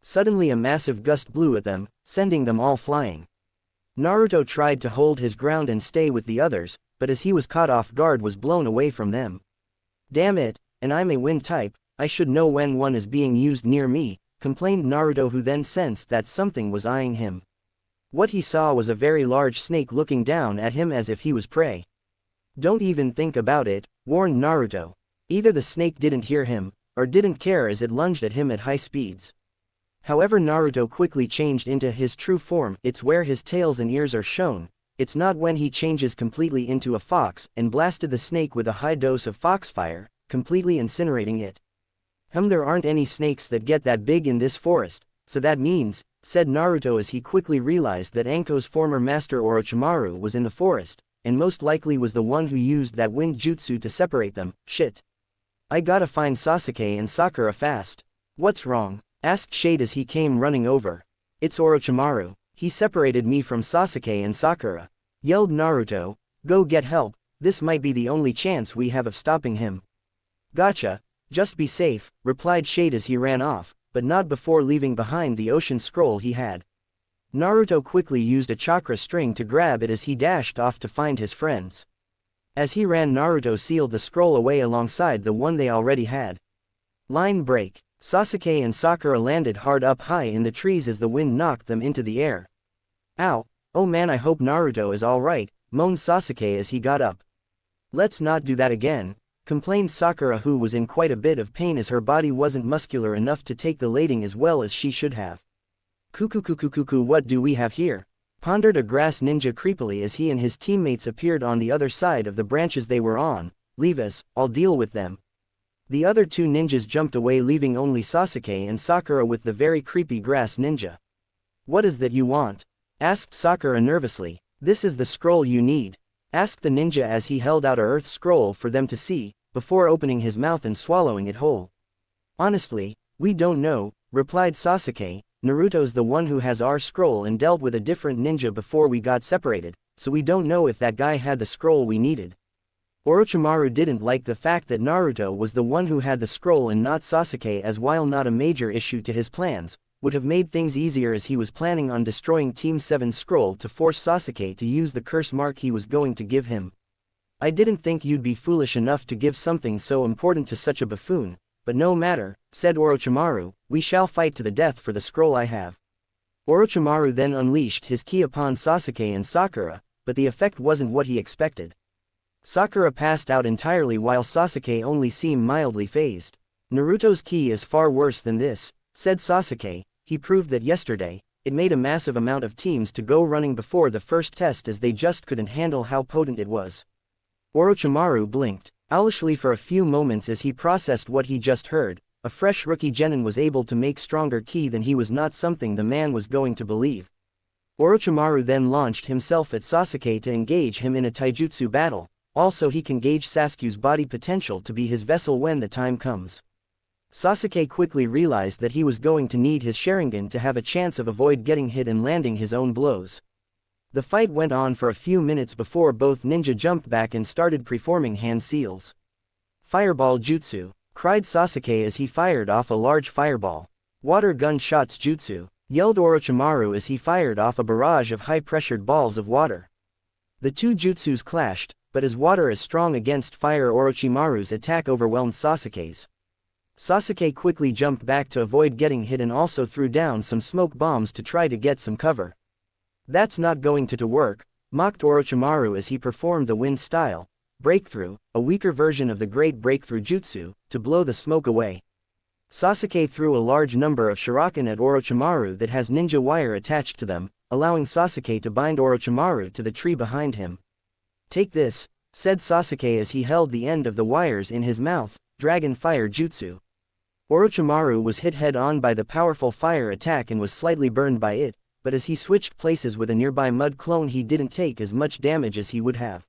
S1: Suddenly a massive gust blew at them, sending them all flying. Naruto tried to hold his ground and stay with the others, but as he was caught off guard was blown away from them. Damn it, and I'm a wind type, I should know when one is being used near me, complained Naruto, who then sensed that something was eyeing him. What he saw was a very large snake looking down at him as if he was prey. Don't even think about it, warned Naruto. Either the snake didn't hear him, or didn't care as it lunged at him at high speeds. However, Naruto quickly changed into his true form. It's where his tails and ears are shown, it's not when he changes completely into a fox, and blasted the snake with a high dose of foxfire, completely incinerating it. There aren't any snakes that get that big in this forest, so that means, said Naruto as he quickly realized that Anko's former master Orochimaru was in the forest, and most likely was the one who used that wind jutsu to separate them. Shit. I gotta find Sasuke and Sakura fast. What's wrong? Asked Shade as he came running over. It's Orochimaru. He separated me from Sasuke and Sakura. Yelled Naruto. Go get help, this might be the only chance we have of stopping him. Gotcha. Just be safe, replied Shade as he ran off, but not before leaving behind the ocean scroll he had. Naruto quickly used a chakra string to grab it as he dashed off to find his friends. As he ran, Naruto sealed the scroll away alongside the one they already had. Line break. Sasuke and Sakura landed hard up high in the trees as the wind knocked them into the air. Ow, oh man, I hope Naruto is alright, moaned Sasuke as he got up. Let's not do that again, complained Sakura, who was in quite a bit of pain as her body wasn't muscular enough to take the lading as well as she should have. Cuckoo, what do we have here? Pondered a grass ninja creepily as he and his teammates appeared on the other side of the branches they were on. Leave us, I'll deal with them. The other two ninjas jumped away, leaving only Sasuke and Sakura with the very creepy grass ninja. What is that you want? Asked Sakura nervously. This is the scroll you need, asked the ninja as he held out a earth scroll for them to see, before opening his mouth and swallowing it whole. Honestly, we don't know, replied Sasuke. Naruto's the one who has our scroll and dealt with a different ninja before we got separated, so we don't know if that guy had the scroll we needed. Orochimaru didn't like the fact that Naruto was the one who had the scroll and not Sasuke, as while not a major issue to his plans, would have made things easier as he was planning on destroying Team 7's scroll to force Sasuke to use the curse mark he was going to give him. I didn't think you'd be foolish enough to give something so important to such a buffoon, but no matter, said Orochimaru, we shall fight to the death for the scroll I have. Orochimaru then unleashed his ki upon Sasuke and Sakura, but the effect wasn't what he expected. Sakura passed out entirely while Sasuke only seemed mildly phased. Naruto's ki is far worse than this, said Sasuke. He proved that yesterday. It made a massive amount of teams to go running before the first test as they just couldn't handle how potent it was. Orochimaru blinked owlishly for a few moments as he processed what he just heard. A fresh rookie genin was able to make stronger ki than he was, not something the man was going to believe. Orochimaru then launched himself at Sasuke to engage him in a taijutsu battle. Also, he can gauge Sasuke's body potential to be his vessel when the time comes. Sasuke quickly realized that he was going to need his Sharingan to have a chance of avoid getting hit and landing his own blows. The fight went on for a few minutes before both ninja jumped back and started performing hand seals. Fireball Jutsu, cried Sasuke as he fired off a large fireball. Water gun shots jutsu, yelled Orochimaru as he fired off a barrage of high-pressured balls of water. The two jutsus clashed, but as water is strong against fire, Orochimaru's attack overwhelmed Sasuke's. Sasuke quickly jumped back to avoid getting hit and also threw down some smoke bombs to try to get some cover. That's not going to work, mocked Orochimaru as he performed the wind style breakthrough, a weaker version of the great breakthrough jutsu, to blow the smoke away. Sasuke threw a large number of shuriken at Orochimaru that has ninja wire attached to them, allowing Sasuke to bind Orochimaru to the tree behind him. Take this, said Sasuke as he held the end of the wires in his mouth. Dragon Fire Jutsu. Orochimaru was hit head-on by the powerful fire attack and was slightly burned by it, but as he switched places with a nearby mud clone he didn't take as much damage as he would have.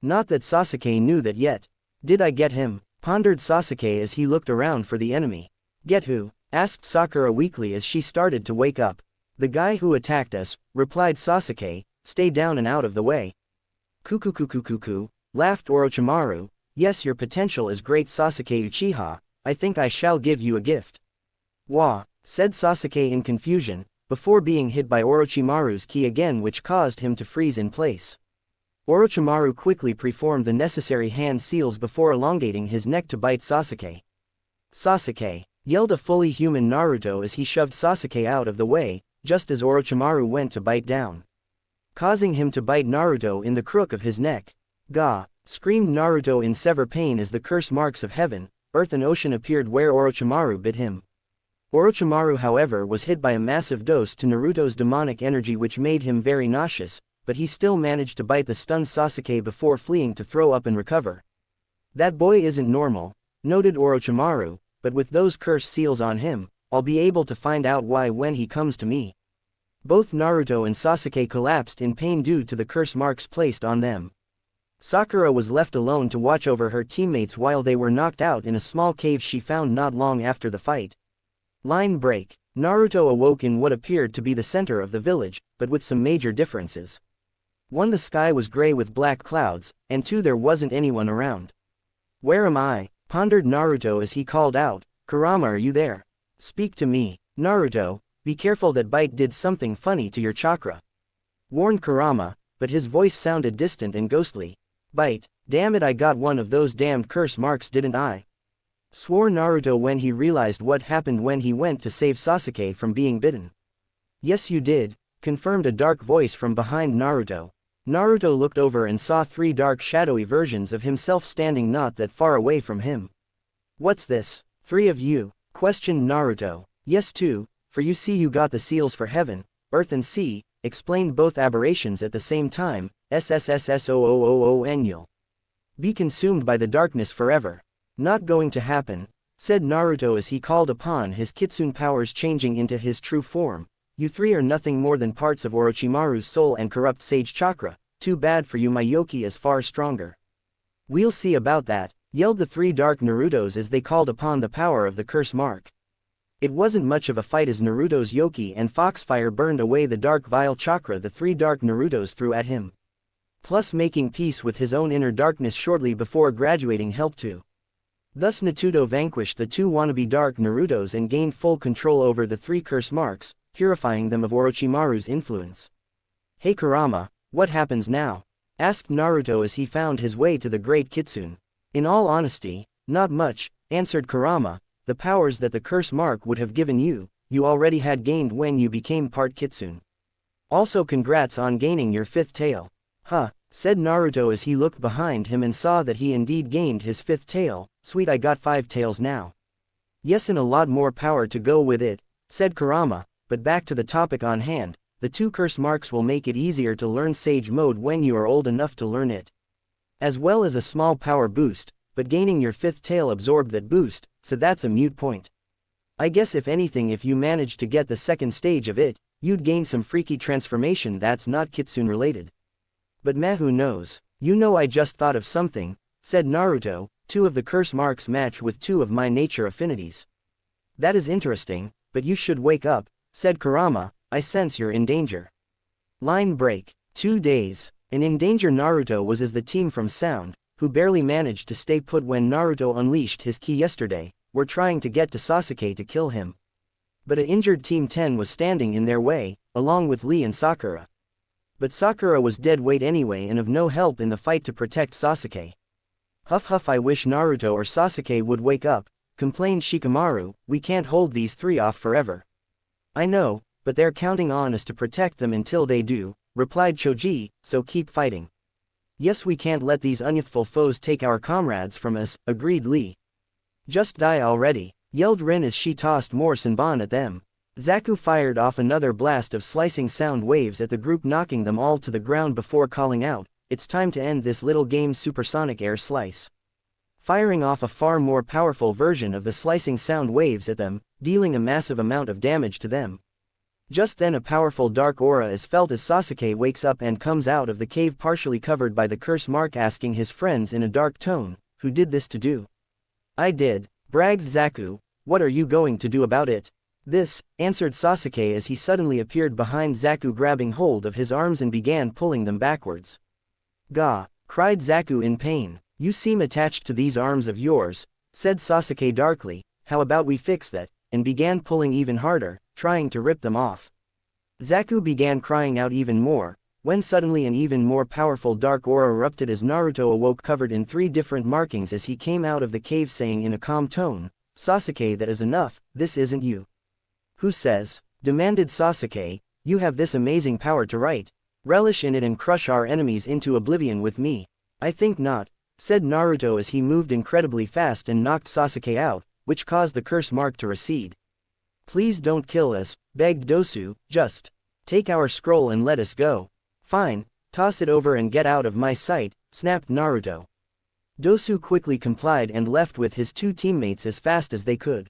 S1: Not that Sasuke knew that yet. Did I get him? pondered Sasuke as he looked around for the enemy. Get who? Asked Sakura weakly as she started to wake up. The guy who attacked us, replied Sasuke, stay down and out of the way. Kukukukukuku, laughed Orochimaru, yes your potential is great Sasuke Uchiha, I think I shall give you a gift. Wah, said Sasuke in confusion, before being hit by Orochimaru's ki again which caused him to freeze in place. Orochimaru quickly performed the necessary hand seals before elongating his neck to bite Sasuke. Sasuke, yelled a fully human Naruto as he shoved Sasuke out of the way, just as Orochimaru went to bite down, causing him to bite Naruto in the crook of his neck. Gah! Screamed Naruto in severe pain as the curse marks of heaven, earth and ocean appeared where Orochimaru bit him. Orochimaru however was hit by a massive dose to Naruto's demonic energy which made him very nauseous, but he still managed to bite the stunned Sasuke before fleeing to throw up and recover. That boy isn't normal, noted Orochimaru, but with those curse seals on him, I'll be able to find out why when he comes to me. Both Naruto and Sasuke collapsed in pain due to the curse marks placed on them. Sakura was left alone to watch over her teammates while they were knocked out in a small cave she found not long after the fight. Line break. Naruto awoke in what appeared to be the center of the village, but with some major differences. 1. The sky was gray with black clouds, and 2. There wasn't anyone around. Where am I? Pondered Naruto as he called out, Kurama, are you there? Speak to me. Naruto, be careful that bite did something funny to your chakra. Warned Kurama, but his voice sounded distant and ghostly. Bite, damn it, I got one of those damned curse marks didn't I? Swore Naruto when he realized what happened when he went to save Sasuke from being bitten. Yes you did, confirmed a dark voice from behind Naruto. Naruto looked over and saw 3 dark shadowy versions of himself standing not that far away from him. What's this? 3 of you? Questioned Naruto. Yes 2, for you see you got the seals for heaven, earth and sea, explained both aberrations at the same time, SSSSOOOON you'll be consumed by the darkness forever. Not going to happen, said Naruto as he called upon his kitsune powers changing into his true form. You 3 are nothing more than parts of Orochimaru's soul and corrupt sage chakra, too bad for you my Yoki is far stronger. We'll see about that, yelled the 3 dark Narutos as they called upon the power of the curse mark. It wasn't much of a fight as Naruto's Yoki and Foxfire burned away the dark vile chakra the 3 dark Narutos threw at him. Plus making peace with his own inner darkness shortly before graduating helped too. Thus Naruto vanquished the 2 wannabe dark Narutos and gained full control over the 3 curse marks, purifying them of Orochimaru's influence. Hey Kurama, what happens now? Asked Naruto as he found his way to the great kitsune. In all honesty, not much, answered Kurama, the powers that the curse mark would have given you, you already had gained when you became part kitsune. Also congrats on gaining your 5th tail. Huh, said Naruto as he looked behind him and saw that he indeed gained his 5th tail, sweet I got 5 tails now. Yes and a lot more power to go with it, said Kurama, but back to the topic on hand, the 2 curse marks will make it easier to learn Sage Mode when you are old enough to learn it. As well as a small power boost, but gaining your 5th tail absorbed that boost, so that's a moot point. I guess if anything if you manage to get the 2nd stage of it, you'd gain some freaky transformation that's not kitsune related. But meh who knows, you know I just thought of something, said Naruto, 2 of the curse marks match with 2 of my nature affinities. That is interesting, but you should wake up, said Kurama, I sense you're in danger. Line break. 2 days. And in danger Naruto was as the team from Sound, who barely managed to stay put when Naruto unleashed his ki yesterday, were trying to get to Sasuke to kill him. But a injured Team 10 was standing in their way, along with Lee and Sakura. But Sakura was dead weight anyway and of no help in the fight to protect Sasuke. Huff huff I wish Naruto or Sasuke would wake up, complained Shikamaru, we can't hold these 3 off forever. I know, but they're counting on us to protect them until they do, replied Choji, so keep fighting. Yes we can't let these unyouthful foes take our comrades from us, agreed Lee. Just die already, yelled Rin as she tossed more Senbon at them. Zaku fired off another blast of slicing sound waves at the group knocking them all to the ground before calling out, it's time to end this little game's supersonic air slice. Firing off a far more powerful version of the slicing sound waves at them, dealing a massive amount of damage to them. Just then a powerful dark aura is felt as Sasuke wakes up and comes out of the cave partially covered by the curse mark asking his friends in a dark tone, who did this to do? I did, bragged Zaku. What are you going to do about it? This, answered Sasuke as he suddenly appeared behind Zaku, grabbing hold of his arms and began pulling them backwards. Gah! Cried Zaku in pain. You seem attached to these arms of yours, said Sasuke darkly. How about we fix that? And began pulling even harder, trying to rip them off. Zaku began crying out even more, when suddenly an even more powerful dark aura erupted as Naruto awoke, covered in 3 different markings as he came out of the cave, saying in a calm tone, Sasuke, that is enough, this isn't you. Who says? Demanded Sasuke. You have this amazing power to write. Relish in it and crush our enemies into oblivion with me. I think not, said Naruto as he moved incredibly fast and knocked Sasuke out, which caused the curse mark to recede. Please don't kill us, begged Dosu, just take our scroll and let us go. Fine, toss it over and get out of my sight, snapped Naruto. Dosu quickly complied and left with his 2 teammates as fast as they could.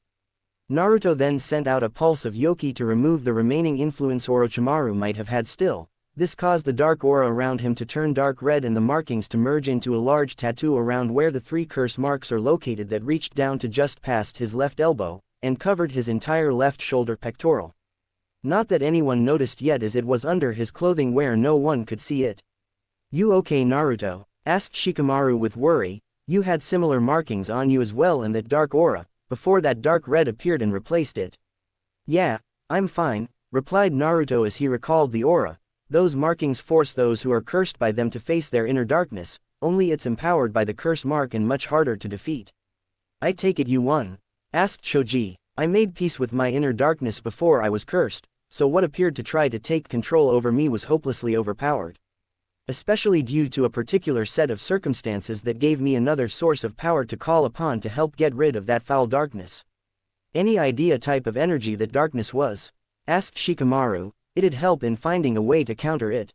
S1: Naruto then sent out a pulse of Yoki to remove the remaining influence Orochimaru might have had still. This caused the dark aura around him to turn dark red and the markings to merge into a large tattoo around where the 3 curse marks are located that reached down to just past his left elbow, and covered his entire left shoulder pectoral. Not that anyone noticed yet, as it was under his clothing where no one could see it. You okay, Naruto? Asked Shikamaru with worry. You had similar markings on you as well, and that dark aura, before that dark red appeared and replaced it. Yeah, I'm fine, replied Naruto as he recalled the aura. Those markings force those who are cursed by them to face their inner darkness, only it's empowered by the curse mark and much harder to defeat. I take it you won? Asked Choji. I made peace with my inner darkness before I was cursed, so what appeared to try to take control over me was hopelessly overpowered. Especially due to a particular set of circumstances that gave me another source of power to call upon to help get rid of that foul darkness. Any idea type of energy that darkness was? Asked Shikamaru. It'd help in finding a way to counter it.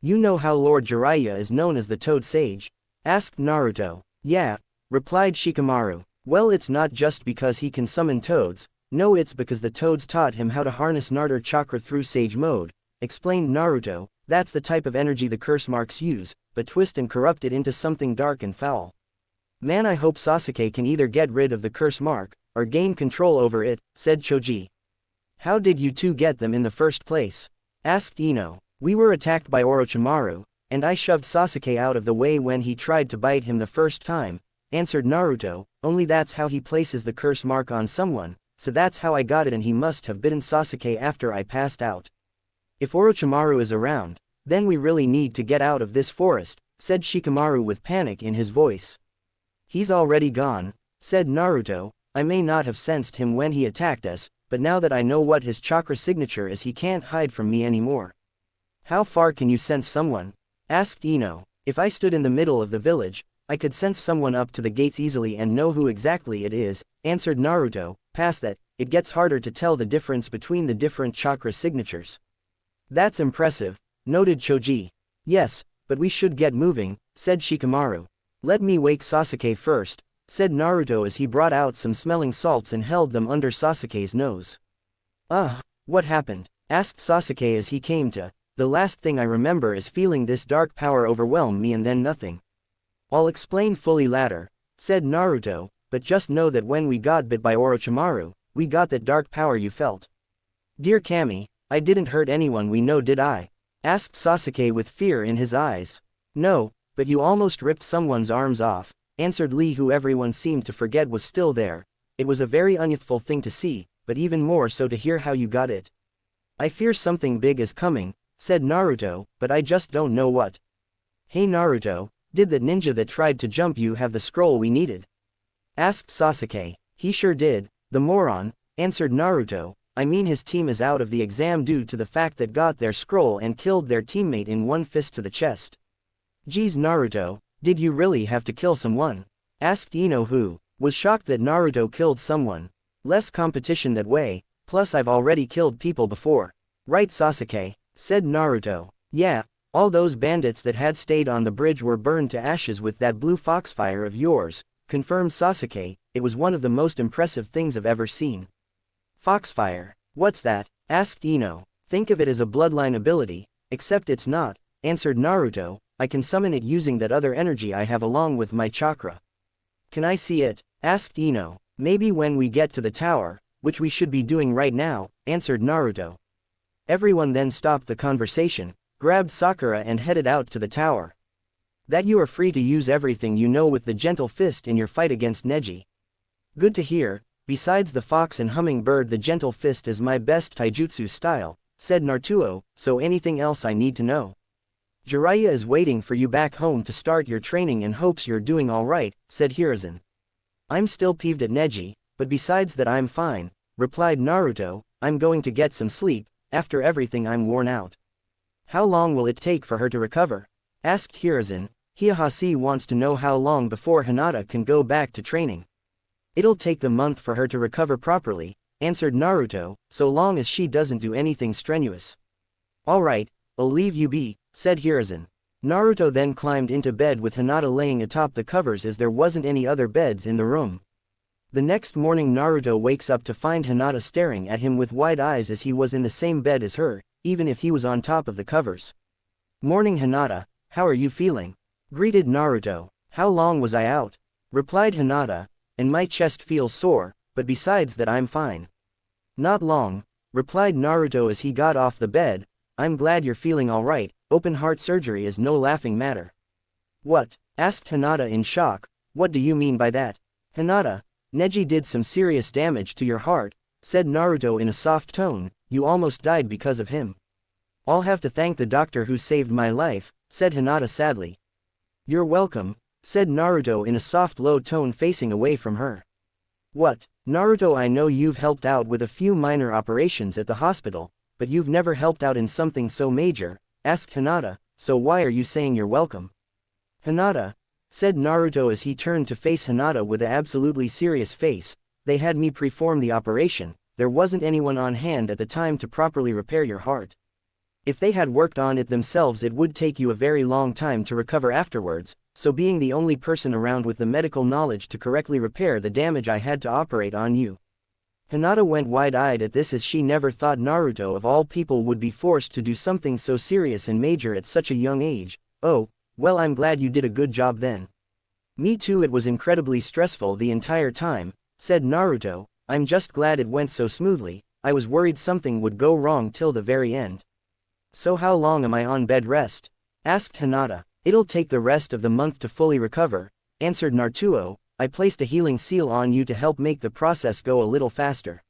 S1: You know how Lord Jiraiya is known as the Toad Sage? Asked Naruto. Yeah, replied Shikamaru. Well, it's not just because he can summon toads, no, it's because the toads taught him how to harness Naruto chakra through Sage mode, explained Naruto. That's the type of energy the curse marks use, but twist and corrupt it into something dark and foul. Man, I hope Sasuke can either get rid of the curse mark, or gain control over it, said Choji. How did you 2 get them in the first place? Asked Ino. We were attacked by Orochimaru, and I shoved Sasuke out of the way when he tried to bite him the first time, answered Naruto. Only that's how he places the curse mark on someone, so that's how I got it, and he must have bitten Sasuke after I passed out. If Orochimaru is around, then we really need to get out of this forest, said Shikamaru with panic in his voice. He's already gone, said Naruto. I may not have sensed him when he attacked us, but now that I know what his chakra signature is, he can't hide from me anymore. How far can you sense someone? Asked Ino. If I stood in the middle of the village, I could sense someone up to the gates easily and know who exactly it is, answered Naruto. Past that, it gets harder to tell the difference between the different chakra signatures. That's impressive, noted Choji. Yes, but we should get moving, said Shikamaru. Let me wake Sasuke first, said Naruto as he brought out some smelling salts and held them under Sasuke's nose. What happened? Asked Sasuke as he came to. The last thing I remember is feeling this dark power overwhelm me and then nothing. I'll explain fully later, said Naruto, but just know that when we got bit by Orochimaru, we got that dark power you felt. Dear Kami, I didn't hurt anyone we know, did I? Asked Sasuke with fear in his eyes. No, but you almost ripped someone's arms off, answered Lee, who everyone seemed to forget was still there. It was a very unyouthful thing to see, but even more so to hear how you got it. I fear something big is coming, said Naruto, but I just don't know what. Hey Naruto, did that ninja that tried to jump you have the scroll we needed? Asked Sasuke. He sure did, the moron, answered Naruto. I mean, his team is out of the exam due to the fact that got their scroll and killed their teammate in one fist to the chest. Geez Naruto, did you really have to kill someone? Asked Ino, who was shocked that Naruto killed someone. Less competition that way, plus I've already killed people before. Right Sasuke, said Naruto. Yeah, all those bandits that had stayed on the bridge were burned to ashes with that blue foxfire of yours, confirmed Sasuke. It was one of the most impressive things I've ever seen. Foxfire, what's that? Asked Ino. Think of it as a bloodline ability, except it's not, answered Naruto. I can summon it using that other energy I have along with my chakra. Can I see it? asked Ino. Maybe when we get to the tower, which we should be doing right now, answered Naruto. Everyone then stopped the conversation, grabbed Sakura and headed out to the tower. That you are free to use everything you know with the gentle fist in your fight against Neji. Good to hear. Besides the fox and hummingbird, the gentle fist is my best taijutsu style, said Naruto, so anything else I need to know? Jiraiya is waiting for you back home to start your training and hopes you're doing alright, said Hiruzen. I'm still peeved at Neji, but besides that I'm fine, replied Naruto. I'm going to get some sleep, after everything I'm worn out. How long will it take for her to recover? Asked Hiruzen. Heihachi wants to know how long before Hinata can go back to training. It'll take the month for her to recover properly, answered Naruto, so long as she doesn't do anything strenuous. Alright, I'll leave you be, said Hiruzen. Naruto then climbed into bed with Hinata laying atop the covers as there wasn't any other beds in the room. The next morning Naruto wakes up to find Hinata staring at him with wide eyes as he was in the same bed as her, even if he was on top of the covers. Morning Hinata, how are you feeling? Greeted Naruto. How long was I out? Replied Hinata, and my chest feels sore, but besides that I'm fine. Not long, replied Naruto as he got off the bed. I'm glad you're feeling alright, open heart surgery is no laughing matter. What? Asked Hinata in shock. What do you mean by that? Hinata, Neji did some serious damage to your heart, said Naruto in a soft tone. You almost died because of him. I'll have to thank the doctor who saved my life, said Hinata sadly. You're welcome, said Naruto in a soft low tone facing away from her. What? Naruto, I know you've helped out with a few minor operations at the hospital, but you've never helped out in something so major, asked Hinata, so why are you saying you're welcome? Hinata, said Naruto as he turned to face Hinata with an absolutely serious face, they had me perform the operation, there wasn't anyone on hand at the time to properly repair your heart. If they had worked on it themselves it would take you a very long time to recover afterwards, so being the only person around with the medical knowledge to correctly repair the damage I had to operate on you. Hinata went wide-eyed at this as she never thought Naruto of all people would be forced to do something so serious and major at such a young age. Oh, well, I'm glad you did a good job then. Me too, it was incredibly stressful the entire time, said Naruto. I'm just glad it went so smoothly, I was worried something would go wrong till the very end. So how long am I on bed rest? Asked Hinata. It'll take the rest of the month to fully recover, answered Naruto. I placed a healing seal on you to help make the process go a little faster.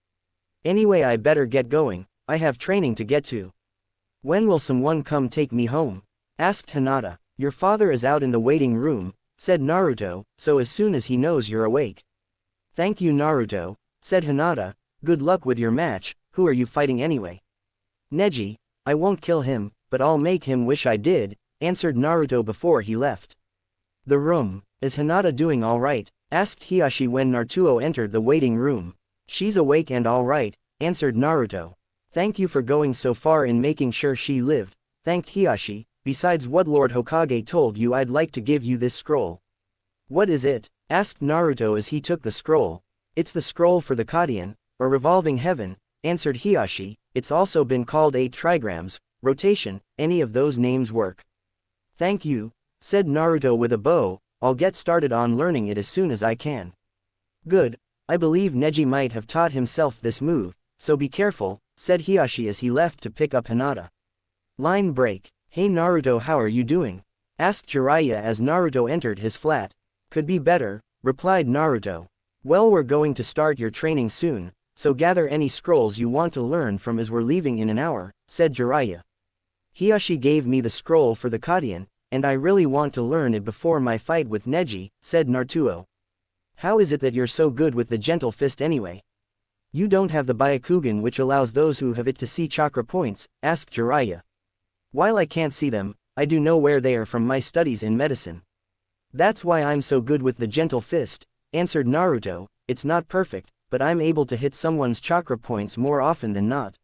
S1: Anyway, I better get going, I have training to get to. When will someone come take me home? Asked Hinata. Your father is out in the waiting room, said Naruto, so as soon as he knows you're awake. Thank you Naruto, said Hinata. Good luck with your match. Who are you fighting anyway? Neji. I won't kill him, but I'll make him wish I did, answered Naruto before he left. The room. Is Hinata doing alright? Asked Heihachi when Naruto entered the waiting room. She's awake and alright, answered Naruto. Thank you for going so far in making sure she lived, thanked Heihachi. Besides what Lord Hokage told you, I'd like to give you this scroll. What is it? Asked Naruto as he took the scroll. It's the scroll for the Kadian, or revolving heaven, answered Heihachi. It's also been called 8 trigrams, rotation, any of those names work. Thank you, said Naruto with a bow. I'll get started on learning it as soon as I can. Good, I believe Neji might have taught himself this move, so be careful, said Heihachi as he left to pick up Hinata. Line break. Hey Naruto, how are you doing? Asked Jiraiya as Naruto entered his flat. Could be better, replied Naruto. Well, we're going to start your training soon, so gather any scrolls you want to learn from as we're leaving in an hour, said Jiraiya. Heihachi gave me the scroll for the Kadian, and I really want to learn it before my fight with Neji, said Naruto. How is it that you're so good with the gentle fist anyway? You don't have the Byakugan which allows those who have it to see chakra points, asked Jiraiya. While I can't see them, I do know where they are from my studies in medicine. That's why I'm so good with the gentle fist, answered Naruto. It's not perfect, but I'm able to hit someone's chakra points more often than not.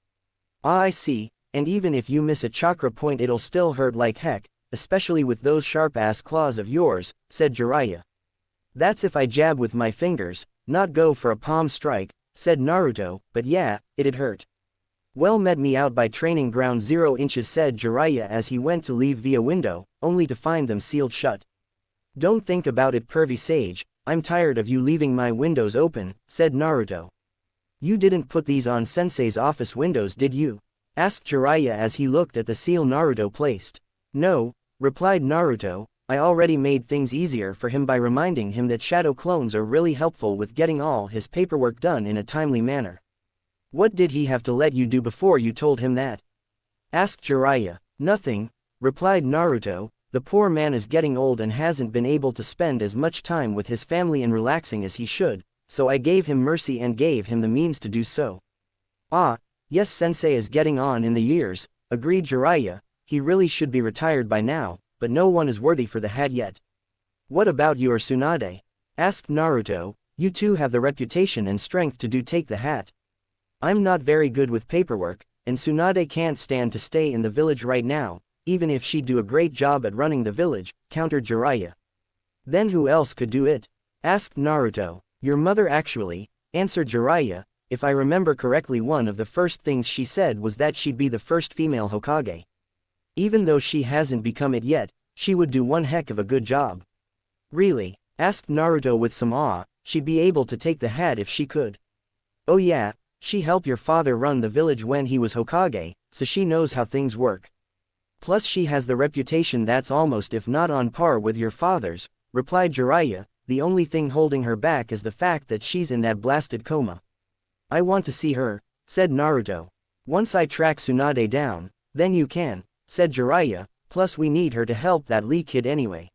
S1: Ah, I see, and even if you miss a chakra point it'll still hurt like heck, especially with those sharp-ass claws of yours, said Jiraiya. That's if I jab with my fingers, not go for a palm strike, said Naruto, but yeah, it'd hurt. Well, met me out by training ground 0 inches, said Jiraiya as he went to leave via window, only to find them sealed shut. Don't think about it, pervy sage, I'm tired of you leaving my windows open, said Naruto. You didn't put these on Sensei's office windows, did you? Asked Jiraiya as he looked at the seal Naruto placed. No, replied Naruto, I already made things easier for him by reminding him that shadow clones are really helpful with getting all his paperwork done in a timely manner. What did he have to let you do before you told him that? Asked Jiraiya. Nothing, replied Naruto, the poor man is getting old and hasn't been able to spend as much time with his family and relaxing as he should, so I gave him mercy and gave him the means to do so. Ah, yes, Sensei is getting on in the years, agreed Jiraiya, he really should be retired by now, but no one is worthy for the hat yet. What about you or Tsunade? Asked Naruto, you two have the reputation and strength to take the hat. I'm not very good with paperwork, and Tsunade can't stand to stay in the village right now, even if she'd do a great job at running the village, countered Jiraiya. Then who else could do it? Asked Naruto. Your mother actually, answered Jiraiya, if I remember correctly one of the first things she said was that she'd be the first female Hokage. Even though she hasn't become it yet, she would do one heck of a good job. Really? Asked Naruto with some awe, she'd be able to take the hat if she could. Oh yeah, she helped your father run the village when he was Hokage, so she knows how things work. Plus she has the reputation that's almost if not on par with your father's, replied Jiraiya, the only thing holding her back is the fact that she's in that blasted coma. I want to see her, said Naruto. Once I track Tsunade down, then you can, said Jiraiya, plus we need her to help that Lee kid anyway.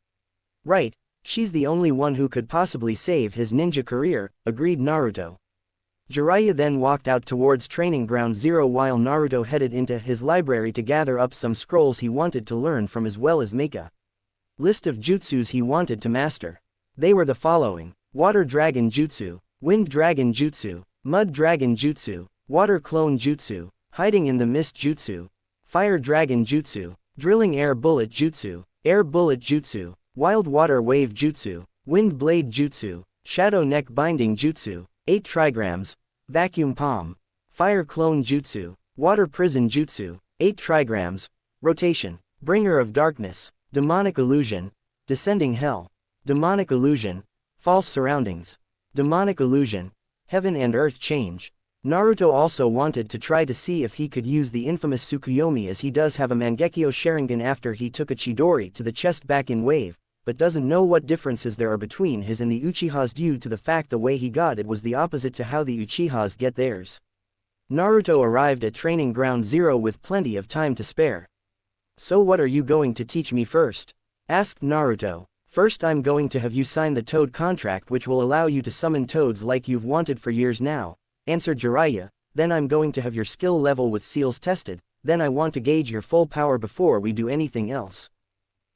S1: Right, she's the only one who could possibly save his ninja career, agreed Naruto. Jiraiya then walked out towards Training Ground Zero while Naruto headed into his library to gather up some scrolls he wanted to learn from as well as make a list of jutsus he wanted to master. They were the following: Water Dragon Jutsu, Wind Dragon Jutsu, Mud Dragon Jutsu, Water Clone Jutsu, Hiding in the Mist Jutsu, Fire Dragon Jutsu, Drilling Air Bullet Jutsu, Air Bullet Jutsu, Wild Water Wave Jutsu, Wind Blade Jutsu, Shadow Neck Binding Jutsu, 8 Trigrams, Vacuum Palm, Fire Clone Jutsu, Water Prison Jutsu, 8 Trigrams, Rotation, Bringer of Darkness, Demonic Illusion, Descending Hell, Demonic Illusion, False Surroundings, Demonic Illusion, Heaven and Earth Change. Naruto also wanted to try to see if he could use the infamous Tsukuyomi as he does have a Mangekyo Sharingan after he took a Chidori to the chest back in Wave, but doesn't know what differences there are between his and the Uchihas due to the fact the way he got it was the opposite to how the Uchihas get theirs. Naruto arrived at Training Ground Zero with plenty of time to spare. So what are you going to teach me first? Asked Naruto. First I'm going to have you sign the Toad contract which will allow you to summon toads like you've wanted for years now, answered Jiraiya, then I'm going to have your skill level with seals tested, then I want to gauge your full power before we do anything else.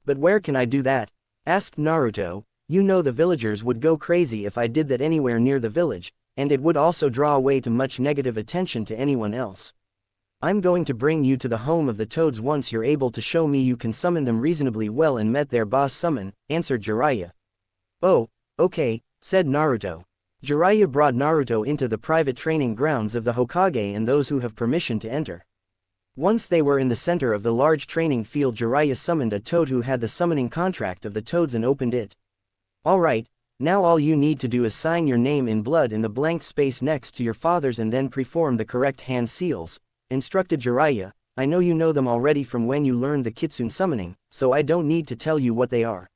S1: But where can I do that? Asked Naruto. You know the villagers would go crazy if I did that anywhere near the village, and it would also draw away too much negative attention to anyone else. I'm going to bring you to the home of the toads once you're able to show me you can summon them reasonably well and met their boss summon, answered Jiraiya. Oh, okay, said Naruto. Jiraiya brought Naruto into the private training grounds of the Hokage and those who have permission to enter. Once they were in the center of the large training field, Jiraiya summoned a toad who had the summoning contract of the toads and opened it. Alright, now all you need to do is sign your name in blood in the blank space next to your father's and then perform the correct hand seals, instructed Jiraiya. I know you know them already from when you learned the Kitsune summoning, so I don't need to tell you what they are.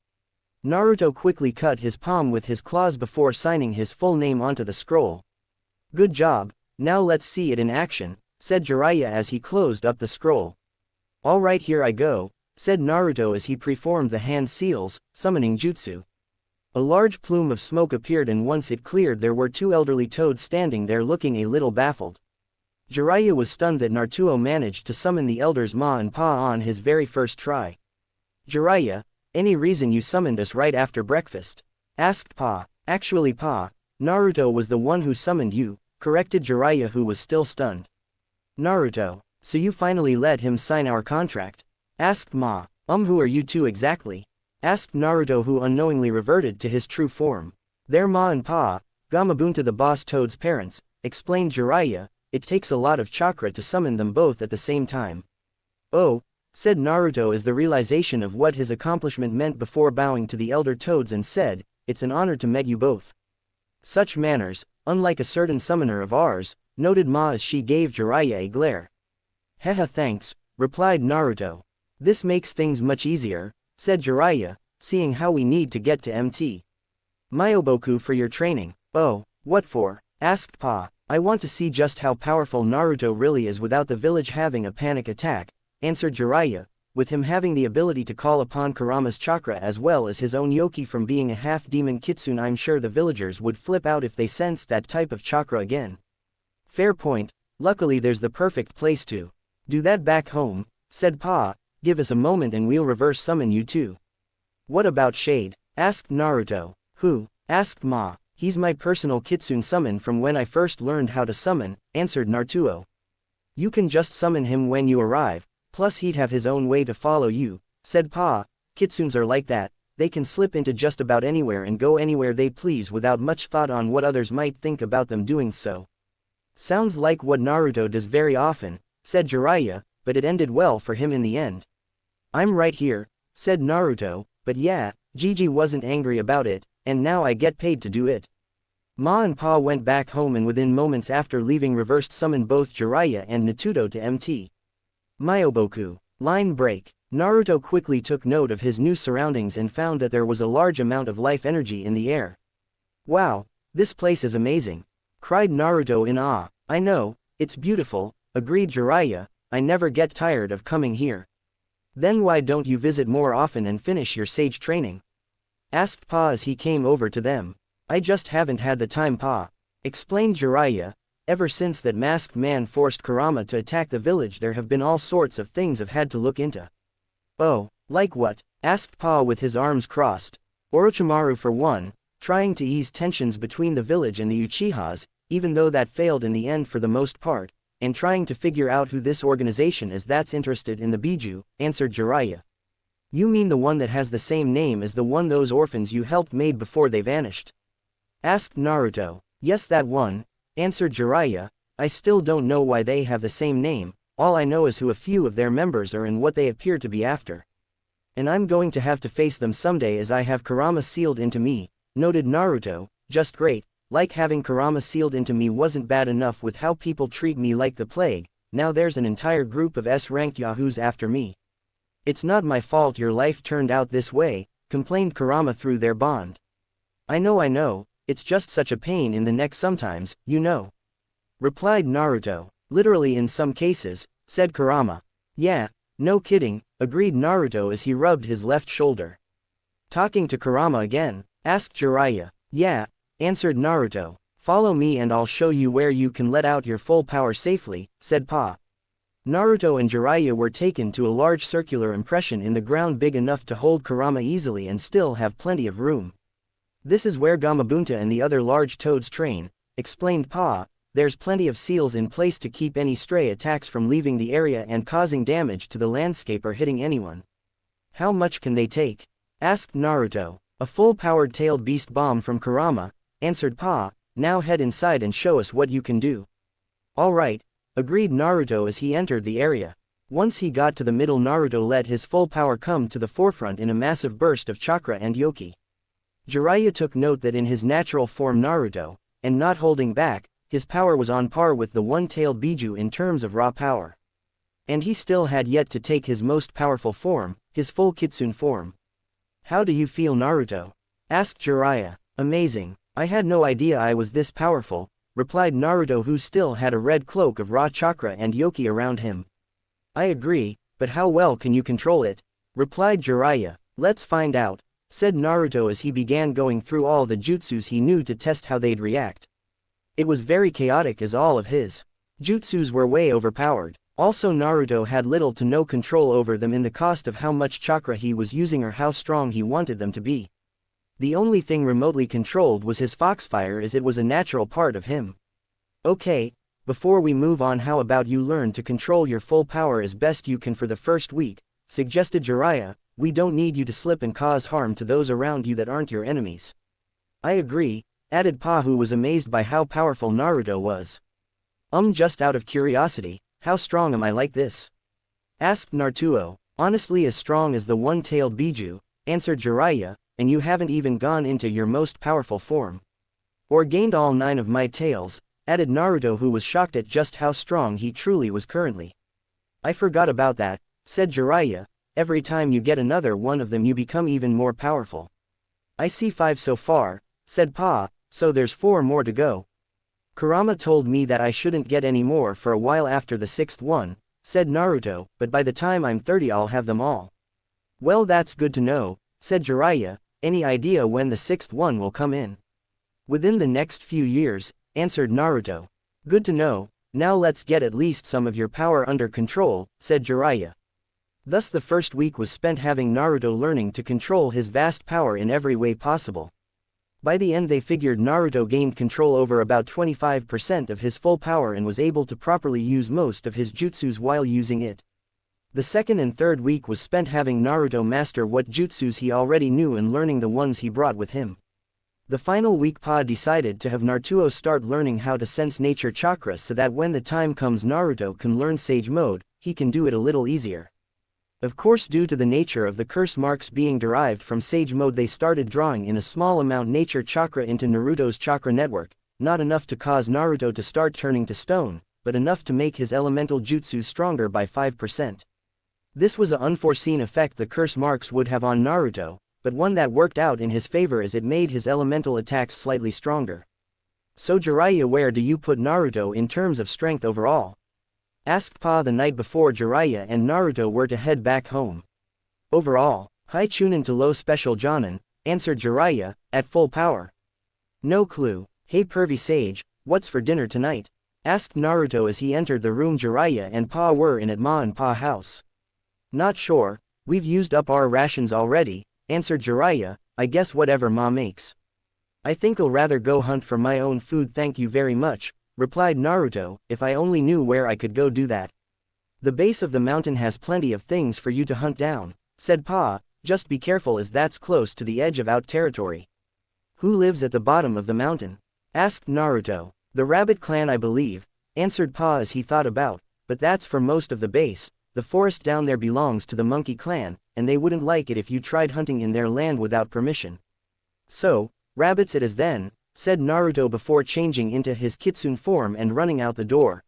S1: Naruto quickly cut his palm with his claws before signing his full name onto the scroll. Good job, now let's see it in action, said Jiraiya as he closed up the scroll. Alright, here I go, said Naruto as he performed the hand seals, summoning jutsu. A large plume of smoke appeared and once it cleared there were two elderly toads standing there looking a little baffled. Jiraiya was stunned that Naruto managed to summon the elders Ma and Pa on his very first try. Jiraiya, any reason you summoned us right after breakfast? Asked Pa. Actually Pa, Naruto was the one who summoned you, corrected Jiraiya who was still stunned. Naruto, so you finally let him sign our contract? Asked Ma. Who are you two exactly? Asked Naruto who unknowingly reverted to his true form. They're Ma and Pa, Gamabunta the boss toad's parents, explained Jiraiya. It takes a lot of chakra to summon them both at the same time. Oh, said Naruto as the realization of what his accomplishment meant before bowing to the elder toads and said, it's an honor to meet you both. Such manners, unlike a certain summoner of ours, noted Ma as she gave Jiraiya a glare. Haha, thanks, replied Naruto. This makes things much easier, said Jiraiya, seeing how we need to get to MT. Myoboku for your training. Oh, what for? Asked Pa. I want to see just how powerful Naruto really is without the village having a panic attack, answered Jiraiya, with him having the ability to call upon Kurama's chakra as well as his own yoki from being a half-demon kitsune. I'm sure the villagers would flip out if they sensed that type of chakra again. Fair point, luckily there's the perfect place to do that back home, said Pa. Give us a moment and we'll reverse summon you too. What about Shade? Asked Naruto. Who? Asked Ma. He's my personal kitsune summon from when I first learned how to summon, answered Naruto. You can just summon him when you arrive, plus he'd have his own way to follow you, said Pa. Kitsunes are like that, they can slip into just about anywhere and go anywhere they please without much thought on what others might think about them doing so. Sounds like what Naruto does very often, said Jiraiya, but it ended well for him in the end. I'm right here, said Naruto, but yeah, Gigi wasn't angry about it, and now I get paid to do it. Ma and Pa went back home and within moments after leaving reversed summoned both Jiraiya and Naruto to MT. Myoboku. Line break. Naruto quickly took note of his new surroundings and found that there was a large amount of life energy in the air. Wow, this place is amazing, cried Naruto in awe. I know, it's beautiful, agreed Jiraiya, I never get tired of coming here. Then why don't you visit more often and finish your sage training? Asked Pa as he came over to them. I just haven't had the time, Pa, explained Jiraiya. Ever since that masked man forced Kurama to attack the village there have been all sorts of things I've had to look into. Oh, like what? Asked Pa with his arms crossed. Orochimaru for one, trying to ease tensions between the village and the Uchihas, even though that failed in the end for the most part, and trying to figure out who this organization is that's interested in the Biju, answered Jiraiya. You mean the one that has the same name as the one those orphans you helped made before they vanished? Asked Naruto. Yes, that one, answered Jiraiya. I still don't know why they have the same name, all I know is who a few of their members are and what they appear to be after. And I'm going to have to face them someday as I have Kurama sealed into me, noted Naruto. Just great, like having Kurama sealed into me wasn't bad enough with how people treat me like the plague, now there's an entire group of S-ranked yahoos after me. It's not my fault your life turned out this way, complained Kurama through their bond. I know, it's just such a pain in the neck sometimes, you know. Replied Naruto. Literally in some cases, said Kurama. Yeah, no kidding, agreed Naruto as he rubbed his left shoulder. Talking to Kurama again, asked Jiraiya. Yeah, answered Naruto. Follow me and I'll show you where you can let out your full power safely, said Pa. Naruto and Jiraiya were taken to a large circular impression in the ground big enough to hold Kurama easily and still have plenty of room. This is where Gamabunta and the other large toads train, explained Pa. There's plenty of seals in place to keep any stray attacks from leaving the area and causing damage to the landscape or hitting anyone. How much can they take? Asked Naruto. A full-powered tailed beast bomb from Kurama, answered Pa. Now head inside and show us what you can do. Alright, agreed Naruto as he entered the area. Once he got to the middle, Naruto let his full power come to the forefront in a massive burst of chakra and yoki. Jiraiya took note that in his natural form Naruto, and not holding back, his power was on par with the one-tailed Biju in terms of raw power. And he still had yet to take his most powerful form, his full Kitsune form. How do you feel, Naruto? Asked Jiraiya. Amazing, I had no idea I was this powerful, replied Naruto, who still had a red cloak of raw chakra and yoki around him. I agree, but how well can you control it? Replied Jiraiya. Let's find out, said Naruto as he began going through all the jutsus he knew to test how they'd react. It was very chaotic as all of his jutsus were way overpowered. Also Naruto had little to no control over them in the cost of how much chakra he was using or how strong he wanted them to be. The only thing remotely controlled was his foxfire, as it was a natural part of him. Okay, before we move on, how about you learn to control your full power as best you can for the first week, suggested Jiraiya. We don't need you to slip and cause harm to those around you that aren't your enemies. I agree, added Pa, who was amazed by how powerful Naruto was. Just out of curiosity, how strong am I like this? Asked Naruto. Honestly as strong as the one-tailed Biju, answered Jiraiya, and you haven't even gone into your most powerful form. Or gained all 9 of my tails, added Naruto, who was shocked at just how strong he truly was currently. I forgot about that, said Jiraiya. Every time you get another one of them you become even more powerful. I see 5 so far, said Pa, so there's 4 more to go. Kurama told me that I shouldn't get any more for a while after the 6th one, said Naruto, but by the time I'm 30 I'll have them all. Well, that's good to know, said Jiraiya. Any idea when the 6th one will come in? Within the next few years, answered Naruto. Good to know. Now let's get at least some of your power under control, said Jiraiya. Thus the first week was spent having Naruto learning to control his vast power in every way possible. By the end they figured Naruto gained control over about 25% of his full power and was able to properly use most of his jutsus while using it. The second and third week was spent having Naruto master what jutsus he already knew and learning the ones he brought with him. The final week Pa decided to have Naruto start learning how to sense nature chakra so that when the time comes Naruto can learn Sage Mode, he can do it a little easier. Of course, due to the nature of the curse marks being derived from Sage Mode, they started drawing in a small amount nature chakra into Naruto's chakra network, not enough to cause Naruto to start turning to stone, but enough to make his elemental jutsu stronger by 5%. This was an unforeseen effect the curse marks would have on Naruto, but one that worked out in his favor as it made his elemental attacks slightly stronger. So Jiraiya, where do you put Naruto in terms of strength overall? Asked Pa the night before Jiraiya and Naruto were to head back home. Overall, high chunin to low special jonin, answered Jiraiya, at full power. No clue. Hey pervy sage, what's for dinner tonight? Asked Naruto as he entered the room Jiraiya and Pa were in at Ma and Pa house. Not sure, we've used up our rations already, answered Jiraiya. I guess whatever Ma makes. I think I'll rather go hunt for my own food, thank you very much, replied Naruto. If I only knew where I could go do that. The base of the mountain has plenty of things for you to hunt down, said Pa, just be careful as that's close to the edge of out territory. Who lives at the bottom of the mountain? Asked Naruto. The rabbit clan, I believe, answered Pa as he thought about, but that's for most of the base. The forest down there belongs to the monkey clan, and they wouldn't like it if you tried hunting in their land without permission. So, rabbits it is then, said Naruto before changing into his kitsune form and running out the door.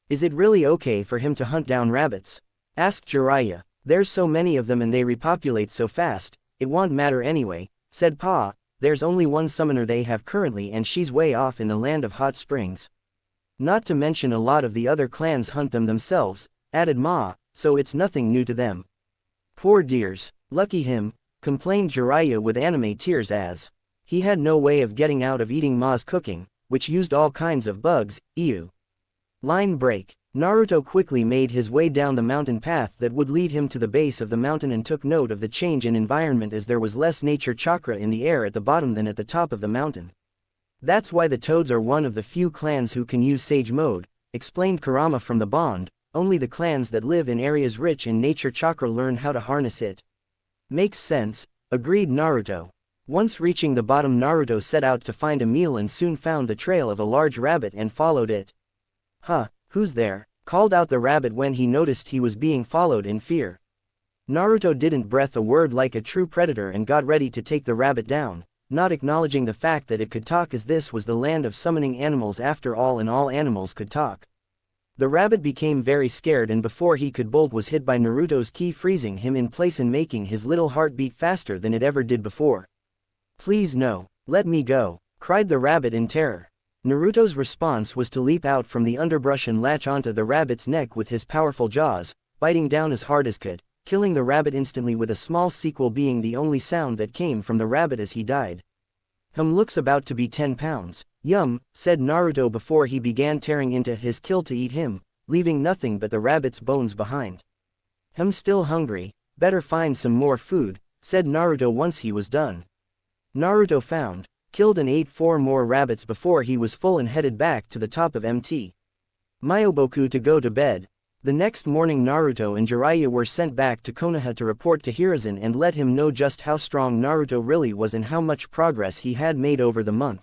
S1: Is it really okay for him to hunt down rabbits? Asked Jiraiya. There's so many of them and they repopulate so fast, it won't matter anyway, said Pa. There's only one summoner they have currently and she's way off in the land of hot springs. Not to mention a lot of the other clans hunt them themselves, added Ma, so it's nothing new to them. Poor dears, lucky him, complained Jiraiya with anime tears as he had no way of getting out of eating Ma's cooking, which used all kinds of bugs. Ew. Line break. Naruto quickly made his way down the mountain path that would lead him to the base of the mountain and took note of the change in environment as there was less nature chakra in the air at the bottom than at the top of the mountain. That's why the Toads are one of the few clans who can use Sage Mode, explained Kurama from the bond. Only the clans that live in areas rich in nature chakra learn how to harness it. Makes sense, agreed Naruto. Once reaching the bottom, Naruto set out to find a meal and soon found the trail of a large rabbit and followed it. Huh, who's there? Called out the rabbit when he noticed he was being followed in fear. Naruto didn't breath a word like a true predator and got ready to take the rabbit down, not acknowledging the fact that it could talk as this was the land of summoning animals after all and all animals could talk. The rabbit became very scared and before he could bolt was hit by Naruto's ki, freezing him in place and making his little heart beat faster than it ever did before. Please no, let me go, cried the rabbit in terror. Naruto's response was to leap out from the underbrush and latch onto the rabbit's neck with his powerful jaws, biting down as hard as could, killing the rabbit instantly with a small sequel being the only sound that came from the rabbit as he died. Looks about to be 10 pounds. Yum, said Naruto before he began tearing into his kill to eat him, leaving nothing but the rabbit's bones behind. Still hungry, better find some more food, said Naruto once he was done. Naruto found, killed and ate 4 more rabbits before he was full and headed back to the top of Mt. Myoboku to go to bed. The next morning Naruto and Jiraiya were sent back to Konoha to report to Hiruzen and let him know just how strong Naruto really was and how much progress he had made over the month.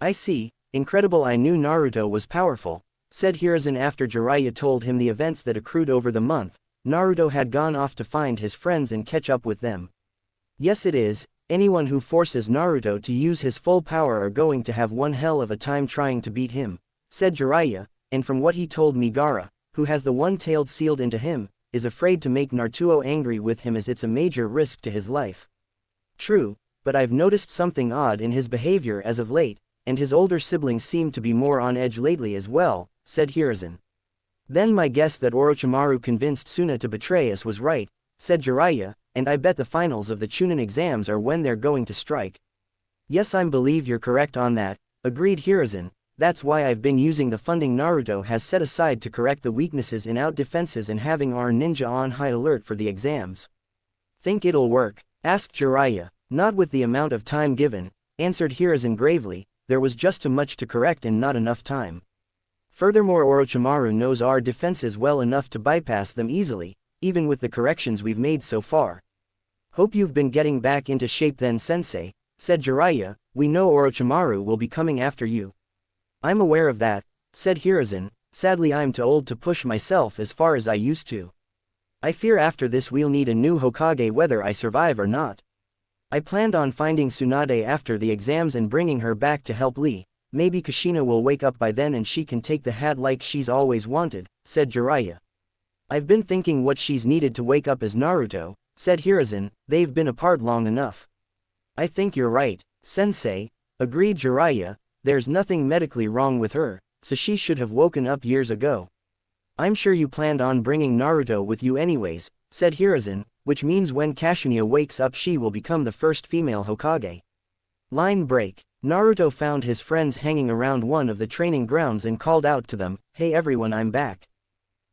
S1: I see, incredible, I knew Naruto was powerful, said Hiruzen after Jiraiya told him the events that accrued over the month. Naruto had gone off to find his friends and catch up with them. Yes, it is Anyone who forces Naruto to use his full power are going to have one hell of a time trying to beat him, said Jiraiya, and from what he told me Gaara, who has the one-tailed sealed into him, is afraid to make Naruto angry with him as it's a major risk to his life. True, but I've noticed something odd in his behavior as of late, and his older siblings seem to be more on edge lately as well, said Hiruzen. Then my guess that Orochimaru convinced Suna to betray us was right, said Jiraiya, and I bet the finals of the Chunin exams are when they're going to strike. Yes, I believe you're correct on that, agreed Hiruzen. That's why I've been using the funding Naruto has set aside to correct the weaknesses in out defenses and having our ninja on high alert for the exams. Think it'll work? Asked Jiraiya. Not with the amount of time given, answered Hiruzen gravely, there was just too much to correct and not enough time. Furthermore, Orochimaru knows our defenses well enough to bypass them easily, even with the corrections we've made so far. Hope you've been getting back into shape then, Sensei, said Jiraiya. We know Orochimaru will be coming after you. I'm aware of that, said Hiruzen. Sadly I'm too old to push myself as far as I used to. I fear after this we'll need a new Hokage whether I survive or not. I planned on finding Tsunade after the exams and bringing her back to help Lee. Maybe Kushina will wake up by then and she can take the hat like she's always wanted, said Jiraiya. I've been thinking what she's needed to wake up as Naruto, said Hiruzen. They've been apart long enough. I think you're right, Sensei, agreed Jiraiya. There's nothing medically wrong with her, so she should have woken up years ago. I'm sure you planned on bringing Naruto with you anyways, said Hiruzen, which means when Kashunia wakes up she will become the first female Hokage. Line break. Naruto found his friends hanging around one of the training grounds and called out to them, "Hey everyone, I'm back."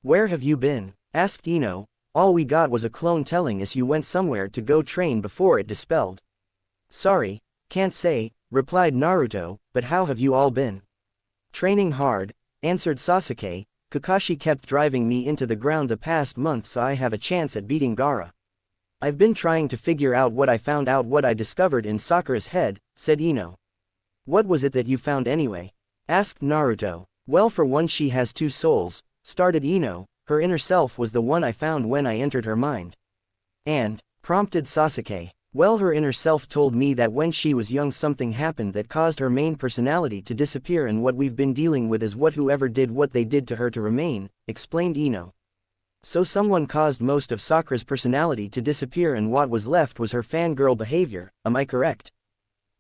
S1: "Where have you been?" asked Ino. "All we got was a clone telling us you went somewhere to go train before it dispelled." "Sorry, can't say," replied Naruto, "but how have you all been?" "Training hard," answered Sasuke. "Kakashi kept driving me into the ground the past month so I have a chance at beating Gaara. I've been trying to figure out what I discovered in Sakura's head," said Ino. "What was it that you found anyway?" asked Naruto. "Well, for one, she has two souls," started Ino. "Her inner self was the one I found when I entered her mind." "And," prompted Sasuke. "Well, her inner self told me that when she was young something happened that caused her main personality to disappear, and what we've been dealing with is what whoever did what they did to her to remain," explained Ino. "So someone caused most of Sakura's personality to disappear and what was left was her fangirl behavior, am I correct?"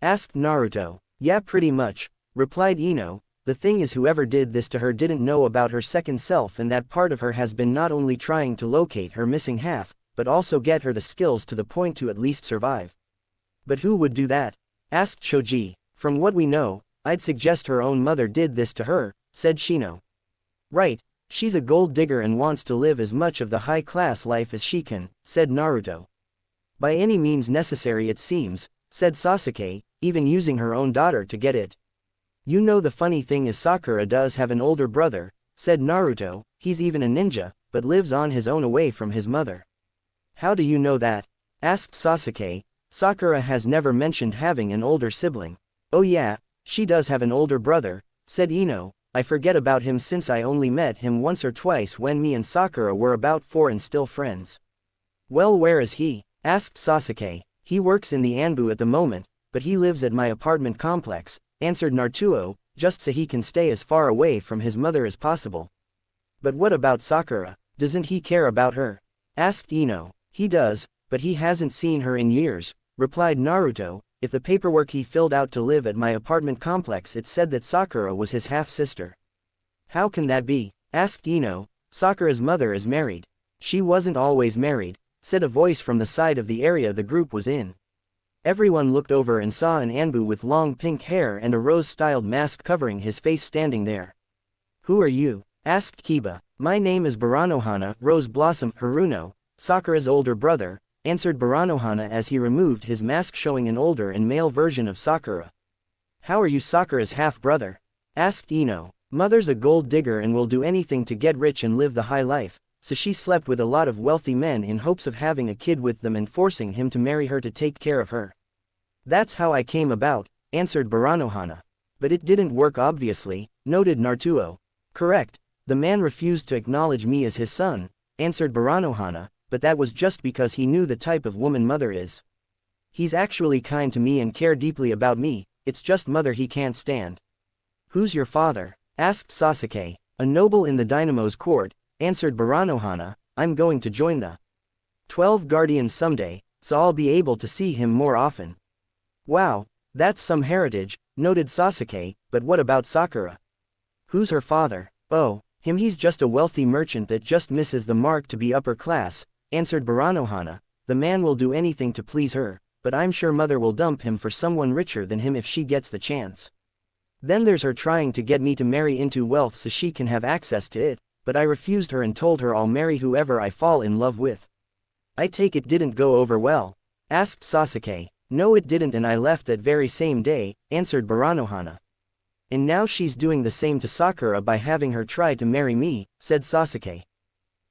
S1: asked Naruto. "Yeah, pretty much," replied Ino. "The thing is, whoever did this to her didn't know about her second self, and that part of her has been not only trying to locate her missing half, but also get her the skills to the point to at least survive." "But who would do that?" asked Choji. "From what we know, I'd suggest her own mother did this to her," said Shino. "Right, she's a gold digger and wants to live as much of the high-class life as she can," said Naruto. "By any means necessary it seems," said Sasuke, "even using her own daughter to get it." "You know, the funny thing is Sakura does have an older brother," said Naruto. "He's even a ninja, but lives on his own away from his mother." "How do you know that?" asked Sasuke. "Sakura has never mentioned having an older sibling." "Oh yeah, she does have an older brother," said Ino. "I forget about him since I only met him once or twice when me and Sakura were about 4 and still friends." "Well, where is he?" asked Sasuke. "He works in the Anbu at the moment, but he lives at my apartment complex," answered Naruto, "just so he can stay as far away from his mother as possible." "But what about Sakura? Doesn't he care about her?" asked Ino. "He does, but he hasn't seen her in years," replied Naruto. "If the paperwork he filled out to live at my apartment complex, it said that Sakura was his half-sister." "How can that be?" asked Ino. "Sakura's mother is married." "She wasn't always married," said a voice from the side of the area the group was in. Everyone looked over and saw an Anbu with long pink hair and a rose-styled mask covering his face standing there. "Who are you?" asked Kiba. "My name is Baranohana, Rose Blossom Haruno, Sakura's older brother," answered Baranohana as he removed his mask showing an older and male version of Sakura. "How are you Sakura's half-brother?" asked Ino. "Mother's a gold digger and will do anything to get rich and live the high life, so she slept with a lot of wealthy men in hopes of having a kid with them and forcing him to marry her to take care of her." "That's how I came about," answered Baranohana. "But it didn't work obviously," noted Naruto. "Correct, the man refused to acknowledge me as his son," answered Baranohana, "but that was just because he knew the type of woman mother is. He's actually kind to me and care deeply about me, it's just mother he can't stand. Who's your father? Asked Sasuke. A noble in the Dynamo's court, answered Baranohana. I'm going to join the 12 Guardians someday, so I'll be able to see him more often. Wow, that's some heritage, noted Sasuke, but what about Sakura? Who's her father? Oh, him, he's just a wealthy merchant that just misses the mark to be upper class, answered Baranohana. The man will do anything to please her, but I'm sure mother will dump him for someone richer than him if she gets the chance. Then there's her trying to get me to marry into wealth so she can have access to it, but I refused her and told her I'll marry whoever I fall in love with. I take it didn't go over well? Asked Sasuke. No, it didn't, and I left that very same day, answered Baranohana. And now she's doing the same to Sakura by having her try to marry me, said Sasuke.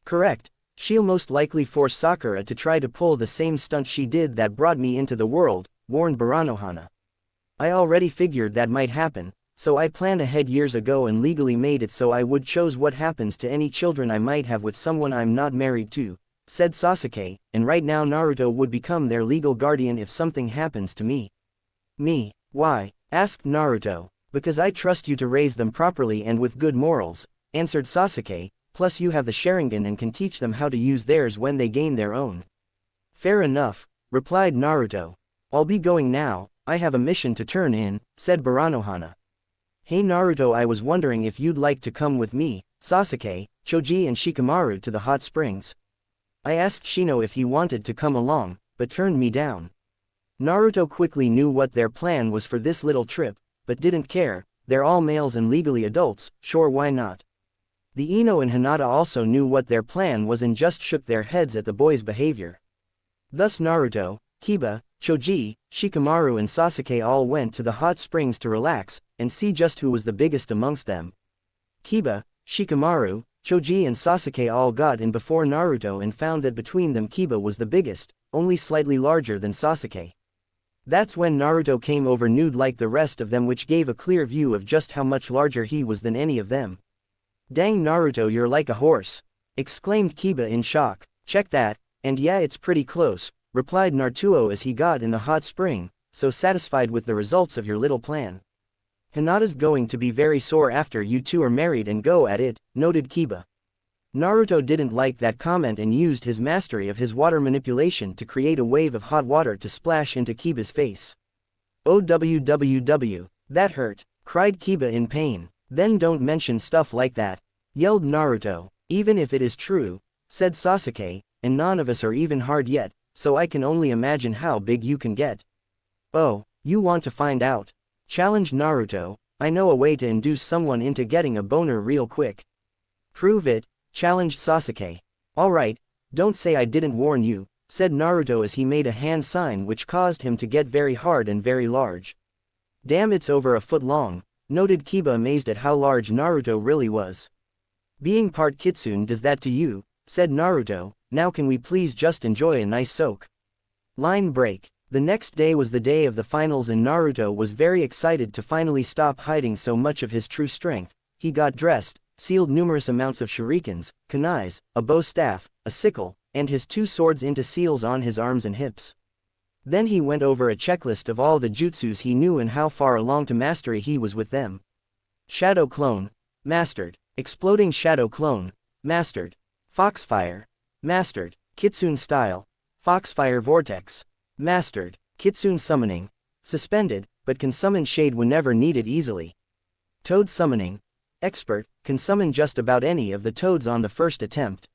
S1: Correct. She'll most likely force Sakura to try to pull the same stunt she did that brought me into the world, warned Baranohana. I already figured that might happen, so I planned ahead years ago and legally made it so I would choose what happens to any children I might have with someone I'm not married to, said Sasuke, and right now Naruto would become their legal guardian if something happens to me. Me? Why? Asked Naruto. Because I trust you to raise them properly and with good morals, answered Sasuke, plus you have the Sharingan and can teach them how to use theirs when they gain their own. Fair enough, replied Naruto. I'll be going now, I have a mission to turn in, said Baranohana. Hey Naruto, I was wondering if you'd like to come with me, Sasuke, Choji and Shikamaru to the hot springs. I asked Shino if he wanted to come along, but turned me down. Naruto quickly knew what their plan was for this little trip, but didn't care. They're all males and legally adults, sure, why not? The Ino and Hinata also knew what their plan was and just shook their heads at the boys' behavior. Thus Naruto, Kiba, Choji, Shikamaru and Sasuke all went to the hot springs to relax, and see just who was the biggest amongst them. Kiba, Shikamaru, Choji and Sasuke all got in before Naruto and found that between them Kiba was the biggest, only slightly larger than Sasuke. That's when Naruto came over nude like the rest of them, which gave a clear view of just how much larger he was than any of them. Dang Naruto, you're like a horse! Exclaimed Kiba in shock. Check that, and yeah, it's pretty close, replied Naruto as he got in the hot spring, so satisfied with the results of your little plan. Hinata's going to be very sore after you two are married and go at it, noted Kiba. Naruto didn't like that comment and used his mastery of his water manipulation to create a wave of hot water to splash into Kiba's face. OWWW, that hurt, cried Kiba in pain. Then don't mention stuff like that, yelled Naruto. Even if it is true, said Sasuke, and none of us are even hard yet, so I can only imagine how big you can get. Oh, you want to find out? Challenged Naruto. I know a way to induce someone into getting a boner real quick. Prove it, challenged Sasuke. Alright, don't say I didn't warn you, said Naruto as he made a hand sign which caused him to get very hard and very large. Damn, it's over a foot long, noted Kiba, amazed at how large Naruto really was. Being part kitsune does that to you, said Naruto. Now can we please just enjoy a nice soak? Line break. The next day was the day of the finals and Naruto was very excited to finally stop hiding so much of his true strength. He got dressed, sealed numerous amounts of shurikens, kunais, a bow staff, a sickle, and his two swords into seals on his arms and hips. Then he went over a checklist of all the jutsus he knew and how far along to mastery he was with them. Shadow Clone, mastered. Exploding Shadow Clone, mastered. Foxfire, mastered. Kitsune Style, Foxfire Vortex, mastered. Kitsune Summoning, suspended, but can summon shade whenever needed easily. Toad Summoning, expert, can summon just about any of the toads on the first attempt.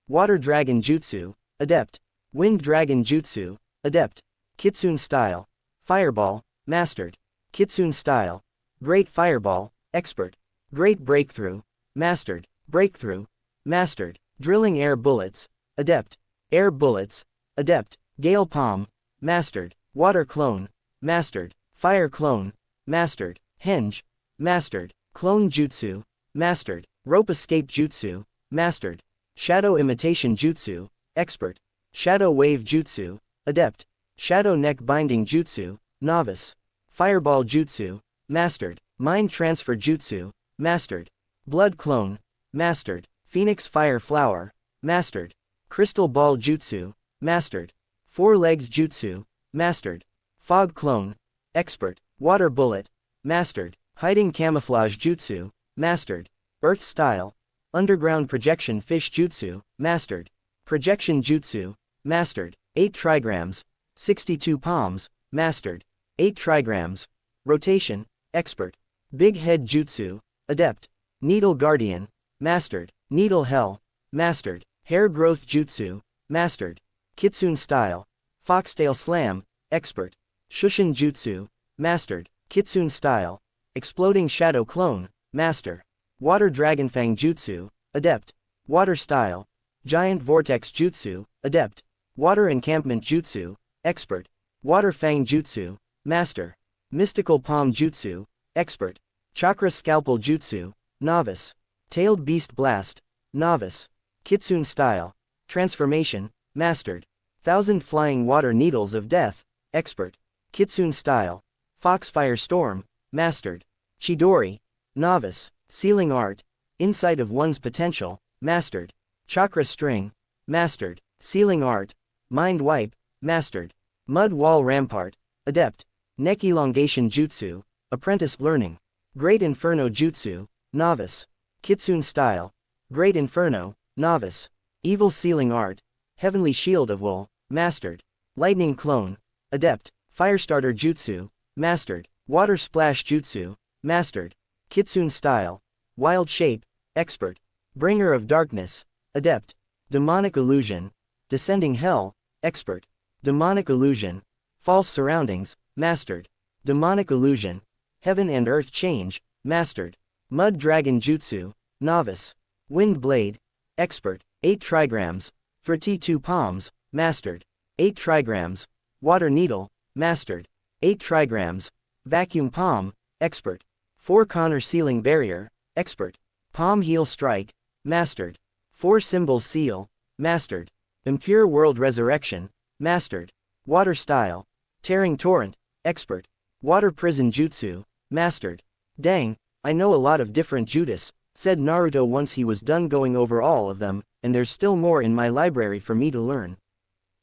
S1: Water Dragon Jutsu, adept. Wind Dragon Jutsu, adept. Kitsune Style, Fireball, mastered. Kitsune Style, Great Fireball, expert. Great Breakthrough, mastered. Breakthrough, mastered. Drilling Air Bullets, adept. Air Bullets, adept. Gale Palm, mastered. Water Clone, mastered. Fire Clone, mastered. Henge, mastered. Clone Jutsu, mastered. Rope Escape Jutsu, mastered. Shadow Imitation Jutsu, expert. Shadow Wave Jutsu, adept. Shadow Neck Binding Jutsu, novice. Fireball Jutsu, mastered. Mind Transfer Jutsu, mastered. Blood Clone, mastered. Phoenix Fire Flower, mastered. Crystal Ball Jutsu, mastered. Four Legs Jutsu, mastered. Fog clone, expert. Water bullet, mastered. Hiding camouflage jutsu, mastered. Earth style, underground projection fish jutsu, mastered. Projection jutsu, mastered. 8 trigrams, 62 palms, mastered. 8 trigrams. Rotation, expert. Big head jutsu, adept. Needle guardian, mastered. Needle hell, mastered. Hair growth jutsu, mastered. Kitsune style, foxtail slam, expert. Shushin jutsu, mastered. Kitsune style, exploding shadow clone, master. Water dragonfang jutsu, adept. Water style, giant vortex jutsu, adept. Water encampment jutsu, expert. Water fang jutsu, master. Mystical palm jutsu, expert. Chakra scalpel jutsu, novice. Tailed beast blast, novice. Kitsune style, transformation, mastered. Thousand flying water needles of death, expert. Kitsune style, foxfire storm, mastered. Chidori, novice. Sealing art, insight of one's potential, mastered. Chakra string, mastered. Sealing art, mind wipe, mastered. Mud wall rampart, adept. Neck elongation jutsu, apprentice learning. Great inferno jutsu, novice. Kitsune style, great inferno, novice. Evil sealing art, heavenly shield of wool, mastered. Lightning clone, adept. Firestarter jutsu, mastered. Water splash jutsu, mastered. Kitsune style, wild shape, expert. Bringer of darkness, adept. Demonic illusion, descending hell, expert. Demonic illusion, false surroundings, mastered. Demonic illusion, heaven and earth change, mastered. Mud dragon jutsu, novice. Wind blade, expert. 8 trigrams. 32 palms, mastered. 8 trigrams. Water needle, mastered. 8 trigrams. Vacuum palm, expert. 4 corner sealing barrier, expert. Palm heel strike, mastered. 4 symbols seal, mastered. Impure world resurrection, mastered. Water style, tearing torrent, expert. Water prison jutsu, mastered. Dang, I know a lot of different jutus, said Naruto once he was done going over all of them, and there's still more in my library for me to learn.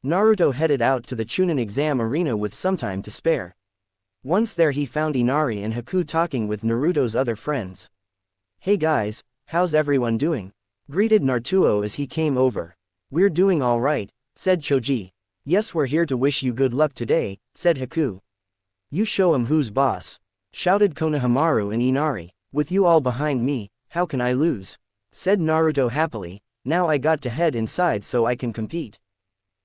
S1: Naruto headed out to the Chunin exam arena with some time to spare. Once there he found Inari and Haku talking with Naruto's other friends. Hey guys, how's everyone doing? Greeted Naruto as he came over. We're doing alright, said Choji. Yes, we're here to wish you good luck today, said Haku. You show 'em who's boss, shouted Konohamaru and Inari. With you all behind me, how can I lose? Said Naruto happily. Now I got to head inside so I can compete.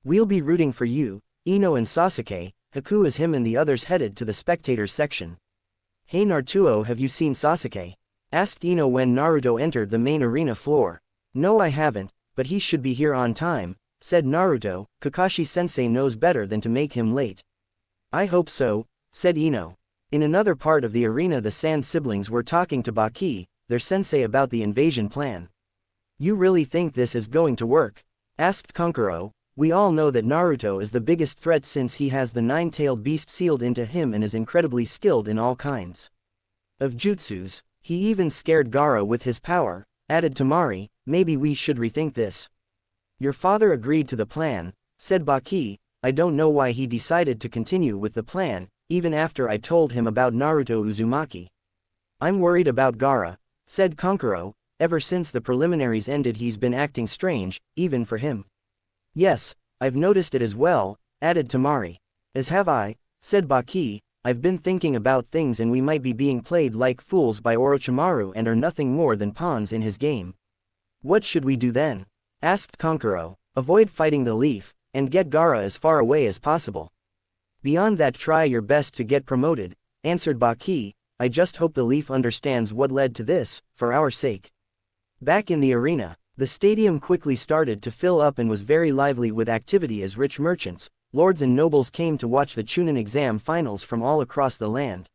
S1: We'll be rooting for you, Ino and Sasuke. Haku as him and the others headed to the spectators section. Hey Naruto, have you seen Sasuke? Asked Ino when Naruto entered the main arena floor. No, I haven't, but he should be here on time, said Naruto. Kakashi-sensei knows better than to make him late. I hope so, said Ino. In another part of the arena the Sand siblings were talking to Baki, their sensei, about the invasion plan. You really think this is going to work? Asked Kankuro. We all know that Naruto is the biggest threat since he has the 9-tailed beast sealed into him and is incredibly skilled in all kinds of jutsus. He even scared Gaara with his power, added Tamari. Maybe we should rethink this. Your father agreed to the plan, said Baki. I don't know why he decided to continue with the plan, even after I told him about Naruto Uzumaki. I'm worried about Gaara, said Kankuro. Ever since the preliminaries ended he's been acting strange, even for him. Yes, I've noticed it as well, added Tamari. As have I, said Baki. I've been thinking about things and we might be being played like fools by Orochimaru and are nothing more than pawns in his game. What should we do then? Asked Kankuro. Avoid fighting the Leaf, and get Gaara as far away as possible. Beyond that, try your best to get promoted, answered Baki. I just hope the Leaf understands what led to this, for our sake. Back in the arena, the stadium quickly started to fill up and was very lively with activity as rich merchants, lords and nobles came to watch the Chunin exam finals from all across the land.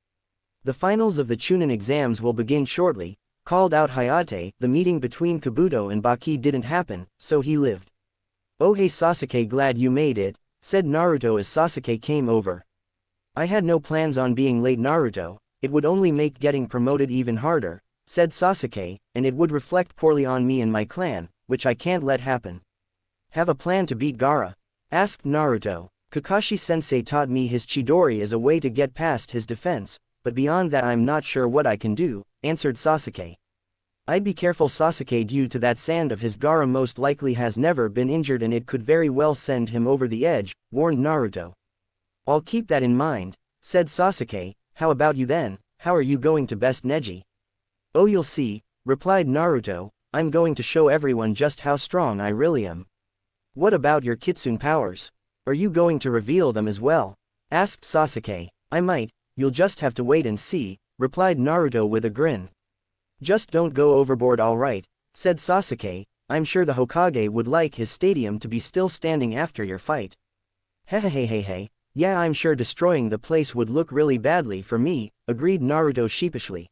S1: The finals of the Chunin exams will begin shortly, called out Hayate. The meeting between Kabuto and Baki didn't happen, so he lived. Oh hey Sasuke, glad you made it, said Naruto as Sasuke came over. I had no plans on being late, Naruto. It would only make getting promoted even harder, said Sasuke, and it would reflect poorly on me and my clan, which I can't let happen. Have a plan to beat Gaara? Asked Naruto. Kakashi-sensei taught me his Chidori as a way to get past his defense, but beyond that I'm not sure what I can do, answered Sasuke. I'd be careful. Sasuke, due to that sand of his, Gaara most likely has never been injured and it could very well send him over the edge, warned Naruto. I'll keep that in mind, said Sasuke. How about you then, how are you going to best Neji? Oh, you'll see, replied Naruto, I'm going to show everyone just how strong I really am. What about your Kitsune powers? Are you going to reveal them as well? Asked Sasuke. I might, you'll just have to wait and see, replied Naruto with a grin. Just don't go overboard, alright, said Sasuke. I'm sure the Hokage would like his stadium to be still standing after your fight. Hehehehe, yeah, I'm sure destroying the place would look really badly for me, agreed Naruto sheepishly.